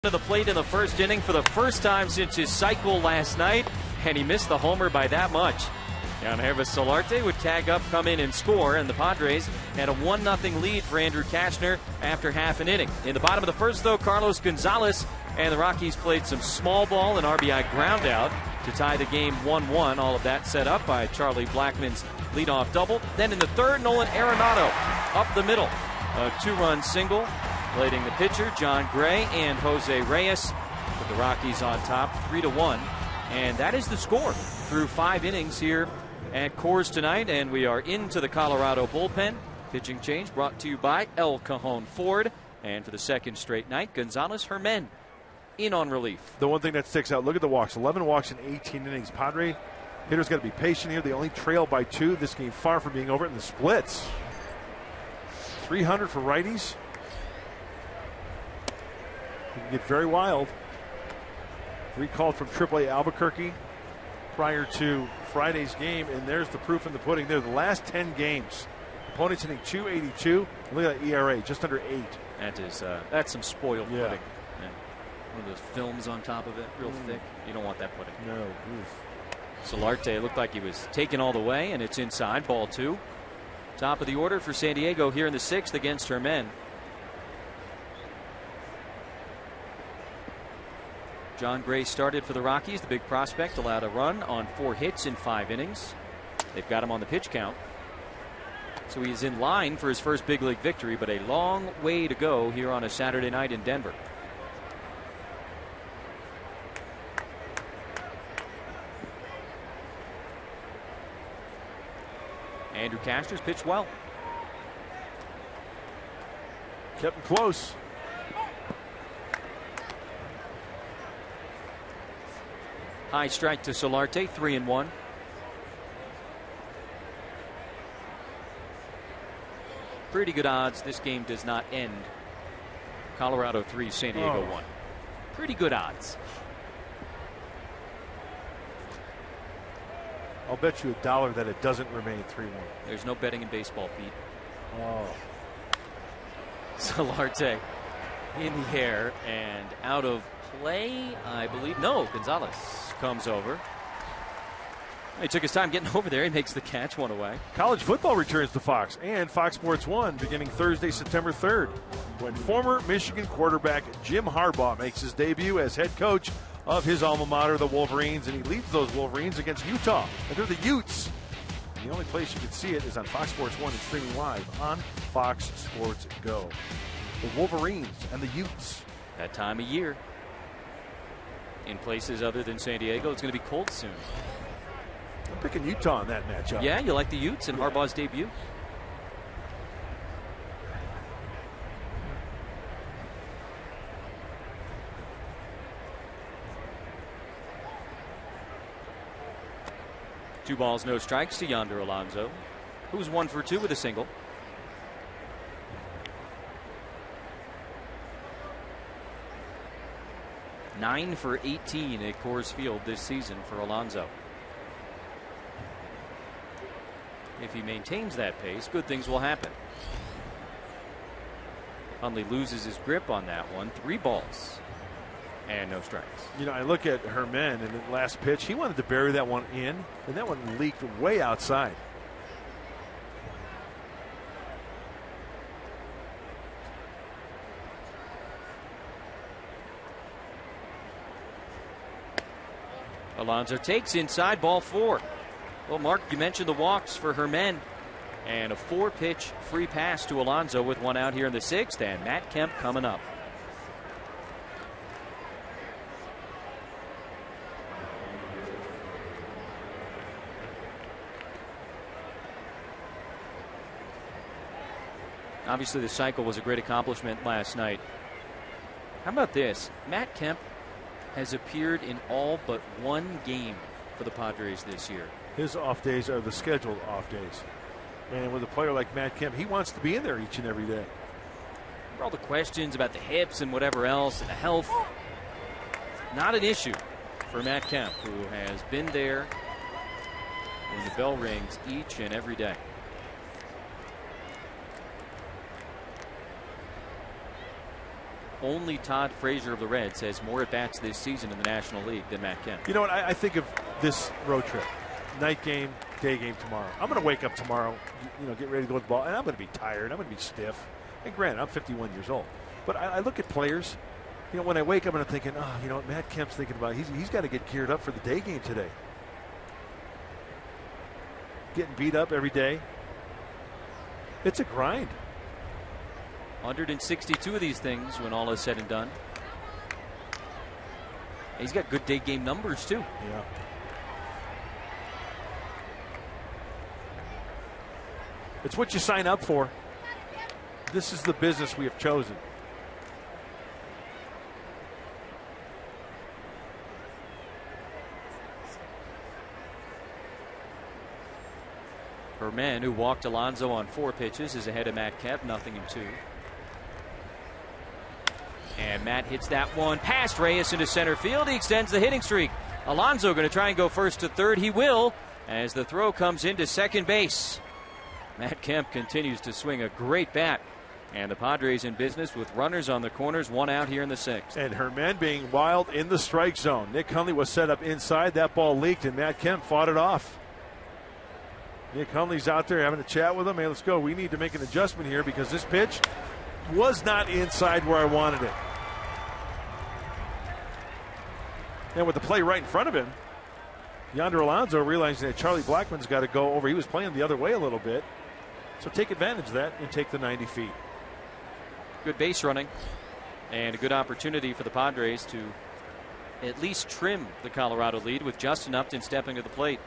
To the plate in the first inning for the first time since his cycle last night, and he missed the homer by that much. Yangervis Solarte would tag up, come in and score, and the Padres had a 1-0 lead for Andrew Cashner after half an inning. In the bottom of the first, though, Carlos Gonzalez and the Rockies played some small ball and RBI ground out to tie the game 1-1. All of that set up by Charlie Blackmon's leadoff double. Then in the third, Nolan Arenado up the middle. A 2-run single, leading the pitcher, John Gray and Jose Reyes, with the Rockies on top, 3-1. And that is the score through 5 innings here at Coors tonight. And we are into the Colorado bullpen. Pitching change brought to you by El Cajon Ford. And for the second straight night, Gonzalez Hermen in on relief. The one thing that sticks out, look at the walks. 11 walks in 18 innings. Padre hitters got to be patient here. They only trail by 2. This game far from being over in the splits. 300 for righties. He can get very wild. Recalled from AAA Albuquerque prior to Friday's game, and there's the proof in the pudding there. The last 10 games, opponents hitting .282. Look at that ERA, just under 8. That is that's some spoiled pudding. Yeah. One of those films on top of it, real thick. You don't want that pudding. No. Solarte looked like he was taken all the way, and it's inside, ball 2. Top of the order for San Diego here in the 6th against Hermen. John Gray started for the Rockies. The big prospect allowed a run on 4 hits in 5 innings. They've got him on the pitch count. So he's in line for his first big league victory, but a long way to go here on a Saturday night in Denver. Andrew Cashner's pitched well. Kept him close. High strike to Solarte, 3-1. Pretty good odds this game does not end. Colorado 3, San Diego 1. Pretty good odds. I'll bet you $1 that it doesn't remain 3-1. There's no betting in baseball, Pete. Oh. Solarte in the air and out of play, I believe. No, Gonzalez comes over. He took his time getting over there. He makes the catch, one away. College football returns to Fox and Fox Sports 1 beginning Thursday, September 3rd, when former Michigan quarterback Jim Harbaugh makes his debut as head coach of his alma mater, the Wolverines, and he leads those Wolverines against Utah. And they're the Utes. And the only place you can see it is on Fox Sports 1 and streaming live on Fox Sports Go. The Wolverines and the Utes. That time of year. In places other than San Diego, it's going to be cold soon. I'm picking Utah in that matchup. Yeah, you like the Utes in Harbaugh's debut? Two balls, no strikes to Yonder Alonso, who's 1 for 2 with a single. Nine for 18 at Coors Field this season for Alonso. If he maintains that pace, good things will happen. Hundley loses his grip on that one. 3 balls and no strikes. You know, I look at Herman and the last pitch, he wanted to bury that one in, and that one leaked way outside. Alonso takes inside, ball 4. Well, Mark, you mentioned the walks for Herman. And a 4-pitch free pass to Alonso with 1 out here in the 6th, and Matt Kemp coming up. Obviously, the cycle was a great accomplishment last night. How about this? Matt Kemp has appeared in all but 1 game for the Padres this year. His off days are the scheduled off days. And with a player like Matt Kemp, he wants to be in there each and every day. For all the questions about the hips and whatever else and the health, not an issue for Matt Kemp, who has been there when the bell rings each and every day. Only Todd Frazier of the Reds has more at-bats this season in the National League than Matt Kemp. You know what? I think of this road trip. Night game, day game tomorrow. I'm going to wake up tomorrow, get ready to go with the ball, and I'm going to be tired. I'm going to be stiff. And granted, I'm 51 years old. But I look at players, when I wake up and I'm thinking, Matt Kemp's thinking about he's got to get geared up for the day game today. Getting beat up every day. It's a grind. 162 of these things when all is said and done. He's got good day game numbers too. Yeah. It's what you sign up for. This is the business we have chosen. Herman, who walked Alonso on 4 pitches, is ahead of Matt Kemp, 0-2. And Matt hits that one past Reyes into center field. He extends the hitting streak. Alonso going to try and go first to third. He will, as the throw comes into second base. Matt Kemp continues to swing a great bat. And the Padres in business with runners on the corners, 1 out here in the 6th. And Herman being wild in the strike zone. Nick Hundley was set up inside. That ball leaked, and Matt Kemp fought it off. Nick Hundley's out there having a chat with him. Hey, let's go. We need to make an adjustment here because this pitch was not inside where I wanted it. And with the play right in front of him, Yonder Alonso realizing that Charlie Blackmon's got to go over. He was playing the other way a little bit. So take advantage of that and take the 90 feet. Good base running and a good opportunity for the Padres to at least trim the Colorado lead with Justin Upton stepping to the plate.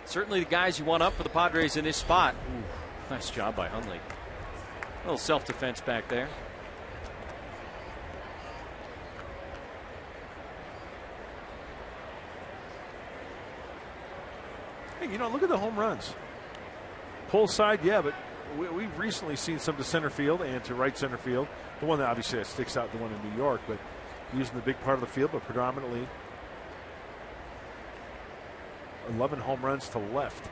Certainly the guys you want up for the Padres in this spot. Ooh, nice job by Hundley. A little self-defense back there. Hey, you know, look at the home runs. Pull side, yeah, but we've recently seen some to center field and to right center field. The one that obviously sticks out, the one in New York, but using the big part of the field, but predominantly 11 home runs to left.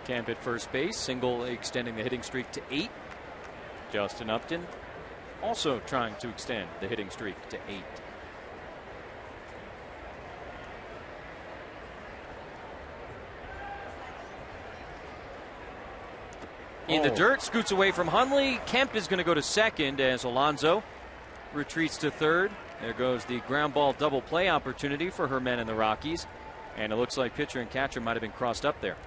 Camp at first base, single extending the hitting streak to 8. Justin Upton also trying to extend the hitting streak to 8. In the dirt, scoots away from Hundley. Kemp is going to go to second as Alonso retreats to third. There goes the ground ball double play opportunity for her men in the Rockies. And it looks like pitcher and catcher might have been crossed up there.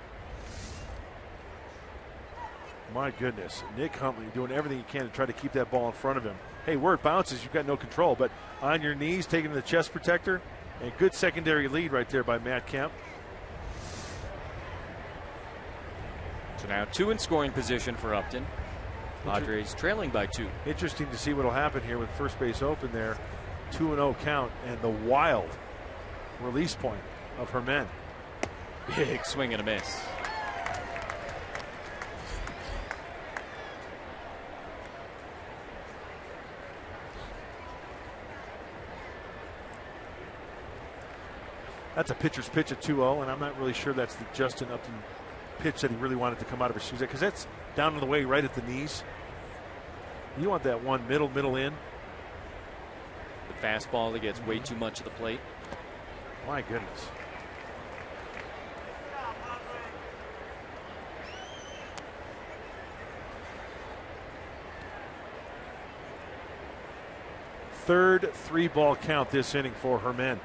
My goodness, Nick Huntley doing everything he can to try to keep that ball in front of him. Hey, where it bounces, you've got no control, but on your knees, taking the chest protector, and good secondary lead right there by Matt Kemp. So now 2 in scoring position for Upton. Padres trailing by 2. Interesting to see what will happen here with first base open there. 2-0 count and the wild release point of her men. Big swing and a miss. That's a pitcher's pitch at 2-0, and I'm not really sure that's the Justin Upton pitch that he really wanted to come out of his shoes at, because that's down and the way right at the knees. You want that one middle in. The fastball that gets way too much of the plate. My goodness. Third 3-ball count this inning for her men.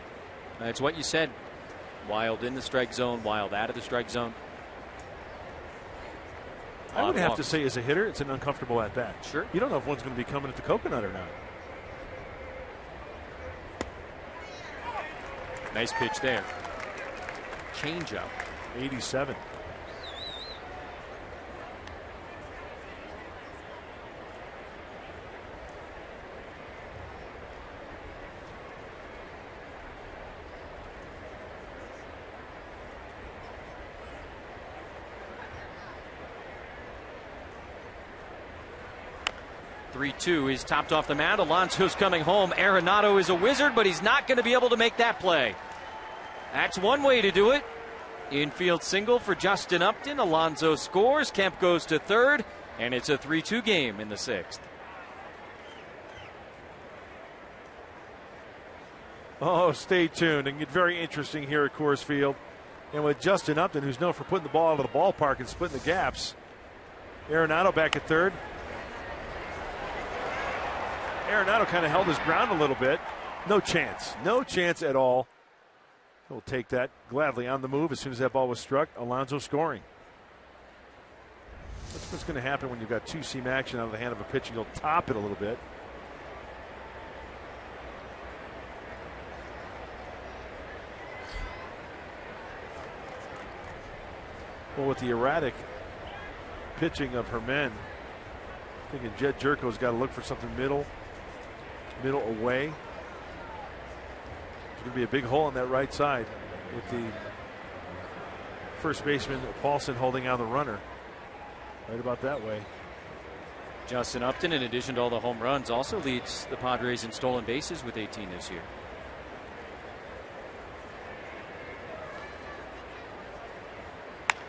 That's what you said. Wild in the strike zone, Wild out of the strike zone. I would have to say, as a hitter, it's an uncomfortable at bat. Sure. You don't know if one's going to be coming at the coconut or not. Nice pitch there. Changeup. 87. Three-2 is topped off the mound. Alonso's coming home. Arenado is a wizard, but he's not going to be able to make that play. That's one way to do it. Infield single for Justin Upton. Alonso scores. Kemp goes to third, and it's a 3-2 game in the 6th. Oh, stay tuned and get very interesting here at Coors Field. And with Justin Upton, who's known for putting the ball out of the ballpark and splitting the gaps. Arenado back at third. Arenado kind of held his ground a little bit. No chance. No chance at all. He'll take that gladly on the move as soon as that ball was struck. Alonso scoring. That's what's going to happen when you've got two-seam action out of the hand of a pitcher. You'll top it a little bit. Well, with the erratic pitching of her men, I'm thinking Jed Jerko's got to look for something middle away. There's going to be a big hole on that right side with the first baseman Paulson holding on the runner right about that way. Justin Upton, in addition to all the home runs, also leads the Padres in stolen bases with 18 this year.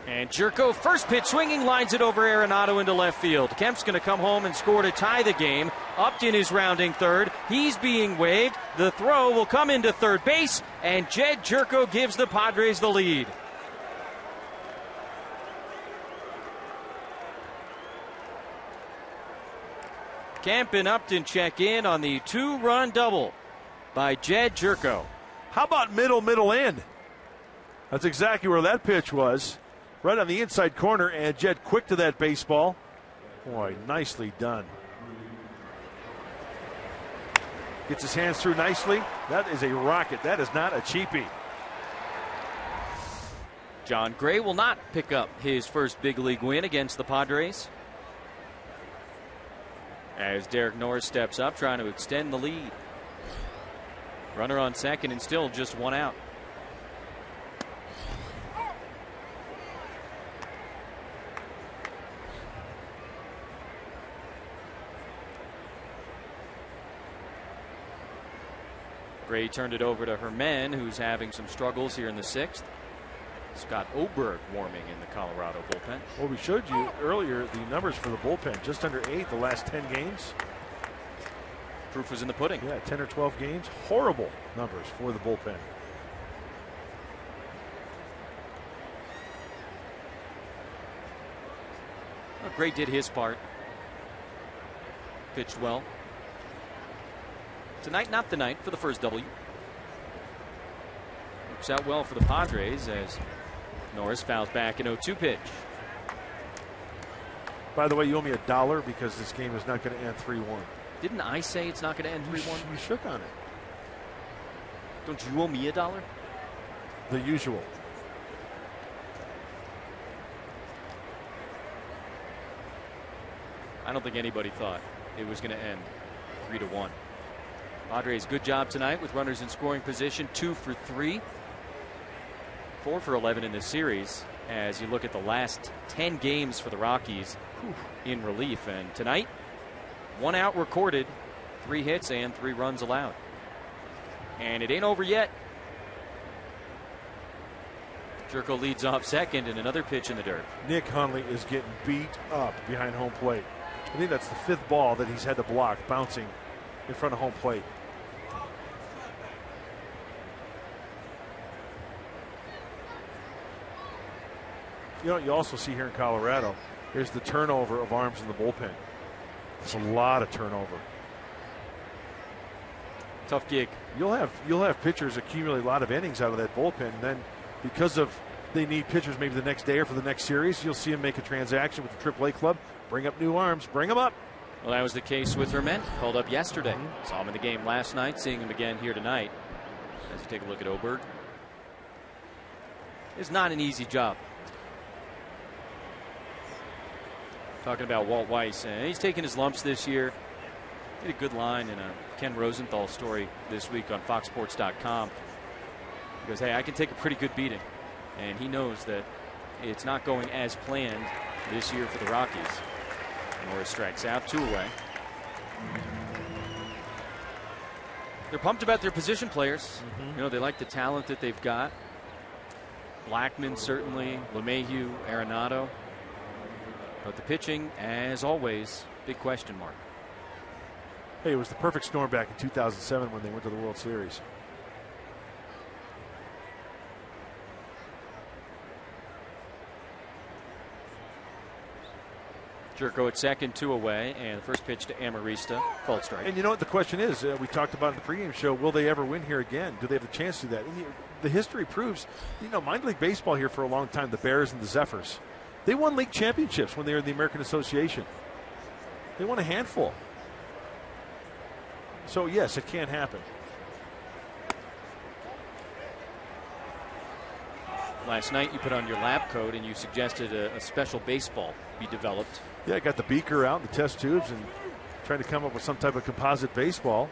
And Jerko, first pitch swinging, lines it over Arenado into left field. Kemp's going to come home and score to tie the game. Upton is rounding third. He's being waved. The throw will come into third base, and Jed Jerko gives the Padres the lead. Kemp and Upton check in on the 2-run double by Jed Jerko. How about middle in? That's exactly where that pitch was. Right on the inside corner, and Jed quick to that baseball. Boy, nicely done. Gets his hands through nicely. That is a rocket. That is not a cheapie. John Gray will not pick up his first big league win against the Padres. as Derek Norris steps up, trying to extend the lead. Runner on second and still just one out. Gray turned it over to Herman, who's having some struggles here in the 6th. Scott Oberg warming in the Colorado bullpen. Well, we showed you earlier the numbers for the bullpen. Just under 8 the last 10 games. Proof was in the pudding. Yeah, 10 or 12 games. Horrible numbers for the bullpen. Well, Gray did his part. Pitched well. Tonight, not the night for the first W. Works out well for the Padres as Norris fouls back an 0-2 pitch. By the way, you owe me $1 because this game is not going to end 3-1. Didn't I say it's not going to end 3-1? You shook on it. Don't you owe me $1? The usual. I don't think anybody thought it was going to end 3-1. Padres, good job tonight with runners in scoring position. 2 for 3. 4 for 11 in this series as you look at the last 10 games for the Rockies in relief. And tonight, 1 out recorded, 3 hits and 3 runs allowed. And it ain't over yet. Jerko leads off second and another pitch in the dirt. Nick Hundley is getting beat up behind home plate. I think that's the 5th ball that he's had to block bouncing in front of home plate. You know what you also see here in Colorado is the turnover of arms in the bullpen. It's a lot of turnover. Tough gig. You'll have pitchers accumulate a lot of innings out of that bullpen, and then because of they need pitchers maybe the next day or for the next series, you'll see them make a transaction with the AAA club, bring up new arms, bring them up. Well, that was the case with Herman, called up yesterday. Saw him in the game last night, seeing him again here tonight. As you take a look at Oberg. It's not an easy job. Talking about Walt Weiss, and he's taking his lumps this year. Did a good line in a Ken Rosenthal story this week on FoxSports.com. He goes, hey, I can take a pretty good beating. And he knows that it's not going as planned this year for the Rockies. Norris strikes out, 2 away. They're pumped about their position players. You know, they like the talent that they've got. Blackman, certainly. LeMahieu, Arenado. But the pitching, as always, big question mark. Hey, it was the perfect storm back in 2007 when they went to the World Series. Jerko at second, 2 away, and the first pitch to Amarista, called strike. And you know what the question is? We talked about in the pregame show, will they ever win here again? Do they have the chance to do that? And the history proves, you know, minor league baseball here for a long time, the Bears and the Zephyrs, they won league championships when they were in the American Association. They won a handful. So, yes, it can happen. Last night you put on your lab coat and you suggested a special baseball be developed. Yeah, I got the beaker out, the test tubes, and trying to come up with some type of composite baseball.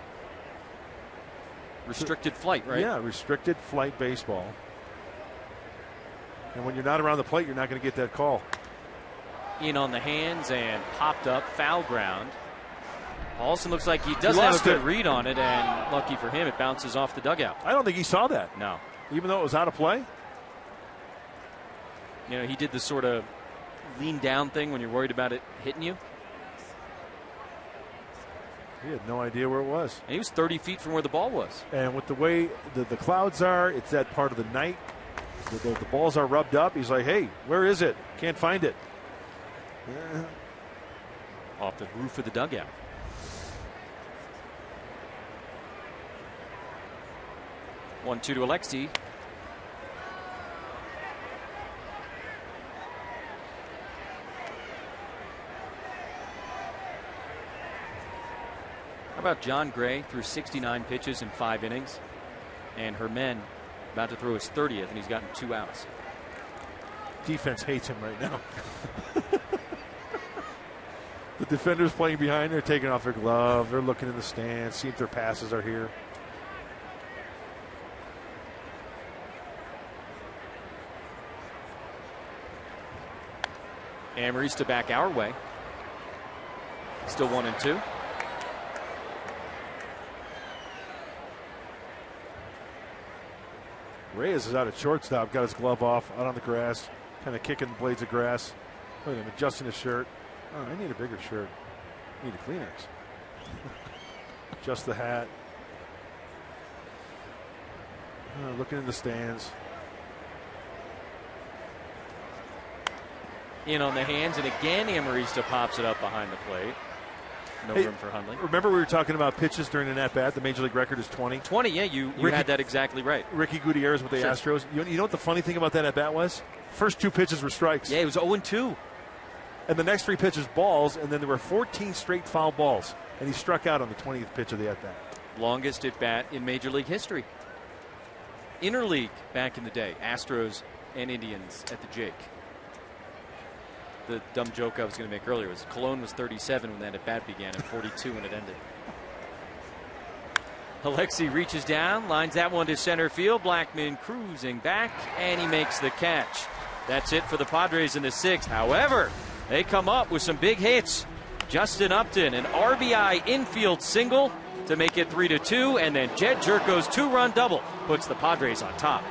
Restricted flight, right? Yeah, restricted flight baseball. And when you're not around the plate, you're not going to get that call. In on the hands and popped up, foul ground. Paulson looks like he does have a good read on it, and lucky for him, it bounces off the dugout. I don't think he saw that. No. Even though it was out of play? You know, he did the sort of lean down thing when you're worried about it hitting you. He had no idea where it was. And he was 30 feet from where the ball was. And with the way the clouds are, it's that part of the night. The balls are rubbed up. He's like, hey, where is it? Can't find it. Yeah. Off the roof of the dugout. One-two to Alexi. How about John Gray threw 69 pitches in 5 innings, and Herman about to throw his 30th, and he's gotten 2 outs. Defense hates him right now. The defenders playing behind, they're taking off their glove. They're looking in the stands, seeing if their passes are here. Amarista back our way. Still 1-2. Reyes is out at shortstop, got his glove off, out on the grass, kind of kicking the blades of grass. Look at him adjusting his shirt. Oh, I need a bigger shirt. I need a Kleenex. Adjust the hat. Looking in the stands. In on the hands, and again Amarista pops it up behind the plate. No room for Hundley. Remember we were talking about pitches during an at-bat. The major league record is 20. 20, yeah, you had that exactly right. Ricky Gutierrez with the Astros. You know what the funny thing about that at-bat was? First 2 pitches were strikes. Yeah, it was 0-2. And the next 3 pitches, balls, and then there were 14 straight foul balls. And he struck out on the 20th pitch of the at-bat. Longest at-bat in Major League history. Interleague back in the day. Astros and Indians at the Jake. The dumb joke I was going to make earlier was Cologne was 37 when that at-bat began and 42 when it ended. Alexi reaches down, lines that one to center field. Blackman cruising back, and he makes the catch. That's it for the Padres in the 6th. However, they come up with some big hits. Justin Upton, an RBI infield single to make it 3-2, and then Jed Jerko's 2-run double puts the Padres on top.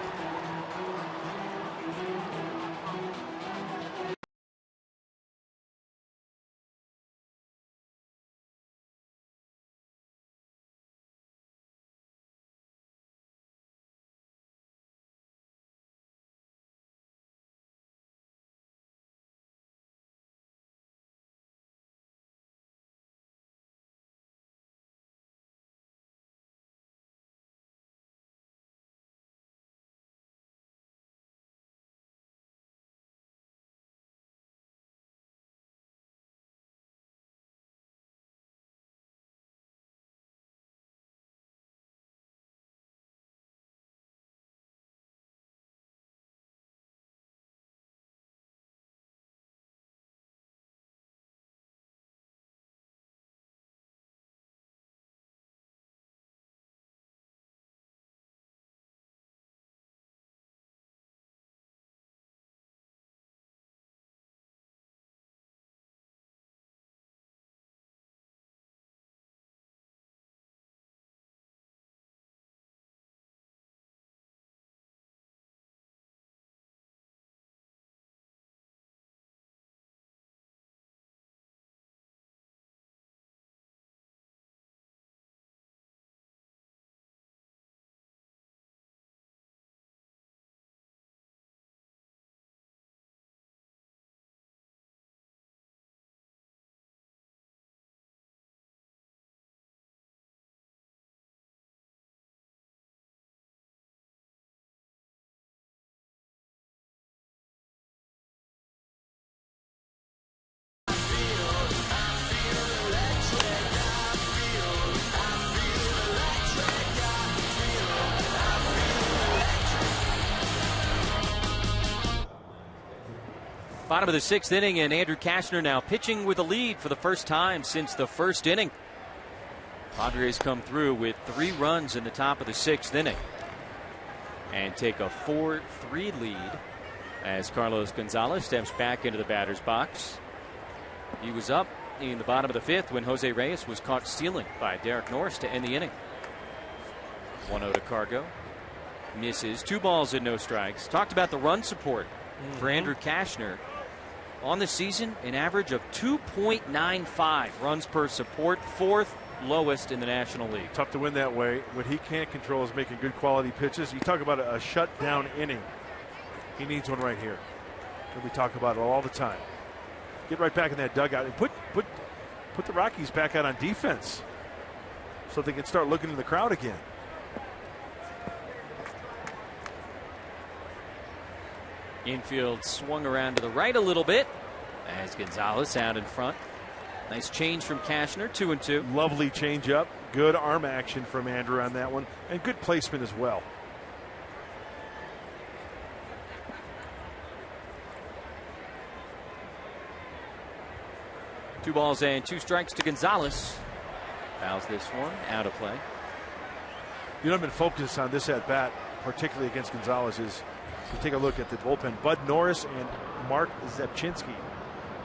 Bottom of the 6th inning, and Andrew Kashner now pitching with a lead for the first time since the 1st inning. Padres come through with 3 runs in the top of the 6th inning and take a 4-3 lead as Carlos Gonzalez steps back into the batter's box. He was up in the bottom of the 5th when Jose Reyes was caught stealing by Derek Norris to end the inning. 1-0 to Cargo. Misses. 2 balls and no strikes. Talked about the run support for Andrew Kashner. On the season, an average of 2.95 runs per support, 4th lowest in the National League. Tough to win that way. What he can't control is making good quality pitches. You talk about a shutdown inning. He needs one right here. And we talk about it all the time. Get right back in that dugout and put the Rockies back out on defense so they can start looking in the crowd again. Infield swung around to the right a little bit as Gonzalez out in front. Nice change from Kashner, 2-2. Lovely change up. Good arm action from Andrew on that one, and good placement as well. 2 balls and 2 strikes to Gonzalez. Fouls this one out of play. You know, I've been focused on this at bat, particularly against Gonzalez, is to take a look at the bullpen. Bud Norris and Mark Zepchinski,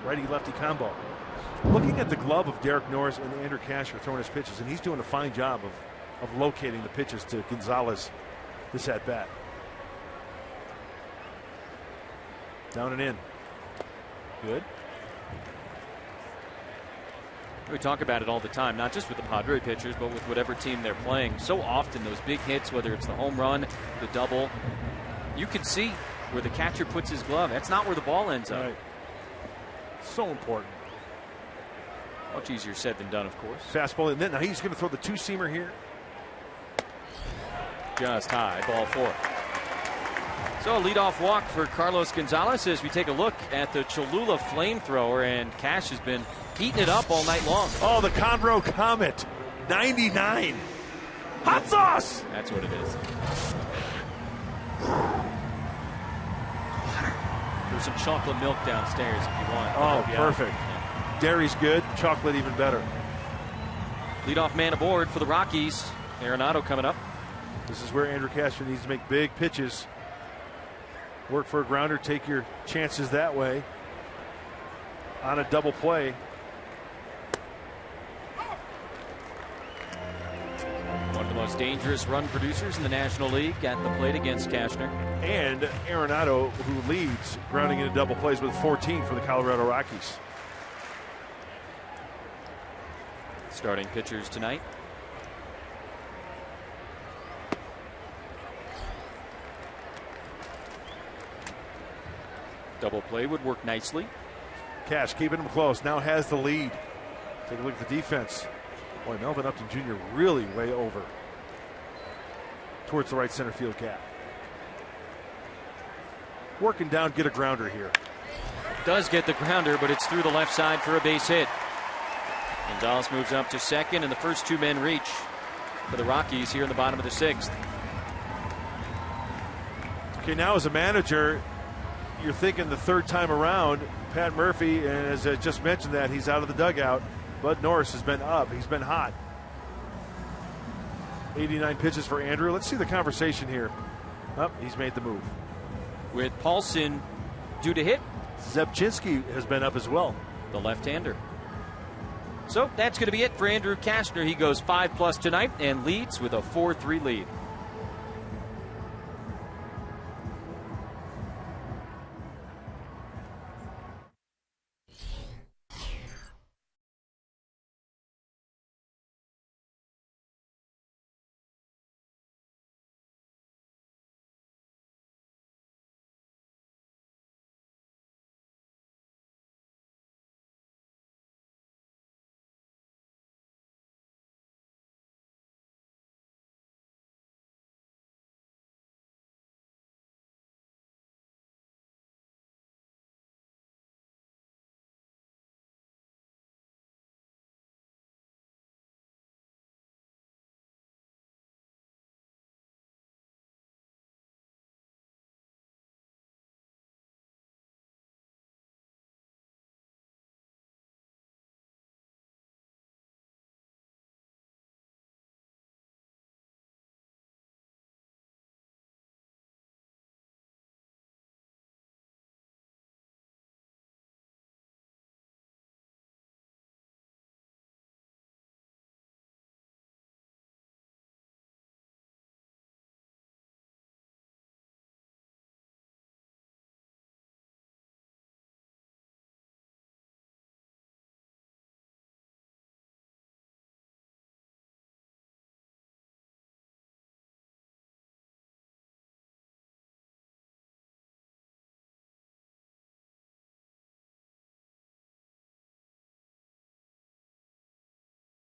righty-lefty combo. Looking at the glove of Derek Norris and Andrew Cashner throwing his pitches, and he's doing a fine job of locating the pitches to Gonzalez this at bat. Down and in. Good. We talk about it all the time, not just with the Padre pitchers, but with whatever team they're playing. So often those big hits, whether it's the home run, the double, you can see where the catcher puts his glove. That's not where the ball ends up. Right. So important. Much easier said than done, of course. Fastball, and then now he's going to throw the 2-seamer here. Just high, ball 4. So a leadoff walk for Carlos Gonzalez as we take a look at the Cholula flamethrower, and Cash has been heating it up all night long. Oh, the Conroe Comet, 99. Hot sauce! That's what it is. There's some chocolate milk downstairs if you want. Oh, perfect. Yeah. Dairy's good, chocolate even better. Leadoff man aboard for the Rockies. Arenado coming up. This is where Andrew Cashner needs to make big pitches. Work for a grounder, take your chances that way. On a double play. One of the most dangerous run producers in the National League at the plate against Cashner. And Arenado, who leads grounding into double plays with 14 for the Colorado Rockies. Starting pitchers tonight. Double play would work nicely. Cash keeping him close, now has the lead. Take a look at the defense. Boy, Melvin Upton Jr. really way over towards the right center field gap. Working down, get a grounder here. Does get the grounder, but it's through the left side for a base hit. Gonzalez moves up to second, and the first 2 men reach for the Rockies here in the bottom of the 6th. Okay, now as a manager, you're thinking the 3rd time around, Pat Murphy, and as I just mentioned that, he's out of the dugout. Bud Norris has been up. He's been hot. 89 pitches for Andrew. Let's see the conversation here. Oh, he's made the move. With Paulson due to hit. Zepchinski has been up as well. The left-hander. So that's going to be it for Andrew Cashner. He goes 5+ tonight and leads with a 4-3 lead.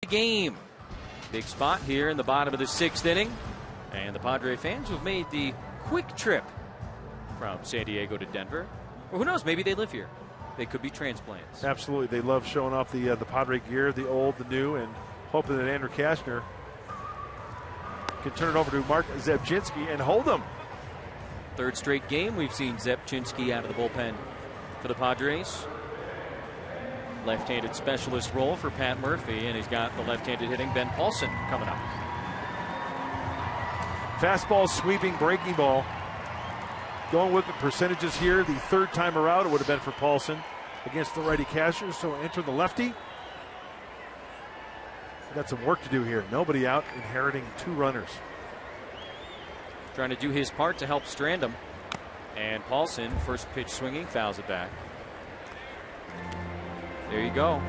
Game. Big spot here in the bottom of the 6th inning. And the Padre fans have made the quick trip from San Diego to Denver. Well, who knows? Maybe they live here. They could be transplants. Absolutely. They love showing off the Padre gear, the old, the new, and hoping that Andrew Cashner can turn it over to Mark Zepchinski and hold him. 3rd straight game we've seen Zepchinski out of the bullpen for the Padres. left-handed specialist role for Pat Murphy, and he's got the left-handed hitting Ben Paulson coming up. Fastball, sweeping, breaking ball. Going with the percentages here. The third time around, it would have been for Paulson against the righty catcher. So enter the lefty. Got some work to do here. Nobody out, inheriting 2 runners. Trying to do his part to help strand him. And Paulson, first pitch swinging, fouls it back. There you go.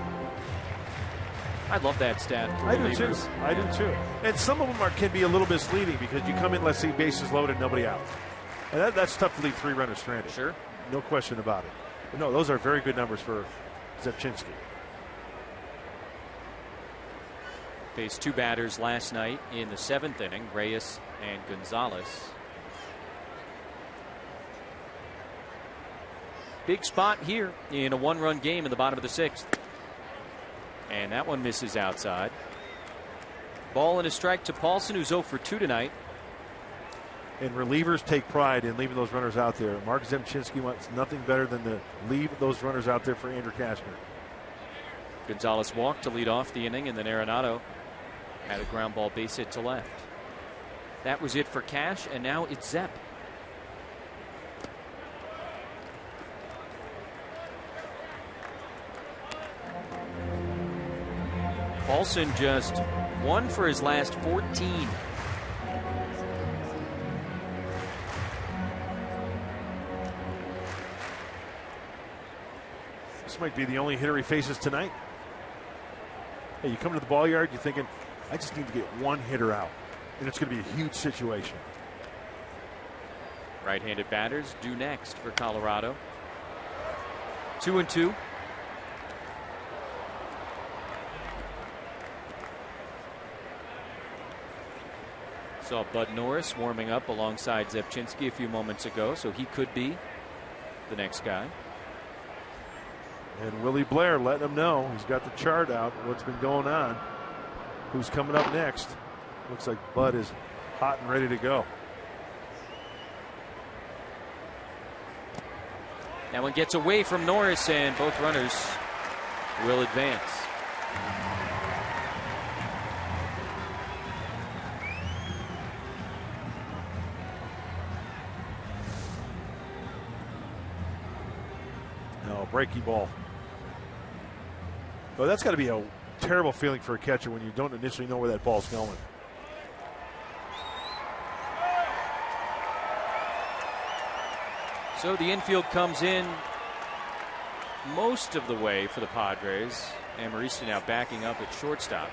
I love that stat. I do too. I do too. And some of them can be a little misleading because you come in, let's see, bases loaded, nobody out. And that's tough to leave 3 runners stranded. Sure. No question about it. But no, those are very good numbers for Zepchinski. Faced 2 batters last night in the 7th inning, Reyes and Gonzalez. Big spot here in a 1-run game in the bottom of the 6th. And that one misses outside. Ball and a strike to Paulson, who's 0 for 2 tonight. And relievers take pride in leaving those runners out there. Mark Zepchinski wants nothing better than to leave those runners out there for Andrew Kashner. Gonzalez walked to lead off the inning, and then Arenado had a ground ball base hit to left. That was it for Cash, and now it's Zep. Paulson just 1 for his last 14. This might be the only hitter he faces tonight. Hey, you come to the ball yard, you're thinking, I just need to get 1 hitter out, and it's going to be a huge situation. Right-handed batters due next for Colorado. 2-2. Saw Bud Norris warming up alongside Zepchinski a few moments ago, so he could be the next guy. And Willie Blair letting him know he's got the chart out, what's been going on, who's coming up next. Looks like Bud is hot and ready to go. That one gets away from Norris, and both runners will advance. No, breaking ball. Well, that's got to be a terrible feeling for a catcher when you don't initially know where that ball's going. So the infield comes in most of the way for the Padres. And Mauricio now backing up at shortstop.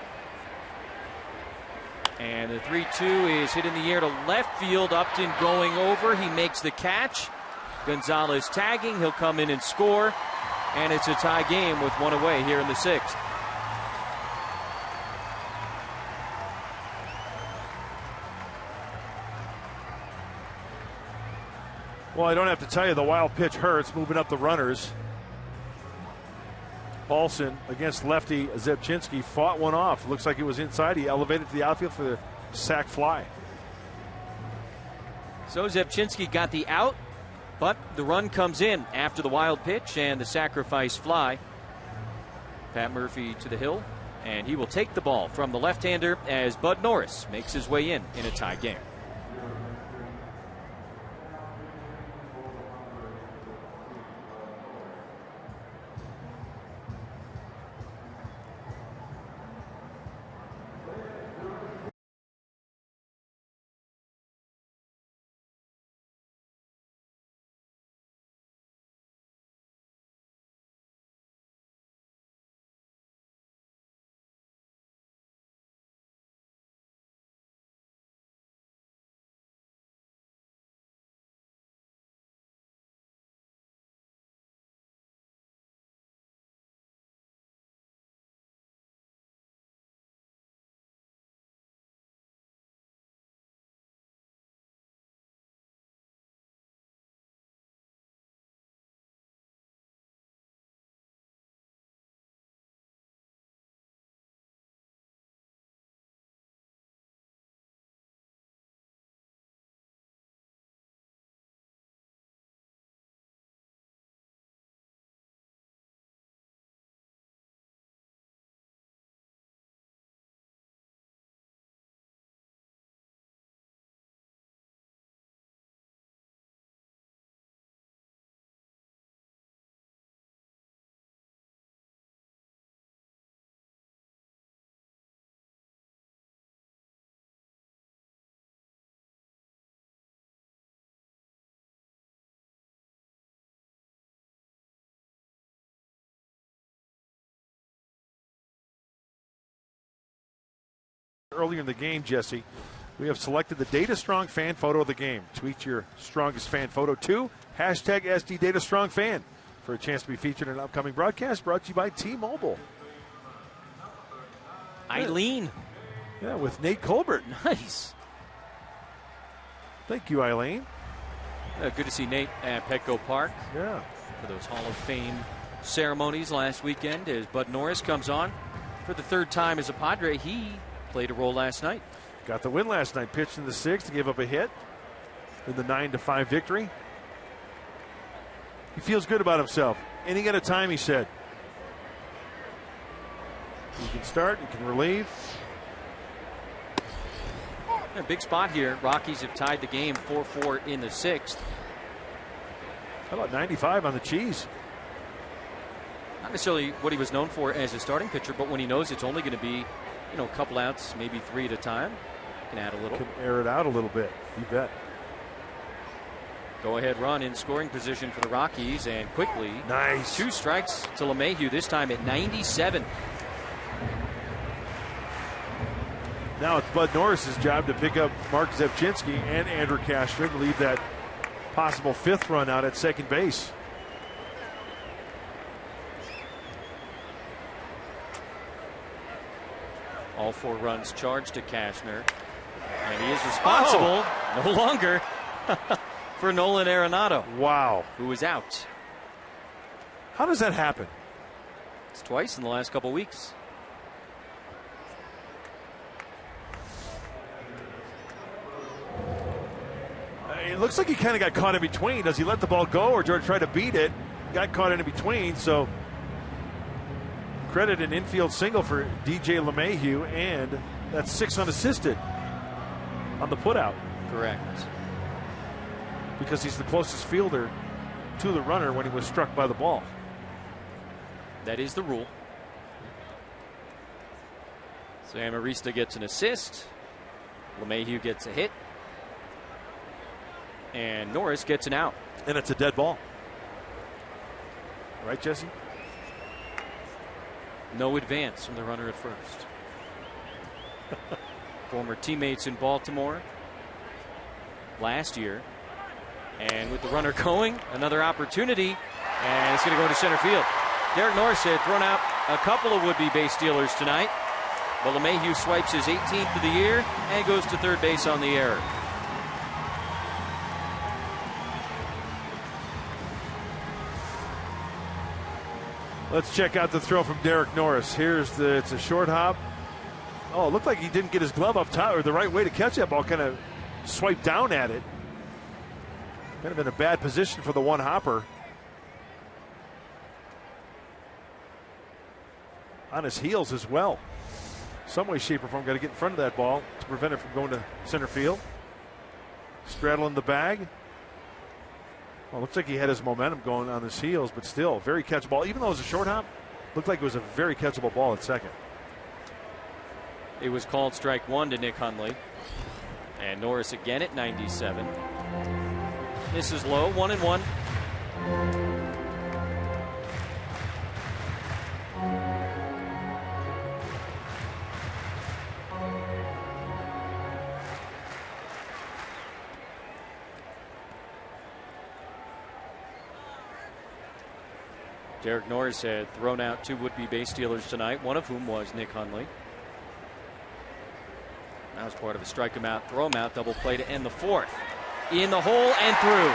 And the 3-2 is hit in the air to left field. Upton going over. He makes the catch. Gonzalez tagging. He'll come in and score. And it's a tie game with 1 away here in the 6th. Well, I don't have to tell you, the wild pitch hurts, moving up the runners. Paulson against lefty Zepchinski fought one off. Looks like it was inside. He elevated to the outfield for the sac fly. So Zepchinski got the out, but the run comes in after the wild pitch and the sacrifice fly. Pat Murphy to the hill, and he will take the ball from the left-hander as Bud Norris makes his way in a tie game. Earlier in the game, Jesse, we have selected the Data Strong fan photo of the game. Tweet your strongest fan photo to hashtag SD Data Strong Fan for a chance to be featured in an upcoming broadcast brought to you by T-Mobile. Eileen. Yeah, with Nate Colbert. Nice. Thank you, Eileen. Good to see Nate at Petco Park. Yeah. For those Hall of Fame ceremonies last weekend as Bud Norris comes on for the third time as a Padre. He played a role last night. Got the win last night. Pitched in the sixth, gave up a hit in the 9-5 victory. He feels good about himself. Inning at a time, he said. He can start, he can relieve. A big spot here. Rockies have tied the game 4-4 in the sixth. How about 95 on the cheese? Not necessarily what he was known for as a starting pitcher, but when he knows it's only going to be, you know, a couple outs, maybe 3 at a time, can add a little. Can air it out a little bit. You bet. Go ahead run in scoring position for the Rockies, and quickly. Nice. 2 strikes to LeMahieu, this time at 97. Now it's Bud Norris's job to pick up Mark Zepchinski and Andrew Cashner to leave that possible 5th run out at second base. All 4 runs charged to Cashner, and he is responsible no longer for Nolan Arenado. Wow. Who is out. How does that happen? It's twice in the last couple weeks. It looks like he kind of got caught in between. Does he let the ball go or try to beat it? Got caught in between, so credit an infield single for DJ LeMahieu, and that's 6 unassisted on the putout. Correct. Because he's the closest fielder to the runner when he was struck by the ball. That is the rule. So Amarista gets an assist. LeMahieu gets a hit. And Norris gets an out. And it's a dead ball. Right, Jesse? No advance from the runner at first. Former teammates in Baltimore last year. And with the runner going, another opportunity. And it's going to go to center field. Derek Norris had thrown out a couple of would-be base stealers tonight. But LeMahieu swipes his 18th of the year and goes to third base on the error. Let's check out the throw from Derek Norris. It's a short hop. Oh, it looked like he didn't get his glove up top or the right way to catch that ball. Kind of swiped down at it. Kind of in a bad position for the one hopper. On his heels as well. Some way, shape, or form, got to get in front of that ball to prevent it from going to center field. Straddling the bag. Well, looks like he had his momentum going on his heels, but still, very catchable ball. Even though it was a short hop, looked like it was a very catchable ball at second. It was called strike 1 to Nick Hundley. And Norris again at 97. This is low, 1-1. Derek Norris had thrown out 2 would-be base stealers tonight, one of whom was Nick Hundley. That was part of a strike him out, throw him out, double play to end the 4th. In the hole and through.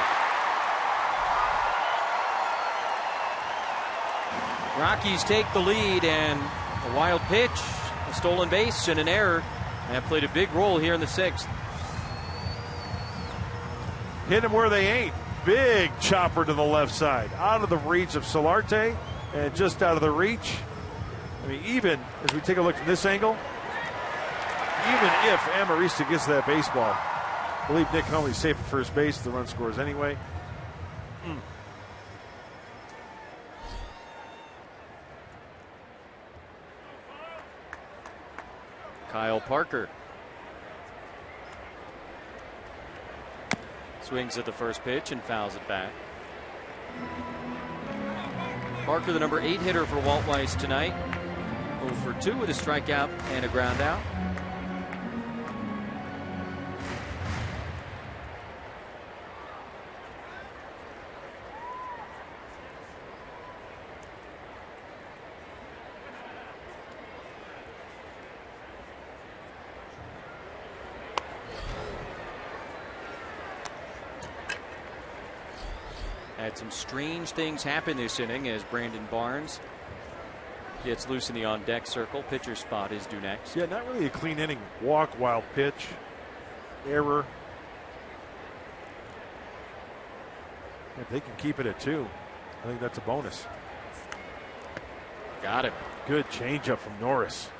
Rockies take the lead, and a wild pitch, a stolen base, and an error. That played a big role here in the 6th. Hit him where they ain't. Big chopper to the left side. Out of the reach of Solarte, and just out of the reach. I mean, even as we take a look from this angle, even if Amarista gets that baseball, I believe Nick Hundley's safe at first base. The run scores anyway. Kyle Parker swings at the first pitch and fouls it back. Parker, the number 8 hitter for Walt Weiss tonight. 0 for 2 with a strikeout and a ground out. Had some strange things happen this inning as Brandon Barnes gets loose in the on-deck circle. Pitcher spot is due next. Yeah, not really a clean inning. Walk, wild pitch, error. If they can keep it at 2, I think that's a bonus. Got him. Good changeup from Norris.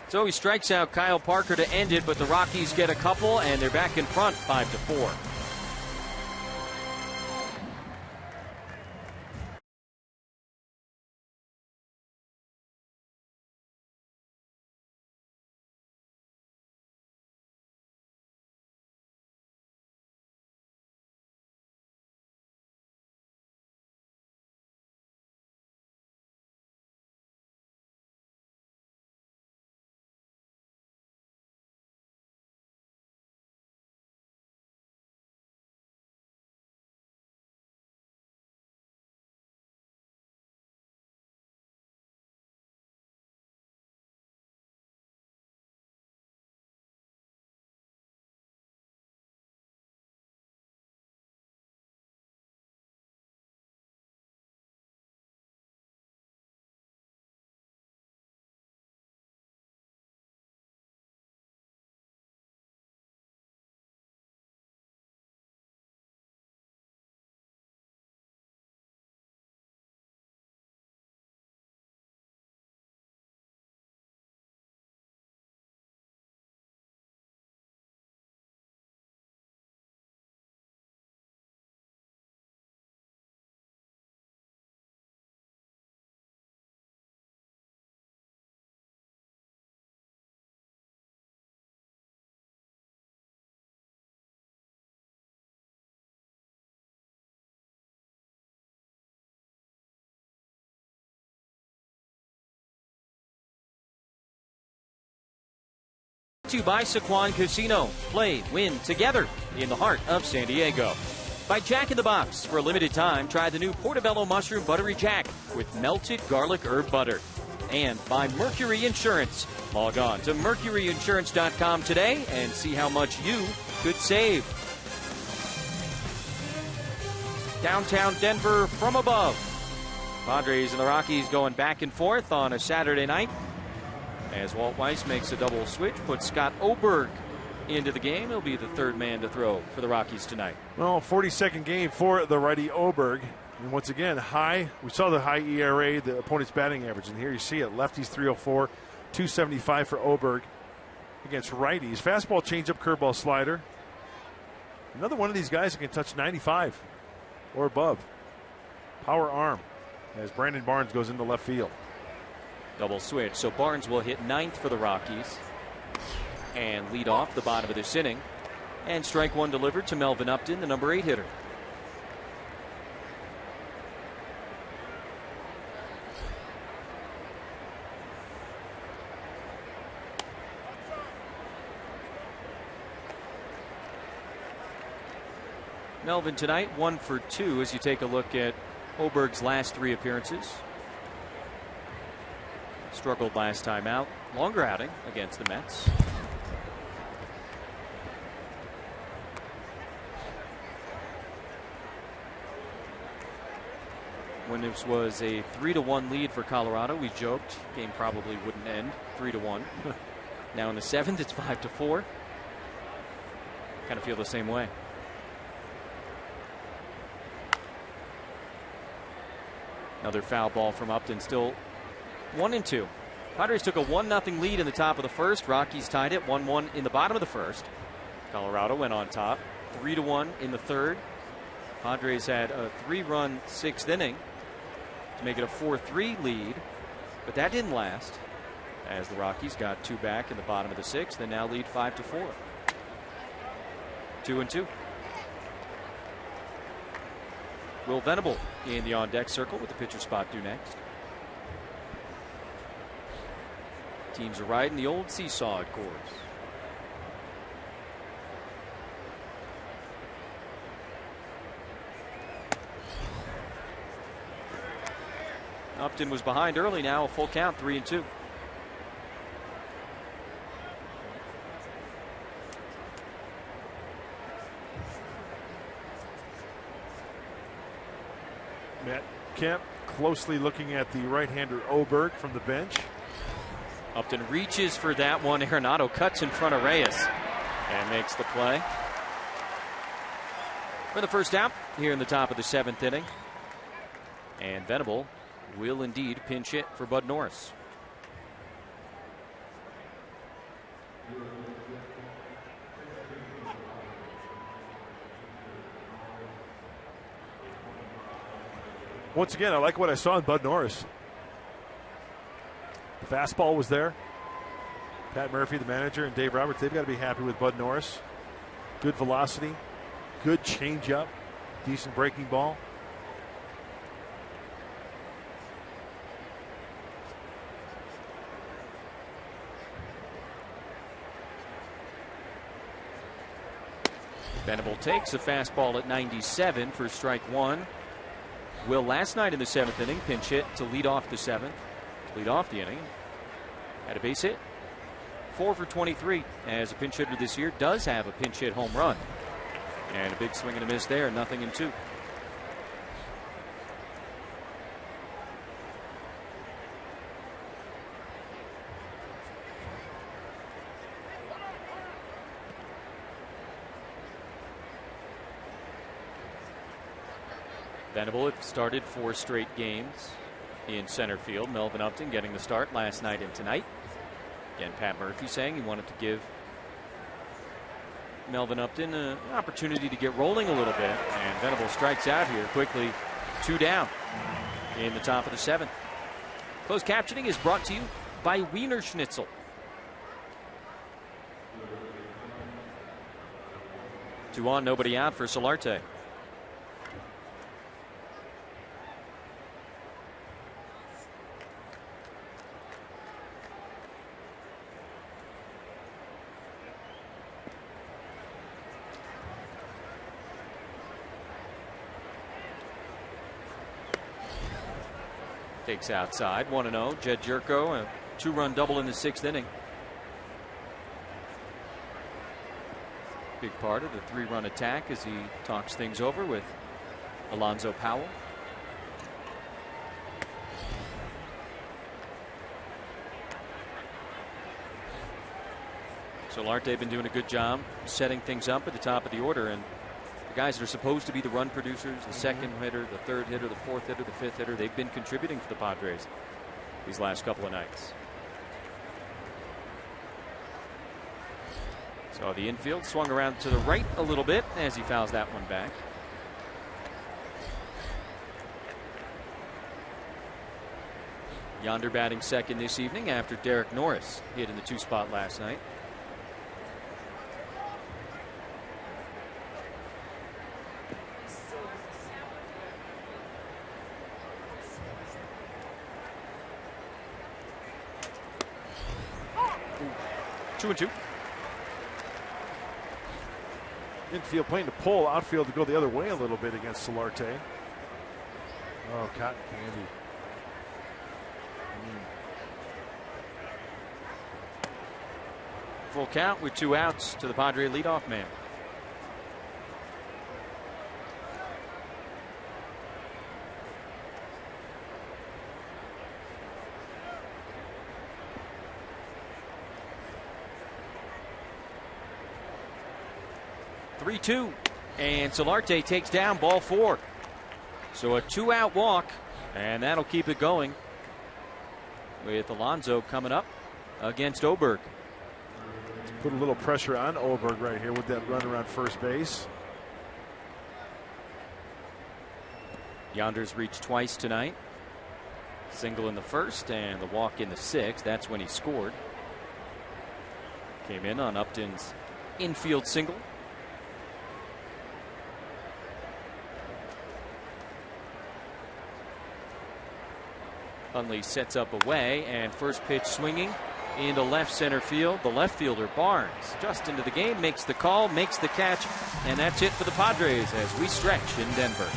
So he strikes out Kyle Parker to end it, but the Rockies get a couple, and they're back in front 5-4. To by Saquon Casino. Play, win together in the heart of San Diego. By Jack in the Box. For a limited time, try the new Portobello Mushroom Buttery Jack with melted garlic herb butter. And by Mercury Insurance. Log on to mercuryinsurance.com today and see how much you could save. Downtown Denver from above. Padres and the Rockies going back and forth on a Saturday night. As Walt Weiss makes a double switch, puts Scott Oberg into the game. He'll be the third man to throw for the Rockies tonight. Well, 42nd game for the righty Oberg. And once again, we saw the high ERA, the opponent's batting average. And here you see it. Lefties 304, 275 for Oberg against righties. Fastball, changeup, curveball, slider. Another one of these guys that can touch 95 or above. Power arm as Brandon Barnes goes into left field. Double switch. So Barnes will hit 9th for the Rockies and lead off the bottom of this inning. And strike one delivered to Melvin Upton, the number 8 hitter. Melvin tonight 1 for 2 as you take a look at Oberg's last 3 appearances. Struggled last time out. Longer outing against the Mets. When this was a 3-1 lead for Colorado, we joked game probably wouldn't end 3-1. Now in the 7th, it's 5-4. Kind of feel the same way. Another foul ball from Upton, still 1-2. Padres took a 1-0 lead in the top of the first. Rockies tied it 1-1 in the bottom of the first. Colorado went on top 3-1 in the third. Padres had a 3-run 6th inning to make it a 4-3 lead, but that didn't last as the Rockies got 2 back in the bottom of the 6th and now lead 5-4. 2-2. Will Venable in the on-deck circle with the pitcher spot due next. Teams are riding the old seesaw course. Upton was behind early, now a full count, 3-2. Kemp closely looking at the right-hander Oberg from the bench. Upton reaches for that one. Arenado cuts in front of Reyes and makes the play for the first out here in the top of the 7th inning. And Venable will indeed pinch hit for Bud Norris. Once again, I like what I saw in Bud Norris. The fastball was there. Pat Murphy, the manager, and Dave Roberts, they've got to be happy with Bud Norris. Good velocity, good changeup, decent breaking ball. Venable takes a fastball at 97 for strike one. Will last night in the 7th inning pinch hit to lead off the 7th, to lead off the inning. Had a base hit. 4 for 23 as a pinch hitter this year. Does have a pinch hit home run. And a big swing and a miss there, 0-2. Venable had started 4 straight games in center field. Melvin Upton getting the start last night and tonight. Again, Pat Murphy saying he wanted to give Melvin Upton an opportunity to get rolling a little bit. And Venable strikes out here quickly. 2 down in the top of the 7th. Closed captioning is brought to you by Wiener Schnitzel. Two on, nobody out for Solarte. Takes outside, 1-0. Jed Jerko, a 2-run double in the 6th inning. Big part of the 3-run attack as he talks things over with Alonzo Powell. Solarte been doing a good job setting things up at the top of the order, and the guys that are supposed to be the run producers, the second hitter, the third hitter, the fourth hitter, the fifth hitter, they've been contributing for the Padres these last couple of nights. So the infield swung around to the right a little bit as he fouls that one back. Yonder batting second this evening after Derek Norris hit in the 2 spot last night. Two and two. Infield playing to pull, outfield to go the other way a little bit against Solarte. Oh, cotton candy. Full count with 2 outs to the Padre leadoff man. Two, and Solarte takes down ball 4. So a 2-out walk, and that'll keep it going with Alonso coming up against Oberg. Put a little pressure on Oberg right here with that run around first base. Yonder's reached twice tonight. Single in the 1st and the walk in the 6th. That's when he scored. Came in on Upton's infield single. Hunley sets up away, and first pitch swinging into left center field. The left fielder Barnes just into the game, makes the call, makes the catch, and that's it for the Padres as we stretch in Denver.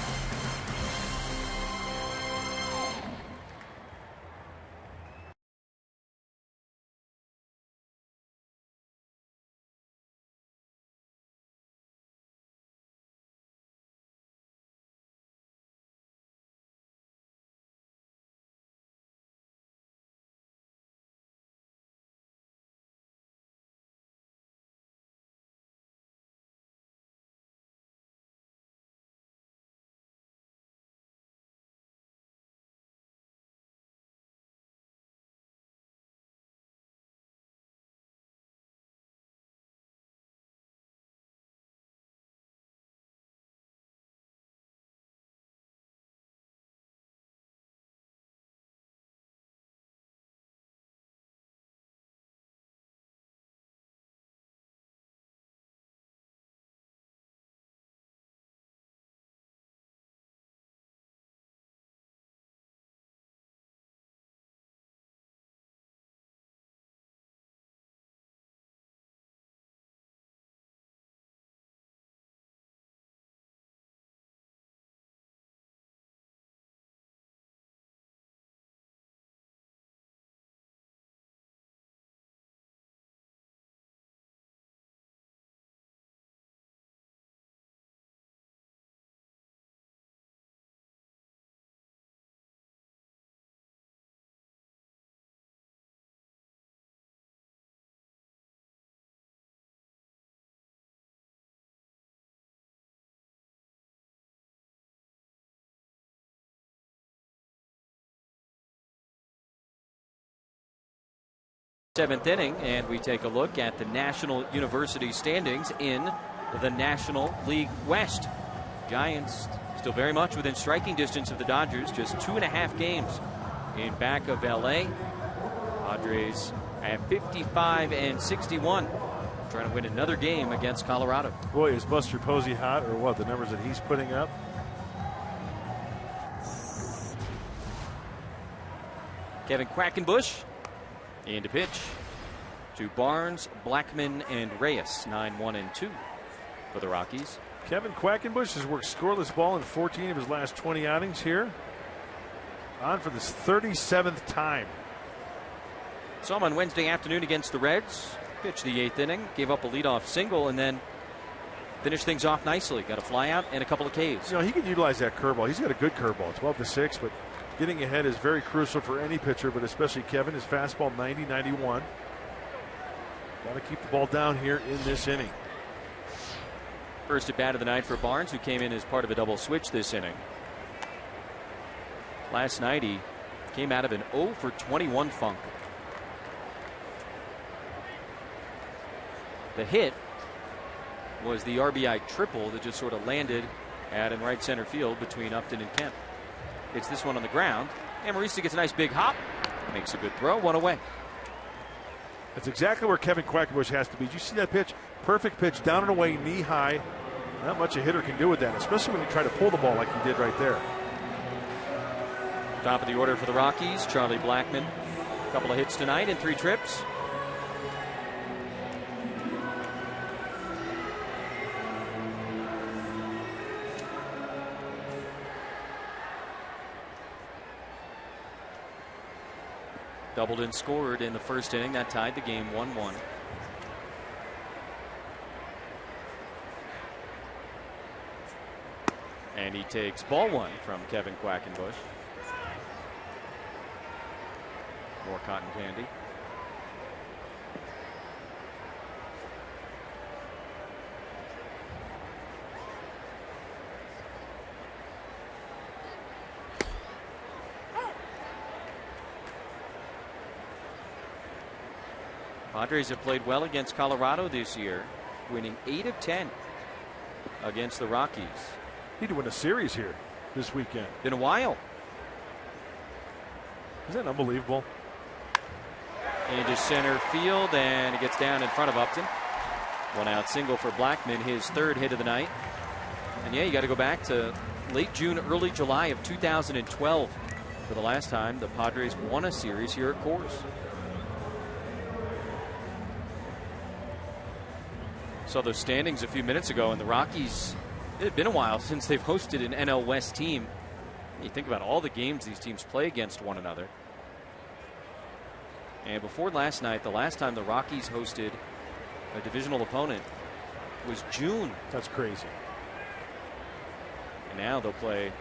7th inning, and we take a look at the National University standings in the National League West. Giants still very much within striking distance of the Dodgers, just 2.5 games in back of LA. Padres at 55 and 61, trying to win another game against Colorado. Boy, is Buster Posey hot, or what? The numbers that he's putting up. Kevin Quackenbush in to pitch to Barnes, Blackmon, and Reyes. 9-1 and 2 for the Rockies. Kevin Quackenbush has worked scoreless ball in 14 of his last 20 outings here. On for this 37th time. Saw him on Wednesday afternoon against the Reds. Pitched the 8th inning, gave up a leadoff single, and then finished things off nicely. Got a flyout and a couple of Ks. You know, he can utilize that curveball. He's got a good curveball, 12-6, but getting ahead is very crucial for any pitcher, but especially Kevin. His fastball 90-91. Got to keep the ball down here in this inning. First at bat of the night for Barnes, who came in as part of a double switch this inning. Last night he came out of an 0 for 21 funk. The hit was the RBI triple that just sort of landed out in right center field between Upton and Kemp. It's this one on the ground. Amarista gets a nice big hop. Makes a good throw. One away. That's exactly where Kevin Quackenbush has to be. Did you see that pitch? Perfect pitch, down and away, knee high. Not much a hitter can do with that, especially when you try to pull the ball like he did right there. Top of the order for the Rockies, Charlie Blackmon. A couple of hits tonight in 3 trips. Doubled and scored in the first inning. That tied the game 1-1. And he takes ball 1 from Kevin Quackenbush. More cotton candy. Padres have played well against Colorado this year, winning 8 of 10 against the Rockies. Need to win a series here this weekend. Been a while. Isn't that unbelievable? Into center field, and it gets down in front of Upton. 1-out single for Blackmon, his 3rd hit of the night. And yeah, you got to go back to late June, early July of 2012 for the last time the Padres won a series here at Coors. Saw those standings a few minutes ago, and the Rockies, it had been a while since they've hosted an NL West team. You think about all the games these teams play against one another. And before last night, the last time the Rockies hosted a divisional opponent was June. That's crazy. And now they'll play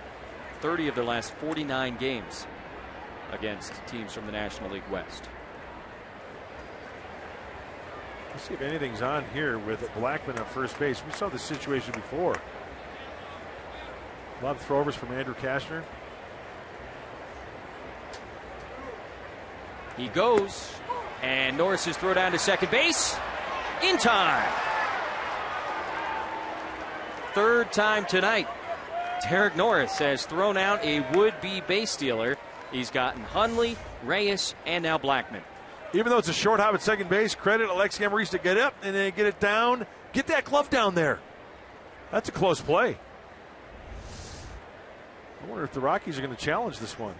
30 of their last 49 games against teams from the National League West. Let's see if anything's on here with Blackmon at first base. We saw this situation before. A lot of throwovers from Andrew Kashner. He goes, and Norris's throw down to second base in time. 3rd time tonight. Derek Norris has thrown out a would-be base stealer. He's gotten Hundley, Reyes, and now Blackmon. Even though it's a short hop at second base, credit Alexi Amarista to get up and then get it down. Get that glove down there. That's a close play. I wonder if the Rockies are going to challenge this one.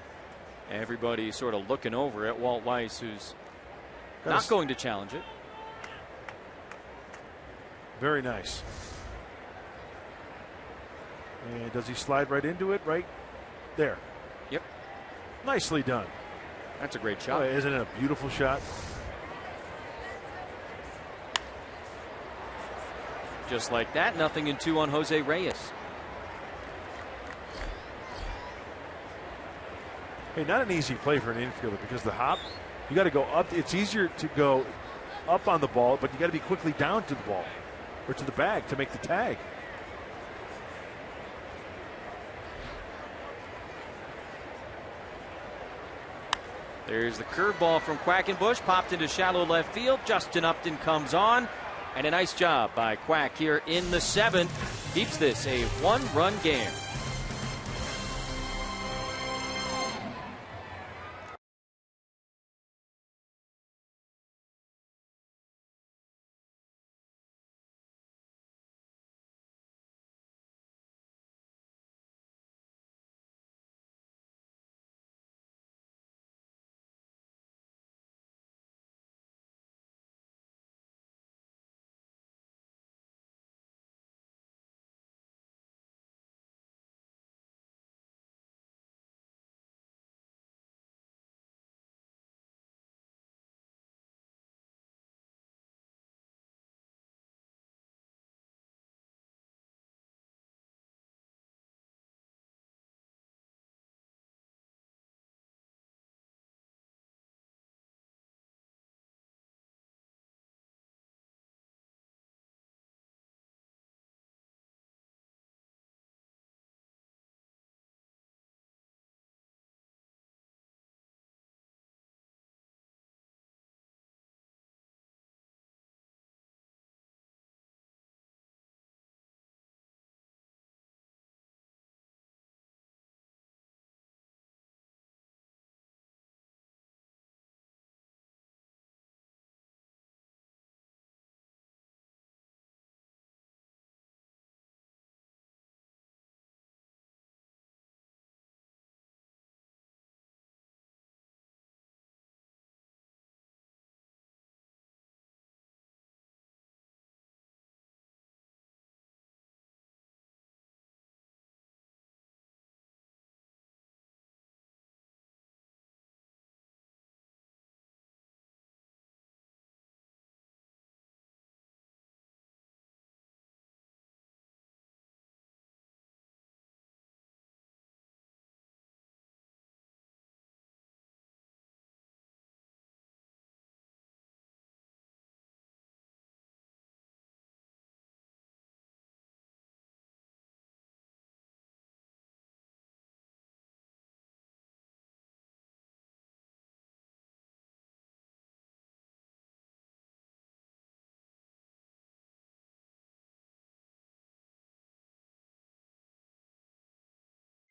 Everybody sort of looking over at Walt Weiss, who's not going to challenge it. Very nice. And does he slide right into it? Right there. Yep. Nicely done. That's a great shot. Oh, isn't it a beautiful shot? Just like that, 0-2 on Jose Reyes. Hey, not an easy play for an infielder because the hop, you got to go up. It's easier to go up on the ball, but you got to be quickly down to the ball or to the bag to make the tag. There's the curveball from Quackenbush, popped into shallow left field. Justin Upton comes on, and a nice job by Quack here in the 7th. Keeps this a 1-run game.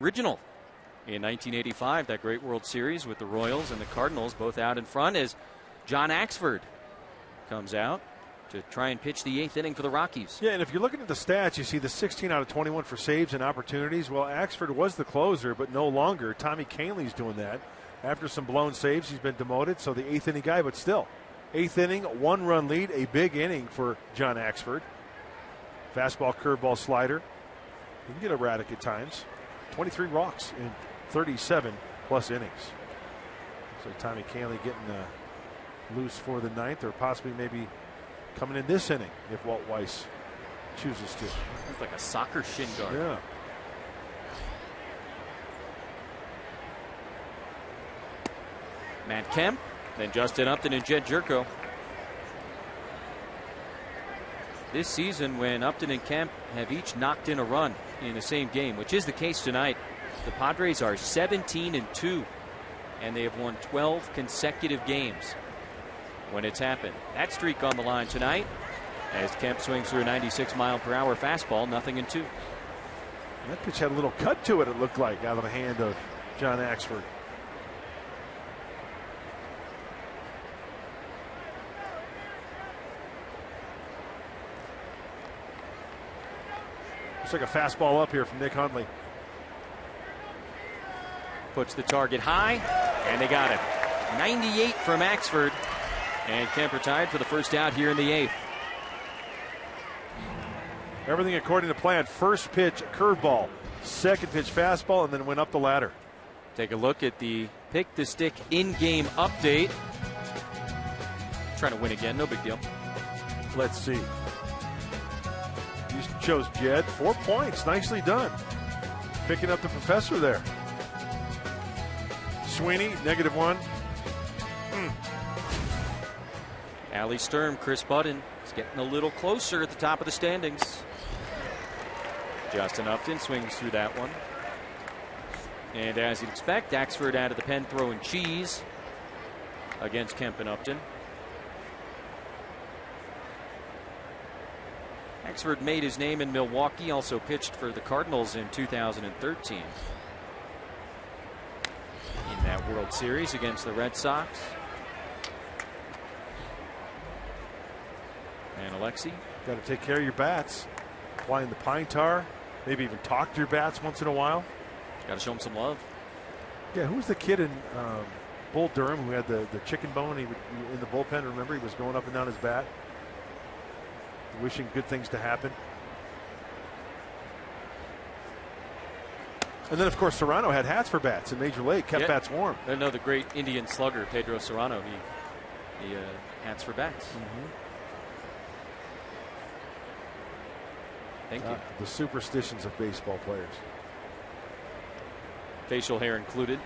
Original in 1985, that great World Series with the Royals and the Cardinals both out in front, as John Axford comes out to try and pitch the 8th inning for the Rockies. Yeah, and if you're looking at the stats, you see the 16 out of 21 for saves and opportunities. Well, Axford was the closer, but no longer. Tommy Kahnle's doing that. After some blown saves, he's been demoted, so the 8th inning guy, but still. 8th inning, 1-run lead, a big inning for John Axford. Fastball, curveball, slider. He can get erratic at times. 23 walks in 37 plus innings. So Tommy Kahnle getting loose for the 9th, or possibly maybe coming in this inning if Walt Weiss chooses to. Looks like a soccer shin guard. Yeah. Matt Kemp, then Justin Upton and Jed Jerko. This season, when Upton and Kemp have each knocked in a run in the same game, which is the case tonight, the Padres are 17-2, and they have won 12 consecutive games when it's happened. That streak on the line tonight as Kemp swings through a 96-mile-per-hour fastball, 0-2. That pitch had a little cut to it, it looked like, out of the hand of John Axford. Looks like a fastball up here from Nick Hundley. Puts the target high, and they got it. 98 from Axford, and Kemp retired for the first out here in the 8th. Everything according to plan. First pitch, curveball. Second pitch, fastball, and then went up the ladder. Take a look at the Pick the Stick in-game update. Trying to win again, no big deal. Let's see. You chose Jed. 4 points. Nicely done. Picking up the professor there. Sweeney, -1. Allie Sturm, Chris Budden is getting a little closer at the top of the standings. Justin Upton swings through that one. And as you'd expect, Axford out of the pen throwing cheese. against Kemp and Upton. Axford made his name in Milwaukee, also pitched for the Cardinals in 2013. In that World Series against the Red Sox. And Alexi. Got to take care of your bats. Applying the pine tar. Maybe even talk to your bats once in a while. Got to show them some love. Yeah, who was the kid in Bull Durham who had the chicken bone in the bullpen? Remember, he was going up and down his bat, wishing good things to happen. And then, of course, Serrano had hats for bats in Major League, kept bats warm. I know the great Indian slugger, Pedro Serrano, he hats for bats. Thank you. The superstitions of baseball players. Facial hair included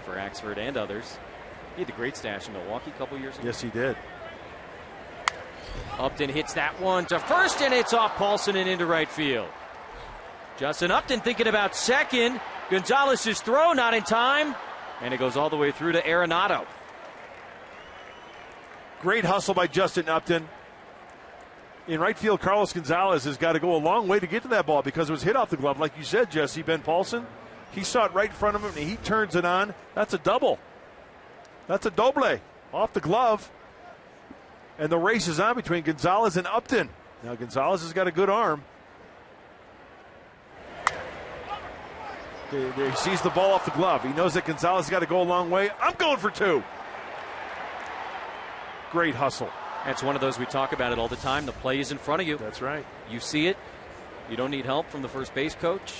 for Axford and others. He had the great stash in Milwaukee a couple years ago. Yes, he did. Upton hits that one to first, and it's off Paulson and into right field. Justin Upton thinking about second. Gonzalez's throw not in time, and it goes all the way through to Arenado. Great hustle by Justin Upton. In right field, Carlos Gonzalez has got to go a long way to get to that ball because it was hit off the glove. Like you said, Jesse, Ben Paulson, he saw it right in front of him, and he turns it on. That's a double. That's a doble off the glove. And the race is on between Gonzalez and Upton. Now, Gonzalez has got a good arm. He sees the ball off the glove. He knows that Gonzalez has got to go a long way. I'm going for two. Great hustle. That's one of those we talk about it all the time. The play is in front of you. That's right. You see it. You don't need help from the first base coach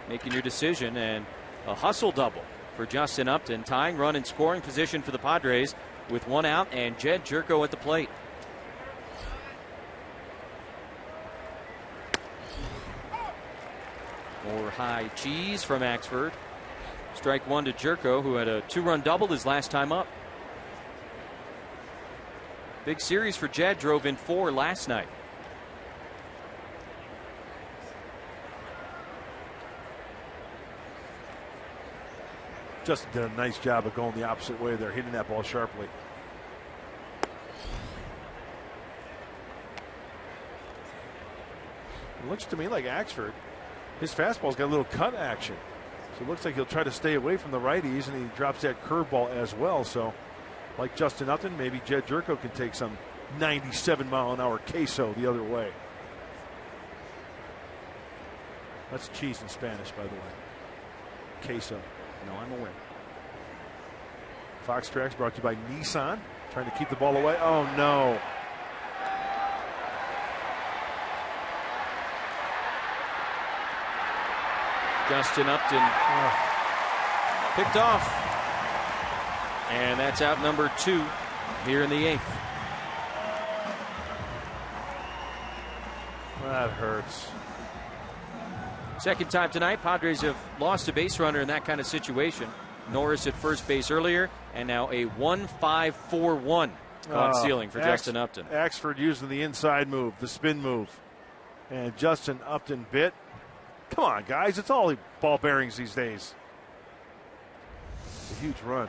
making your decision. And a hustle double for Justin Upton, tying run in scoring position for the Padres with one out and Jed Jerko at the plate. More high cheese from Axford. Strike one to Jerko, who had a 2-run double his last time up. Big series for Jed, drove in 4 last night. Justin did a nice job of going the opposite way there, hitting that ball sharply. It looks to me like Axford, his fastball's got a little cut action. So it looks like he'll try to stay away from the righties, and he drops that curveball as well. So, like Justin Upton, maybe Jed Jerko can take some 97-mile-an-hour queso the other way. That's cheese in Spanish, by the way. Queso. No, I'm aware. Fox Tracks brought to you by Nissan. Trying to keep the ball away. Oh, no. Justin Upton picked off. And that's out number 2 here in the 8th. That hurts. Second time tonight, Padres have lost a base runner in that kind of situation. Norris at first base earlier, and now a 1-5-4-1 caught stealing for Justin Upton. Axford using the inside move, the spin move. And Justin Upton bit. Come on, guys. It's all ball bearings these days. It's a huge run.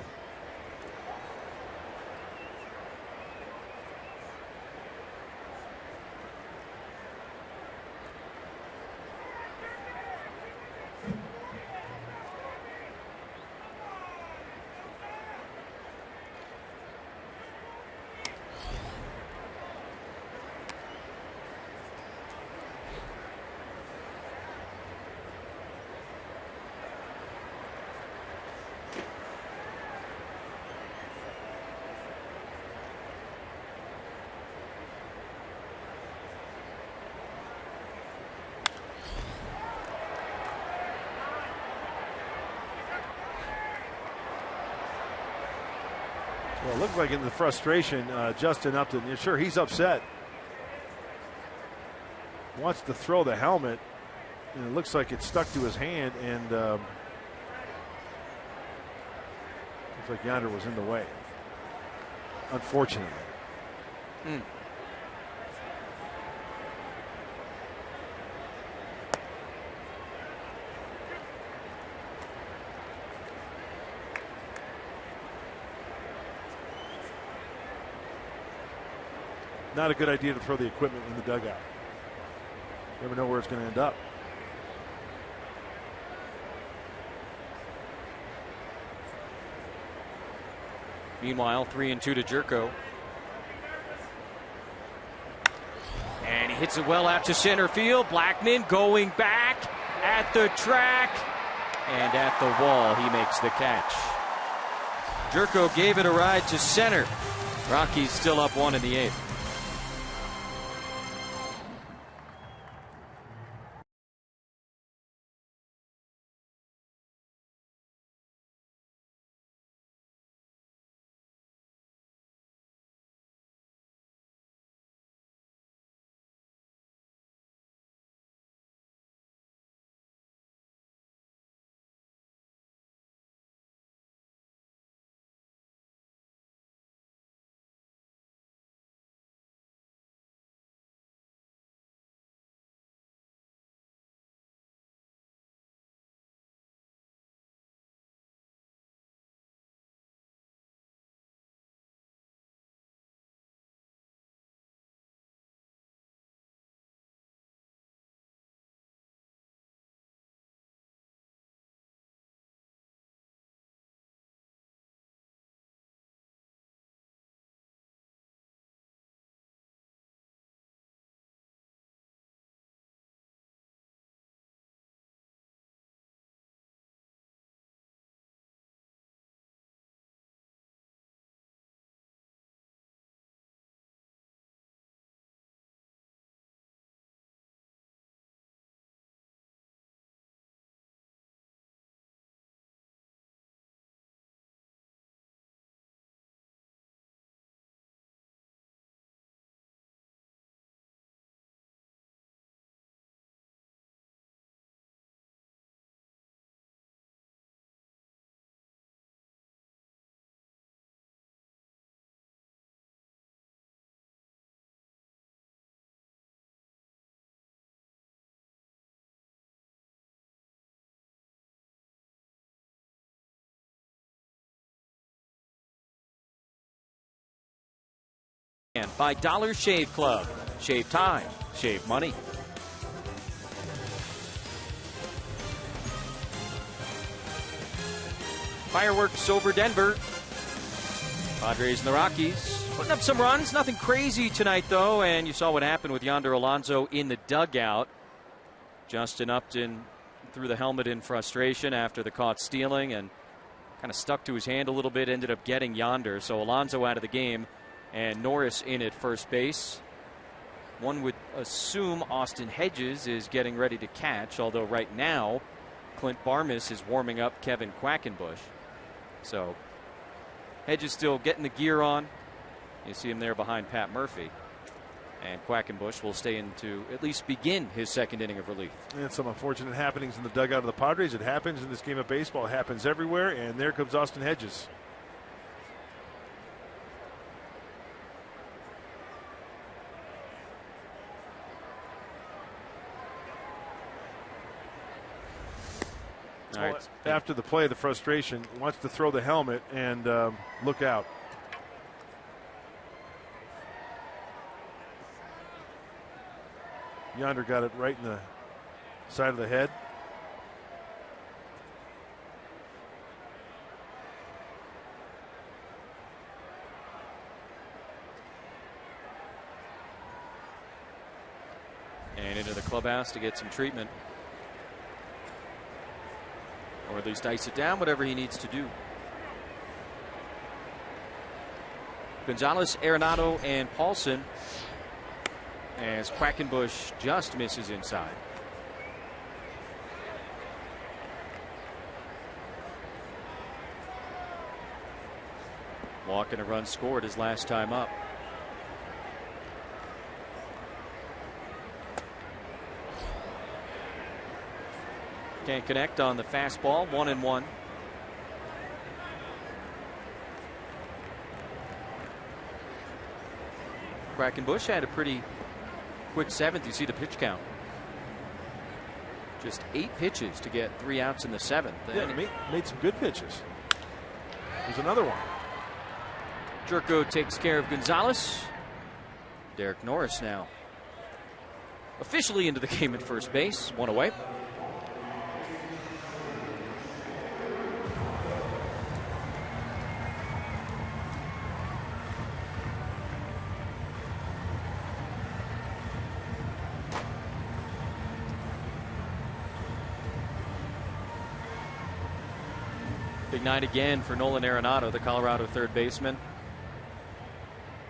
Well, it looked like in the frustration, Justin Upton, sure, he's upset. Wants to throw the helmet, and it looks like it stuck to his hand, and looks like Yonder was in the way, unfortunately. not a good idea to throw the equipment in the dugout. You never know where it's going to end up. Meanwhile, 3-2 to Jerko. And he hits it well out to center field. Blackmon going back at the track. And at the wall, he makes the catch. Jerko gave it a ride to center. Rockies still up 1 in the 8th. By Dollar Shave Club. Shave time, shave money. Fireworks over Denver. Padres and the Rockies putting up some runs. Nothing crazy tonight, though. And you saw what happened with Yonder Alonso in the dugout. Justin Upton threw the helmet in frustration after the caught stealing and kind of stuck to his hand a little bit. Ended up getting Yonder. So Alonso out of the game. And Norris in at first base. One would assume Austin Hedges is getting ready to catch, although right now Clint Barmas is warming up Kevin Quackenbush. So Hedges still getting the gear on. You see him there behind Pat Murphy. And Quackenbush will stay in to at least begin his second inning of relief. And some unfortunate happenings in the dugout of the Padres. It happens in this game of baseball. It happens everywhere. And there comes Austin Hedges. All right. After the play, the frustration, wants to throw the helmet and look out. Yonder got it right in the side of the head. And into the clubhouse to get some treatment. Or at least ice it down, whatever he needs to do. Gonzalez, Arenado, and Paulson, as Quackenbush just misses inside. Walking a run scored his last time up. Can't connect on the fastball. 1-1. Quackenbush had a pretty quick 7th. You see the pitch count. Just 8 pitches to get 3 outs in the 7th. Yeah, made some good pitches. There's another one. Jerko takes care of Gonzalez. Derek Norris now officially into the game at first base, one away. Big night again for Nolan Arenado, the Colorado third baseman.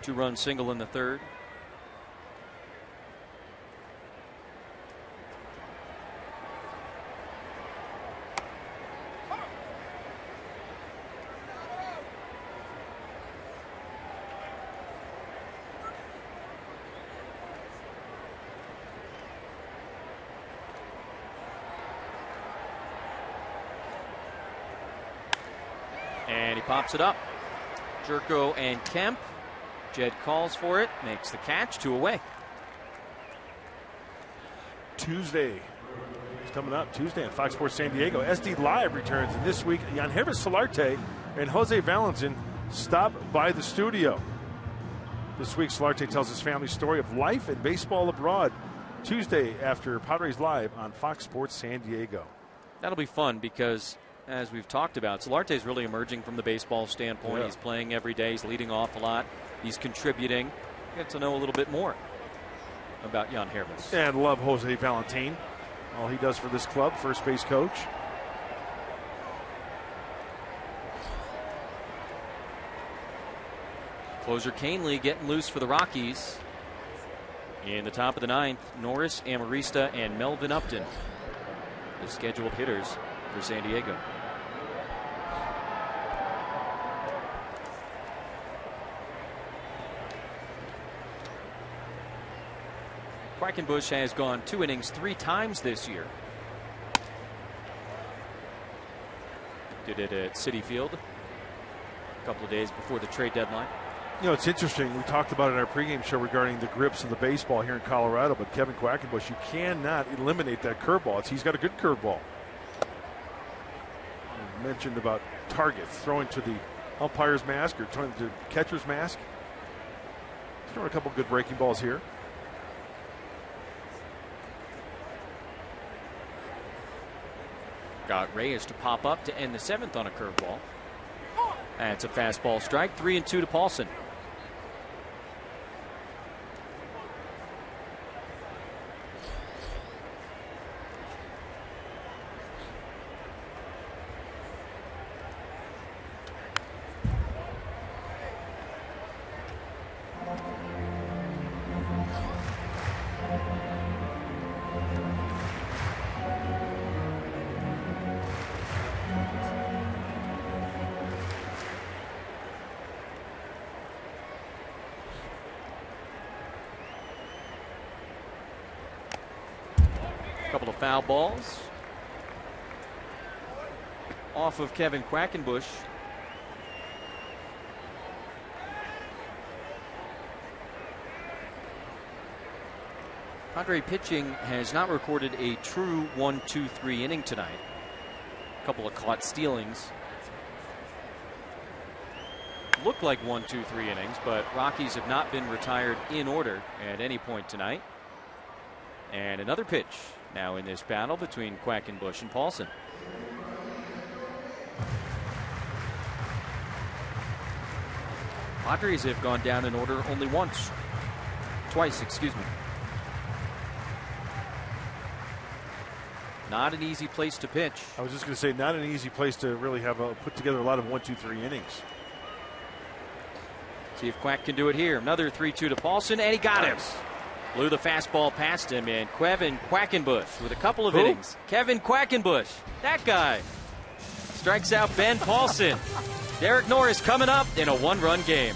2-run single in the third. And he pops it up. Jerko and Kemp. Jed calls for it, makes the catch, 2 away. Tuesday is coming up. Tuesday on Fox Sports San Diego. SD Live returns, and this week, Yangervis Solarte and Jose Valentin stop by the studio. This week, Solarte tells his family story of life and baseball abroad. Tuesday after Padres Live on Fox Sports San Diego. That'll be fun because, as we've talked about, Solarte is really emerging from the baseball standpoint. Yeah. He's playing every day. He's leading off a lot. He's contributing. Get to know a little bit more about Yangervis. And love Jose Valentin. All he does for this club, first base coach. Closer Canely getting loose for the Rockies. In the top of the 9th, Norris, Amarista, and Melvin Upton, the scheduled hitters for San Diego. Quackenbush has gone 2 innings 3 times this year. Did it at Citi Field a couple of days before the trade deadline. You know, it's interesting. We talked about it in our pregame show regarding the grips of the baseball here in Colorado, but Kevin Quackenbush, you cannot eliminate that curveball. He's got a good curveball. I mentioned about targets, throwing to the umpire's mask or throwing to the catcher's mask. He's throwing a couple good breaking balls here. Got Reyes to pop up to end the 7th on a curveball. That's a fastball strike. 3-2 to Paulson. Couple of foul balls off of Kevin Quackenbush. Padre pitching has not recorded a true 1-2-3 inning tonight. A couple of caught stealings. Looked like 1-2-3 innings, but Rockies have not been retired in order at any point tonight. And another pitch now in this battle between Quackenbush and Paulson. Padres have gone down in order only twice, excuse me. Not an easy place to pitch. I was just going to say, not an easy place to really have put together a lot of 1-2-3 innings. See if Quack can do it here. Another 3-2 to Paulson, and he got him. Blew the fastball past him, and Kevin Quackenbush with a couple of innings. Kevin Quackenbush, that guy, strikes out Ben Paulson. Derek Norris coming up in a 1-run game.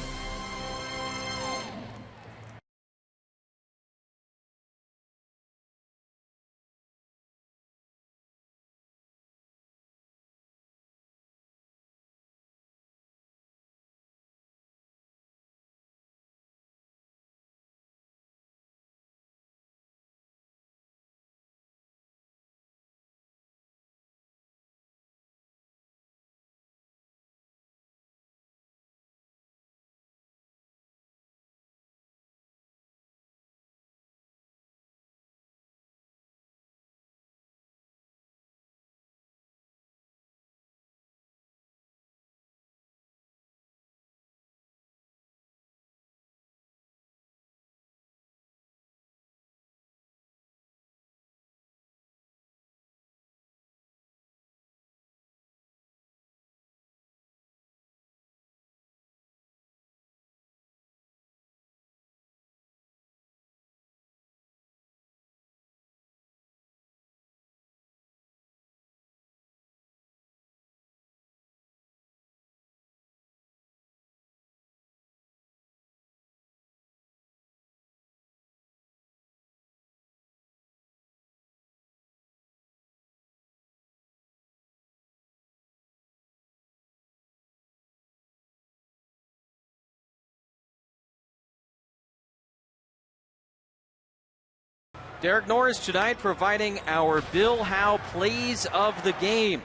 Derek Norris tonight providing our Bill Howe plays of the game.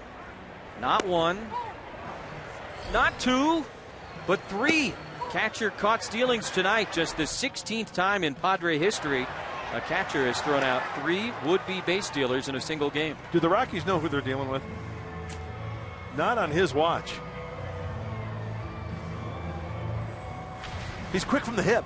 Not one, not two, but three catcher caught stealings tonight. Just the 16th time in Padre history a catcher has thrown out three would-be base stealers in a single game. Do the Rockies know who they're dealing with? Not on his watch. He's quick from the hip.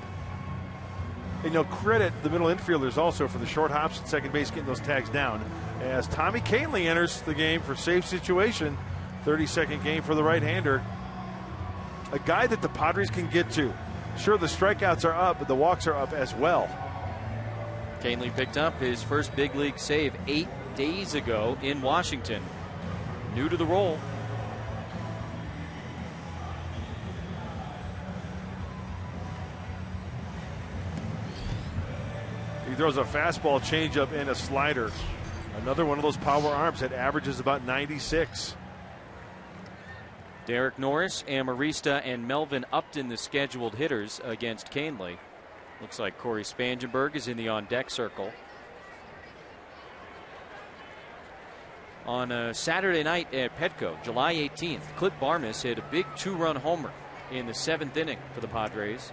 And credit the middle infielders also for the short hops at second base getting those tags down. As Tommy Kahnle enters the game for safe situation, 32nd game for the right-hander. A guy that the Padres can get to. Sure, the strikeouts are up, but the walks are up as well. Kahnle picked up his first big league save 8 days ago in Washington. New to the role. He throws a fastball, changeup, and a slider. Another one of those power arms that averages about 96. Derek Norris, Amarista, and Melvin Upton, the scheduled hitters against Kahnle. Looks like Corey Spangenberg is in the on-deck circle. On a Saturday night at Petco, July 18th, Clint Barmas hit a big 2-run homer in the 7th inning for the Padres.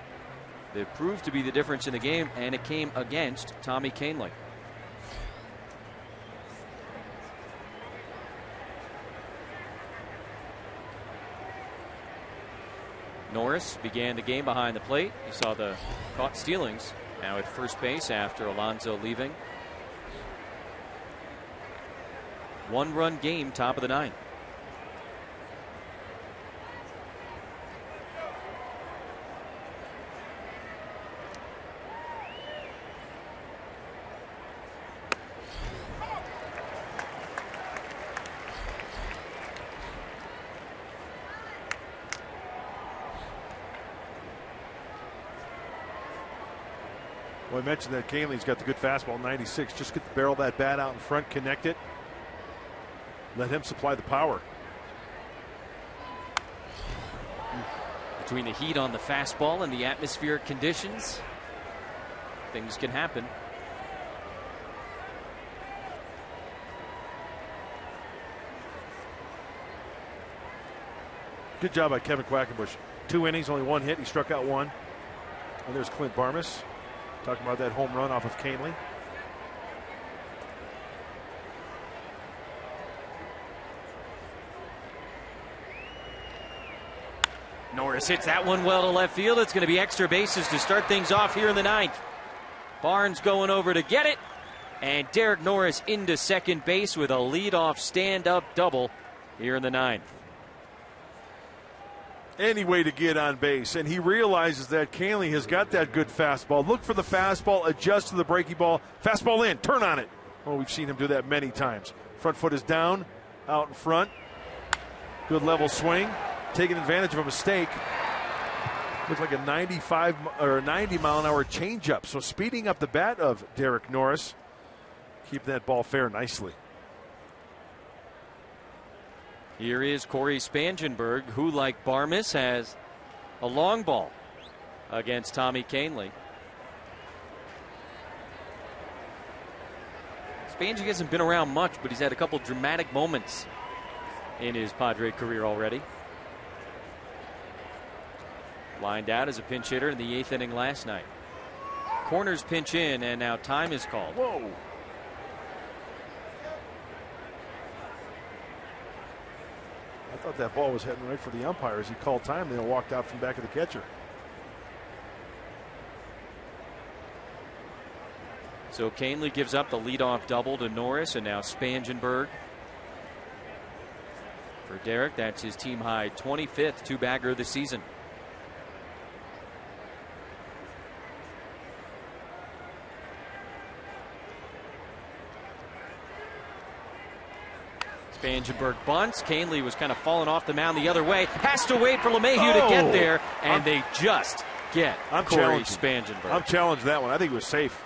That proved to be the difference in the game, and it came against Tommy Kahnle. Norris began the game behind the plate. You saw the caught stealings. Now at first base after Alonso leaving. 1-run game, top of the 9th. Well, I mentioned that Kahnle's got the good fastball, 96. Just get the barrel of that bat out in front, connect it. Let him supply the power. Between the heat on the fastball and the atmospheric conditions, things can happen. Good job by Kevin Quackenbush. 2 innings, only 1 hit. He struck out 1. And there's Clint Barmas talking about that home run off of Kahnle. Norris hits that one well to left field. It's going to be extra bases to start things off here in the 9th. Barnes going over to get it. And Derek Norris into second base with a leadoff stand-up double here in the 9th. Any way to get on base, and he realizes that Kahnle has got that good fastball. Look for the fastball, adjust to the breaking ball, fastball in, turn on it. Well, we've seen him do that many times. Front foot is down, out in front. Good level swing, taking advantage of a mistake. Looks like a 95 or 90 mile an hour changeup. So speeding up the bat of Derek Norris, keep that ball fair nicely. Here is Corey Spangenberg, who, like Barmas, has a long ball against Tommy Kahnle. Spangenberg hasn't been around much, but he's had a couple dramatic moments in his Padre career already. Lined out as a pinch hitter in the 8th inning last night. Corners pinch in, and now time is called. Whoa. I thought that ball was heading right for the umpire as he called time, then walked out from back of the catcher. So Kahnle gives up the leadoff double to Norris, and now Spangenberg. For Derek, that's his team high 25th two-bagger of the season. Spangenberg bunts. Kahnle was kind of falling off the mound the other way. Has to wait for LeMahieu to get there, and they just get Corey Spangenberg. I'm challenged that one. I think it was safe.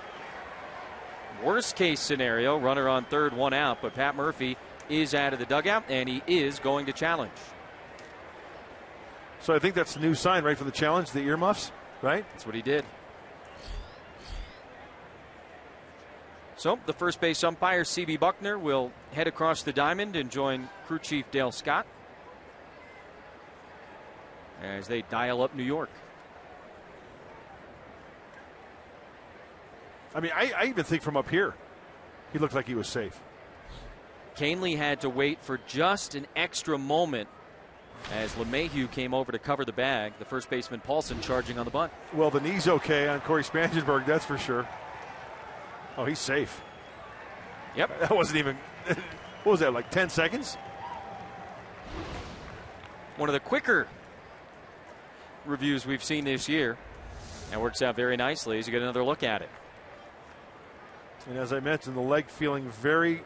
Worst case scenario, runner on third, 1 out, but Pat Murphy is out of the dugout, and he is going to challenge. So I think that's the new sign, right, for the challenge, the earmuffs, right? That's what he did. So the first base umpire, C.B. Buckner, will head across the diamond and join crew chief Dale Scott as they dial up New York. I mean, I even think from up here, he looked like he was safe. Canely had to wait for just an extra moment as LeMahieu came over to cover the bag. The first baseman, Paulson, charging on the bunt. Well, the knee's okay on Corey Spangenberg, that's for sure. Oh, he's safe. Yep. That wasn't even, what was that, like 10 seconds? One of the quicker reviews we've seen this year. And works out very nicely as you get another look at it. And as I mentioned, the leg feeling very,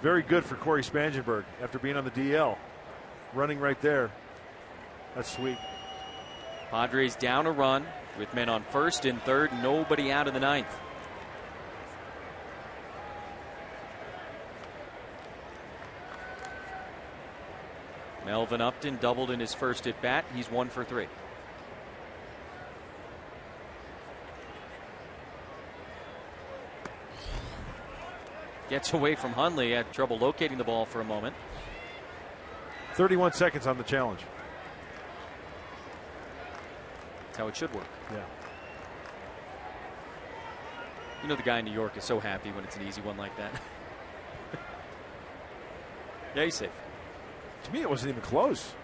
very good for Corey Spangenberg after being on the DL. Running right there. That's sweet. Padres down a run with men on first and third, nobody out in the ninth. Melvin Upton doubled in his first at bat. He's 1 for 3. Gets away from Hundley. Had trouble locating the ball for a moment. 31 seconds on the challenge. That's how it should work. Yeah. You know the guy in New York is so happy when it's an easy one like that. Yeah, he's safe. To me, it wasn't even close.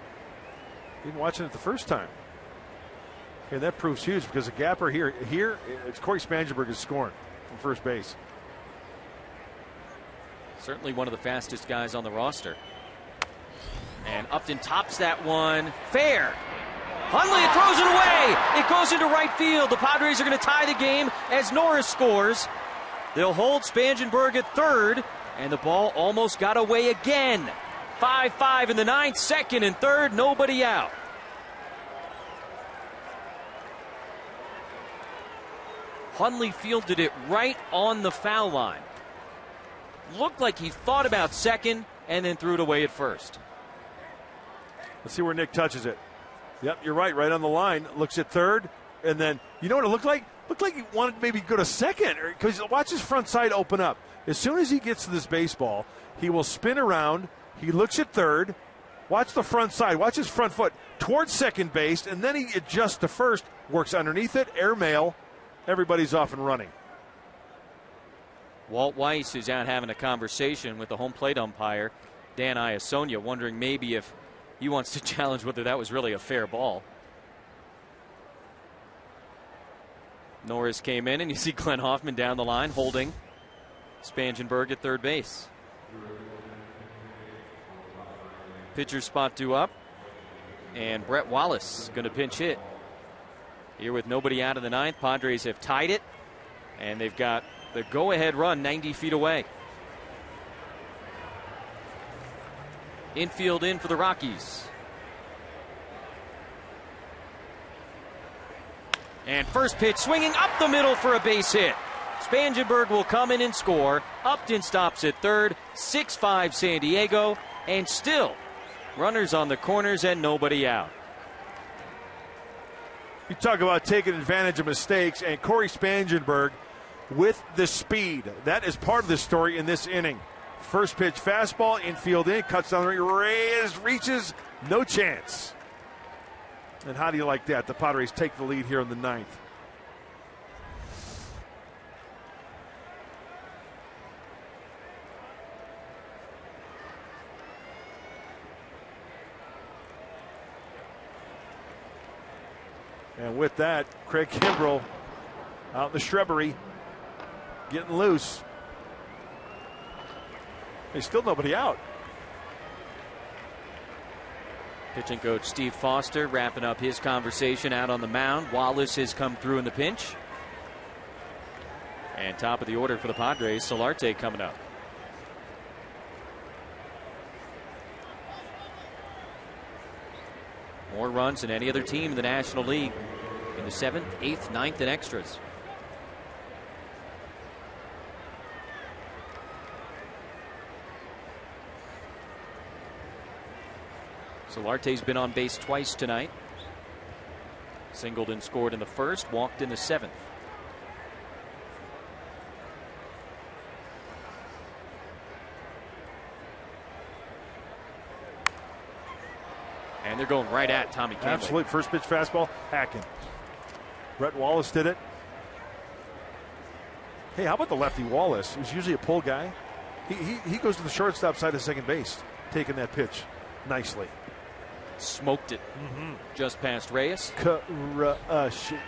Even watching it the first time. Okay, that proves huge because the gapper here, it's Corey Spangenberg is scoring from first base. Certainly one of the fastest guys on the roster. And Upton tops that one. Fair. Hundley throws it away. It goes into right field. The Padres are going to tie the game as Norris scores. They'll hold Spangenberg at third. And the ball almost got away again. 5-5 in the ninth, second and third, nobody out. Hundley fielded it right on the foul line. Looked like he thought about second and then threw it away at first. Let's see where Nick touches it. Yep, you're right on the line. Looks at third, and then, you know what it looked like? Looked like he wanted to maybe go to second, because watch his front side open up. As soon as he gets to this baseball, he will spin around. He looks at third. Watch the front side. Watch his front foot towards second base, and then he adjusts to first, works underneath it, airmail. Everybody's off and running. Walt Weiss is out having a conversation with the home plate umpire, Dan Iasonia, wondering maybe if he wants to challenge whether that was really a fair ball. Norris came in, and you see Glenn Hoffman down the line holding Spangenberg at third base. Pitcher spot due up, and Brett Wallace going to pinch hit. Here with nobody out of the ninth, Padres have tied it, and they've got the go-ahead run 90 feet away. Infield in for the Rockies. And first pitch swinging up the middle for a base hit. Spangenberg will come in and score. Upton stops at third. 6-5 San Diego. And still runners on the corners and nobody out. You talk about taking advantage of mistakes, and Corey Spangenberg with the speed. That is part of the story in this inning. First pitch fastball, infield in, cuts down the right, reaches, no chance. And how do you like that? The Padres take the lead here in the ninth. And with that, Craig Kimbrell out in the shrubbery, getting loose. There's still nobody out. Pitching coach Steve Foster wrapping up his conversation out on the mound. Wallace has come through in the pinch. And top of the order for the Padres, Solarte coming up. More runs than any other team in the National League in the 7th, 8th, 9th, and extras. Solarte's been on base twice tonight. Singled and scored in the first, walked in the 7th. And they're going right at Tommy Kahnle. Absolutely. First pitch fastball, hacking. Brett Wallace did it. Hey, how about the lefty Wallace, who's usually a pull guy? He goes to the shortstop side of second base, taking that pitch nicely. Smoked it. Just past Reyes. Crush it.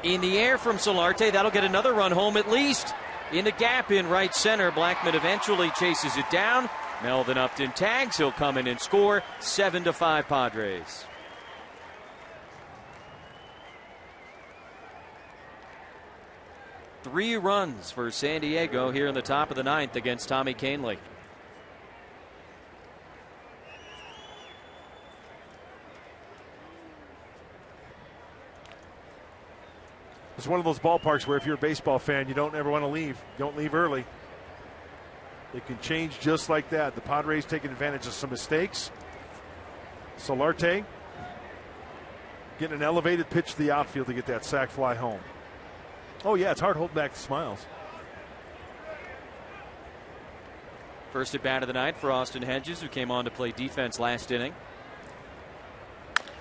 In the air from Solarte. That'll get another run home at least. In the gap in right center. Blackmon eventually chases it down. Melvin Upton tags. He'll come in and score. 7-5 Padres. Three runs for San Diego here in the top of the ninth against Tommy Kahnle. It's one of those ballparks where if you're a baseball fan, you don't ever want to leave. Don't leave early. It can change just like that. The Padres taking advantage of some mistakes. Solarte getting an elevated pitch to the outfield to get that sac fly home. Oh, yeah, it's hard holding back the smiles. First at bat of the night for Austin Hedges, who came on to play defense last inning.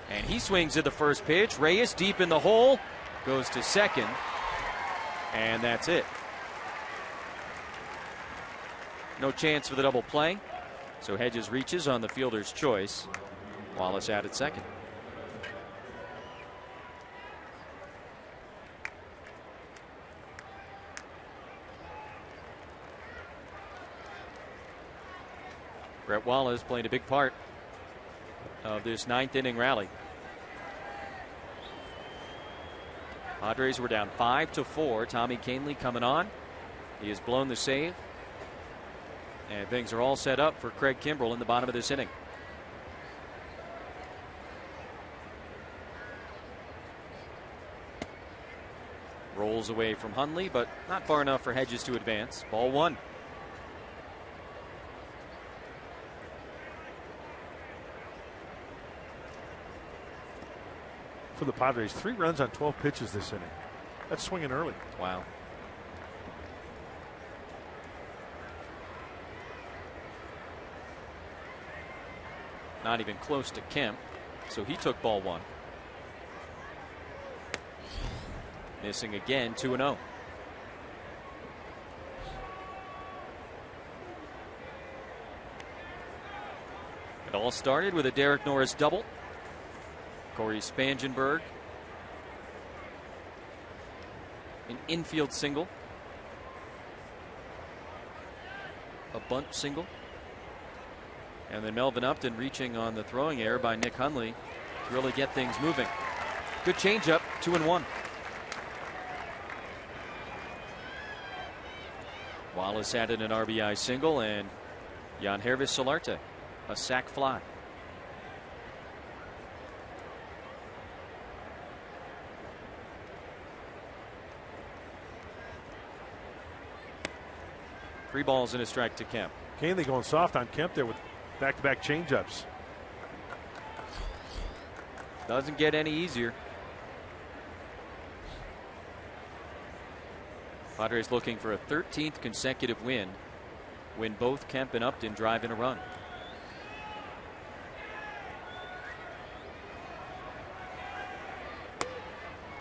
And he swings at the first pitch. Reyes deep in the hole. Goes to second. And that's it. No chance for the double play. So Hedges reaches on the fielder's choice. Wallace out at second. Brett Wallace played a big part of this ninth inning rally. Padres were down 5-4. Tommy Kahnle coming on. He has blown the save. And things are all set up for Craig Kimbrell in the bottom of this inning. Rolls away from Hundley, but not far enough for Hedges to advance. Ball one. For the Padres, 3 runs on 12 pitches this inning. That's swinging early. Wow. Not even close to Kemp, so he took ball one. Missing again, 2-0. It all started with a Derek Norris double. Corey Spangenberg, an infield single, a bunt single, and then Melvin Upton reaching on the throwing error by Nick Hundley to really get things moving. Good changeup, 2-1. Wallace added an RBI single, and Yangervis Solarte a sac fly. Three balls and a strike to Kemp. Kahnle going soft on Kemp there with back-to-back changeups. Doesn't get any easier. Padres looking for a 13th consecutive win when both Kemp and Upton drive in a run.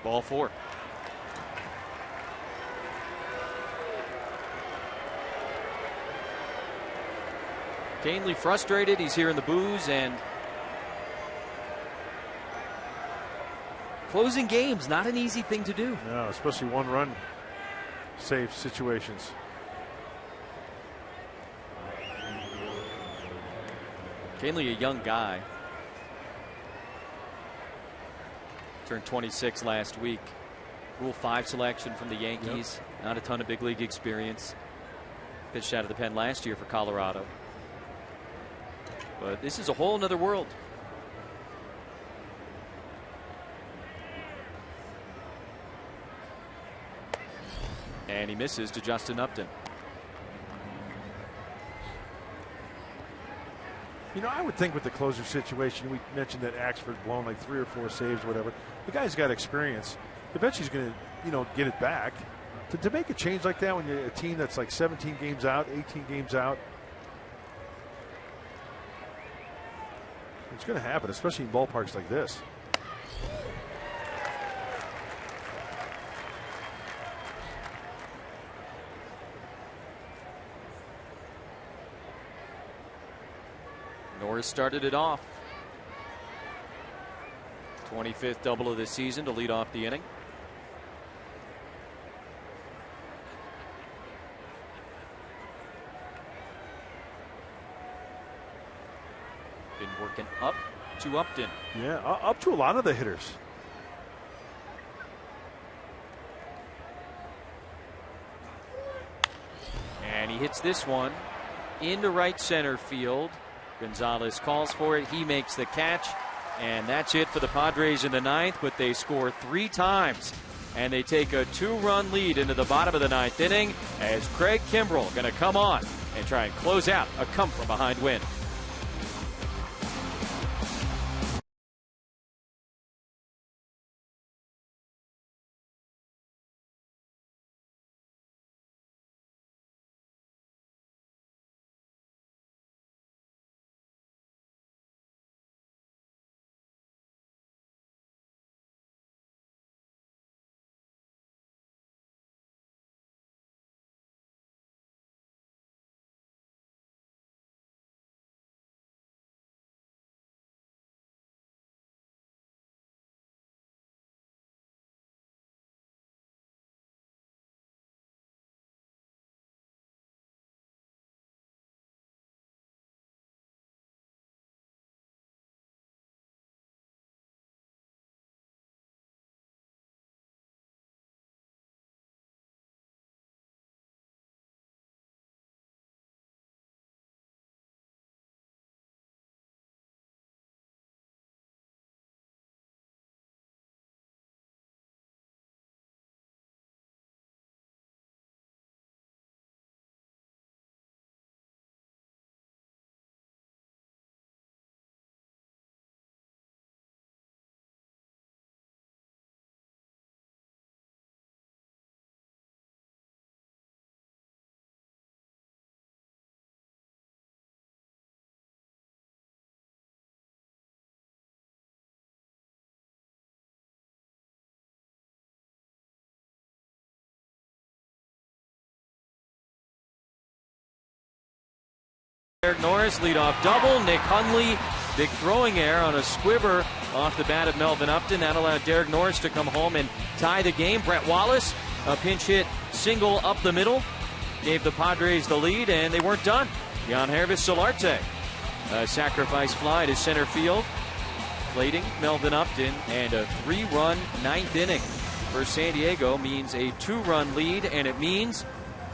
Ball four. Kahnle frustrated. He's here in the booze, and closing games, not an easy thing to do. No, especially one-run save situations. Kahnle, a young guy. Turned 26 last week. Rule 5 selection from the Yankees. Yep. Not a ton of big league experience. Pitched out of the pen last year for Colorado. But this is a whole nother world. And he misses to Justin Upton. You know, I would think with the closer situation, we mentioned that Axford's blown like 3 or 4 saves or whatever. The guy's got experience. Eventually he's going to, get it back. To make a change like that when you're a team that's like 17 games out, 18 games out, it's going to happen, especially in ballparks like this. Norris started it off. 25th double of the season to lead off the inning. Been working up to Upton. Yeah, up to a lot of the hitters. And he hits this one into right center field. Gonzalez calls for it. He makes the catch. And that's it for the Padres in the ninth, but they score 3 times. And they take a 2-run lead into the bottom of the ninth inning as Craig Kimbrell going to come on and try and close out a come-from-behind win. Derek Norris, leadoff double. Nick Hundley, big throwing error on a squibber off the bat of Melvin Upton. That allowed Derek Norris to come home and tie the game. Brett Wallace, a pinch hit single up the middle, gave the Padres the lead, and they weren't done. Yangervis Solarte, a sacrifice fly to center field, plating Melvin Upton, and a 3-run ninth inning for San Diego means a 2-run lead, and it means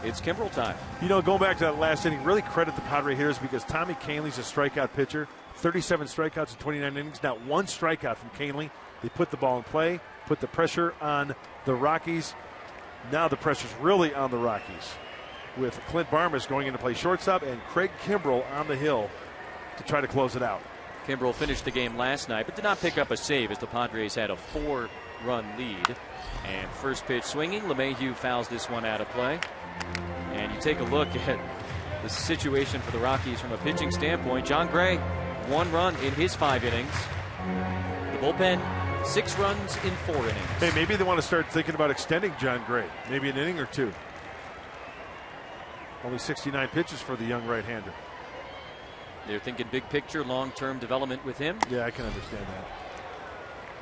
it's Kimbrell time. You know, going back to that last inning, really credit the Padre hitters because Tommy Kahnle's a strikeout pitcher. 37 strikeouts in 29 innings. Not one strikeout from Kahnle. They put the ball in play, put the pressure on the Rockies. Now the pressure's really on the Rockies with Clint Barmas going in to play shortstop and Craig Kimbrell on the hill to try to close it out. Kimbrell finished the game last night, but did not pick up a save as the Padres had a 4-run lead. And first pitch swinging, LeMahieu fouls this one out of play. And you take a look at the situation for the Rockies from a pitching standpoint. John Gray, 1 run in his 5 innings. The bullpen, 6 runs in 4 innings. Hey, maybe they want to start thinking about extending John Gray. Maybe an inning or 2. Only 69 pitches for the young right-hander. They're thinking big picture, long-term development with him. Yeah, I can understand that.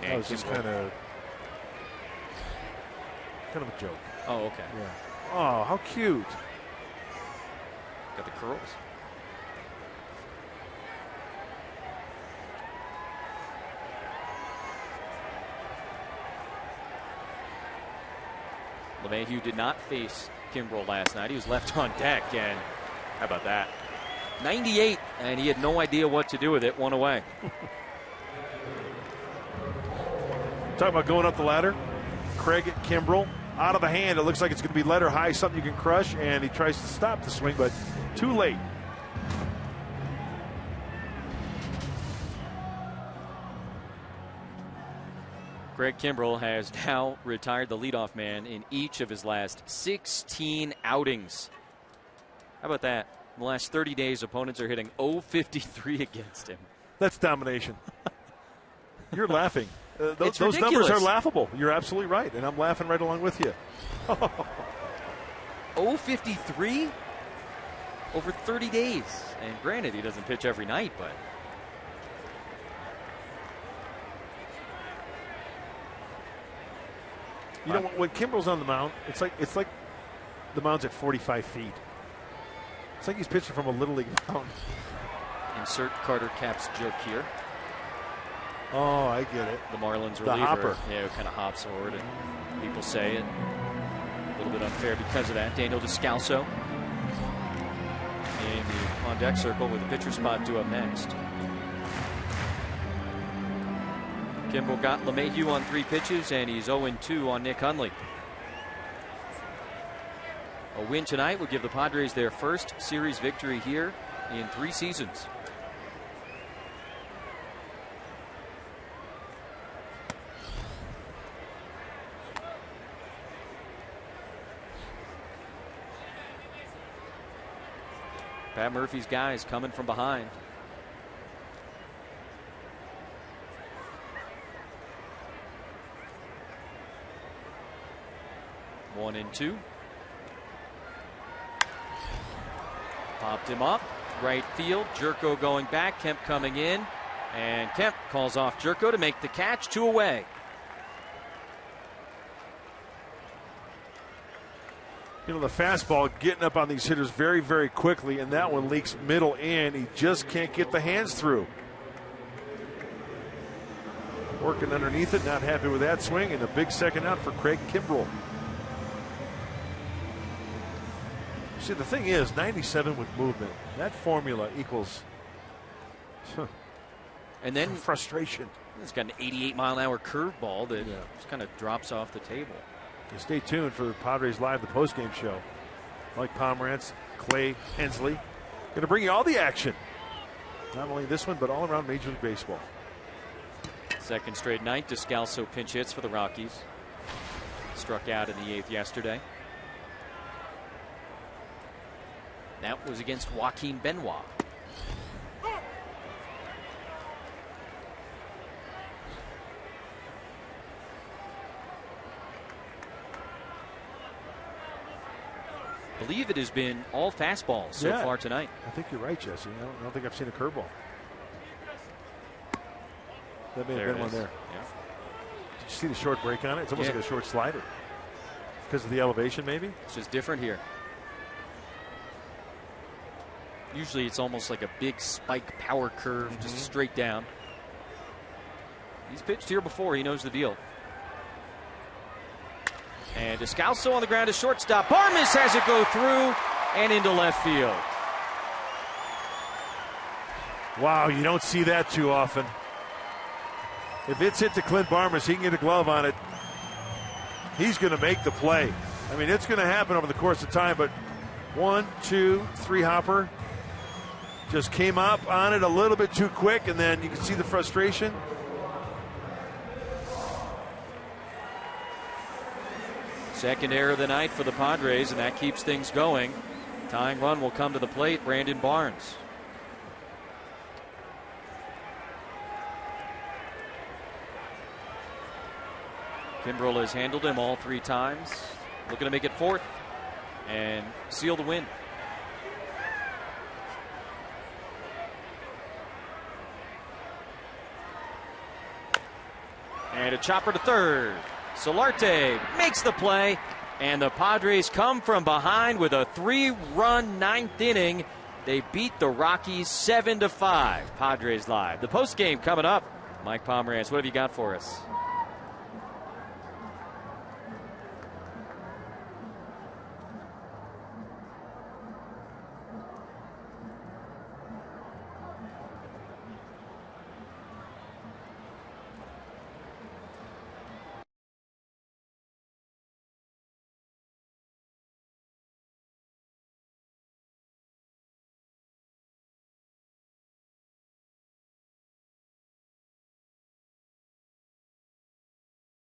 And that was just kind of a joke. Oh, okay. Yeah. Oh, how cute. Got the curls. LeMahieu did not face Kimbrell last night. He was left on deck, and how about that? 98, and he had no idea what to do with it. 1 away. Talking about going up the ladder. Craig Kimbrell out of the hand. It looks like it's going to be letter high, something you can crush, and he tries to stop the swing, but too late. Craig Kimbrell has now retired the leadoff man in each of his last 16 outings. How about that? In the last 30 days, opponents are hitting .053 against him. That's domination. You're laughing. Those ridiculous. numbers are laughable. You're absolutely right, and I'm laughing right along with you. .053 over 30 days. And granted, he doesn't pitch every night, but... You know, when Kimbrell's on the mound, it's like the mound's at 45 feet. It's like he's pitching from a Little League mound. Insert Carter Capps joke here. Oh, I get it. The Marlins The reliever. hopper. Yeah, who kind of hops forward, and people say it. A little bit unfair because of that. Daniel Descalso in the on-deck circle with the pitcher spot due up next. Kimbrell got LeMahieu on 3 pitches, and he's 0-2 on Nick Hundley. A win tonight would give the Padres their first series victory here in 3 seasons. Pat Murphy's guys coming from behind. One and 2. Popped him up. Right field. Jerko going back. Kemp coming in. And Kemp calls off Jerko to make the catch. 2 away. You know, the fastball getting up on these hitters very, very quickly, and that one leaks middle in. He just can't get the hands through. Working underneath it, not happy with that swing, and a big second out for Craig Kimbrell. See, the thing is, 97 with movement, that formula equals and then frustration. It's got an 88-mile-an-hour curveball that just kind of drops off the table. And stay tuned for the Padres Live, the postgame show. Mike Pomerantz, Clay Hensley, going to bring you all the action. Not only this one, but all around Major League Baseball. Second straight night, Descalso pinch hits for the Rockies. Struck out in the 8th yesterday. That was against Joaquin Benoit. I believe it has been all fastballs so far tonight. I think you're right, Jesse. I don't think I've seen a curveball. That may have been one there. Yeah. Did you see the short break on it? It's almost like a short slider. Because of the elevation, maybe? It's just different here. Usually it's almost like a big spike power curve, just straight down. He's pitched here before. He knows the deal. And Descalso on the ground to shortstop. Barmes has it go through and into left field. Wow, you don't see that too often. If it's hit to Clint Barmes, he can get a glove on it. He's going to make the play. I mean, it's going to happen over the course of time, but 1, 2, 3 hopper. Just came up on it a little bit too quick, and then you can see the frustration. Second error of the night for the Padres, and that keeps things going. Tying run will come to the plate, Brandon Barnes. Kimbrell has handled him all 3 times. Looking to make it 4th and seal the win. And a chopper to third. Solarte makes the play, and the Padres come from behind with a 3-run 9th inning. They beat the Rockies 7-5. Padres Live. The postgame coming up. Mike Pomerantz, what have you got for us?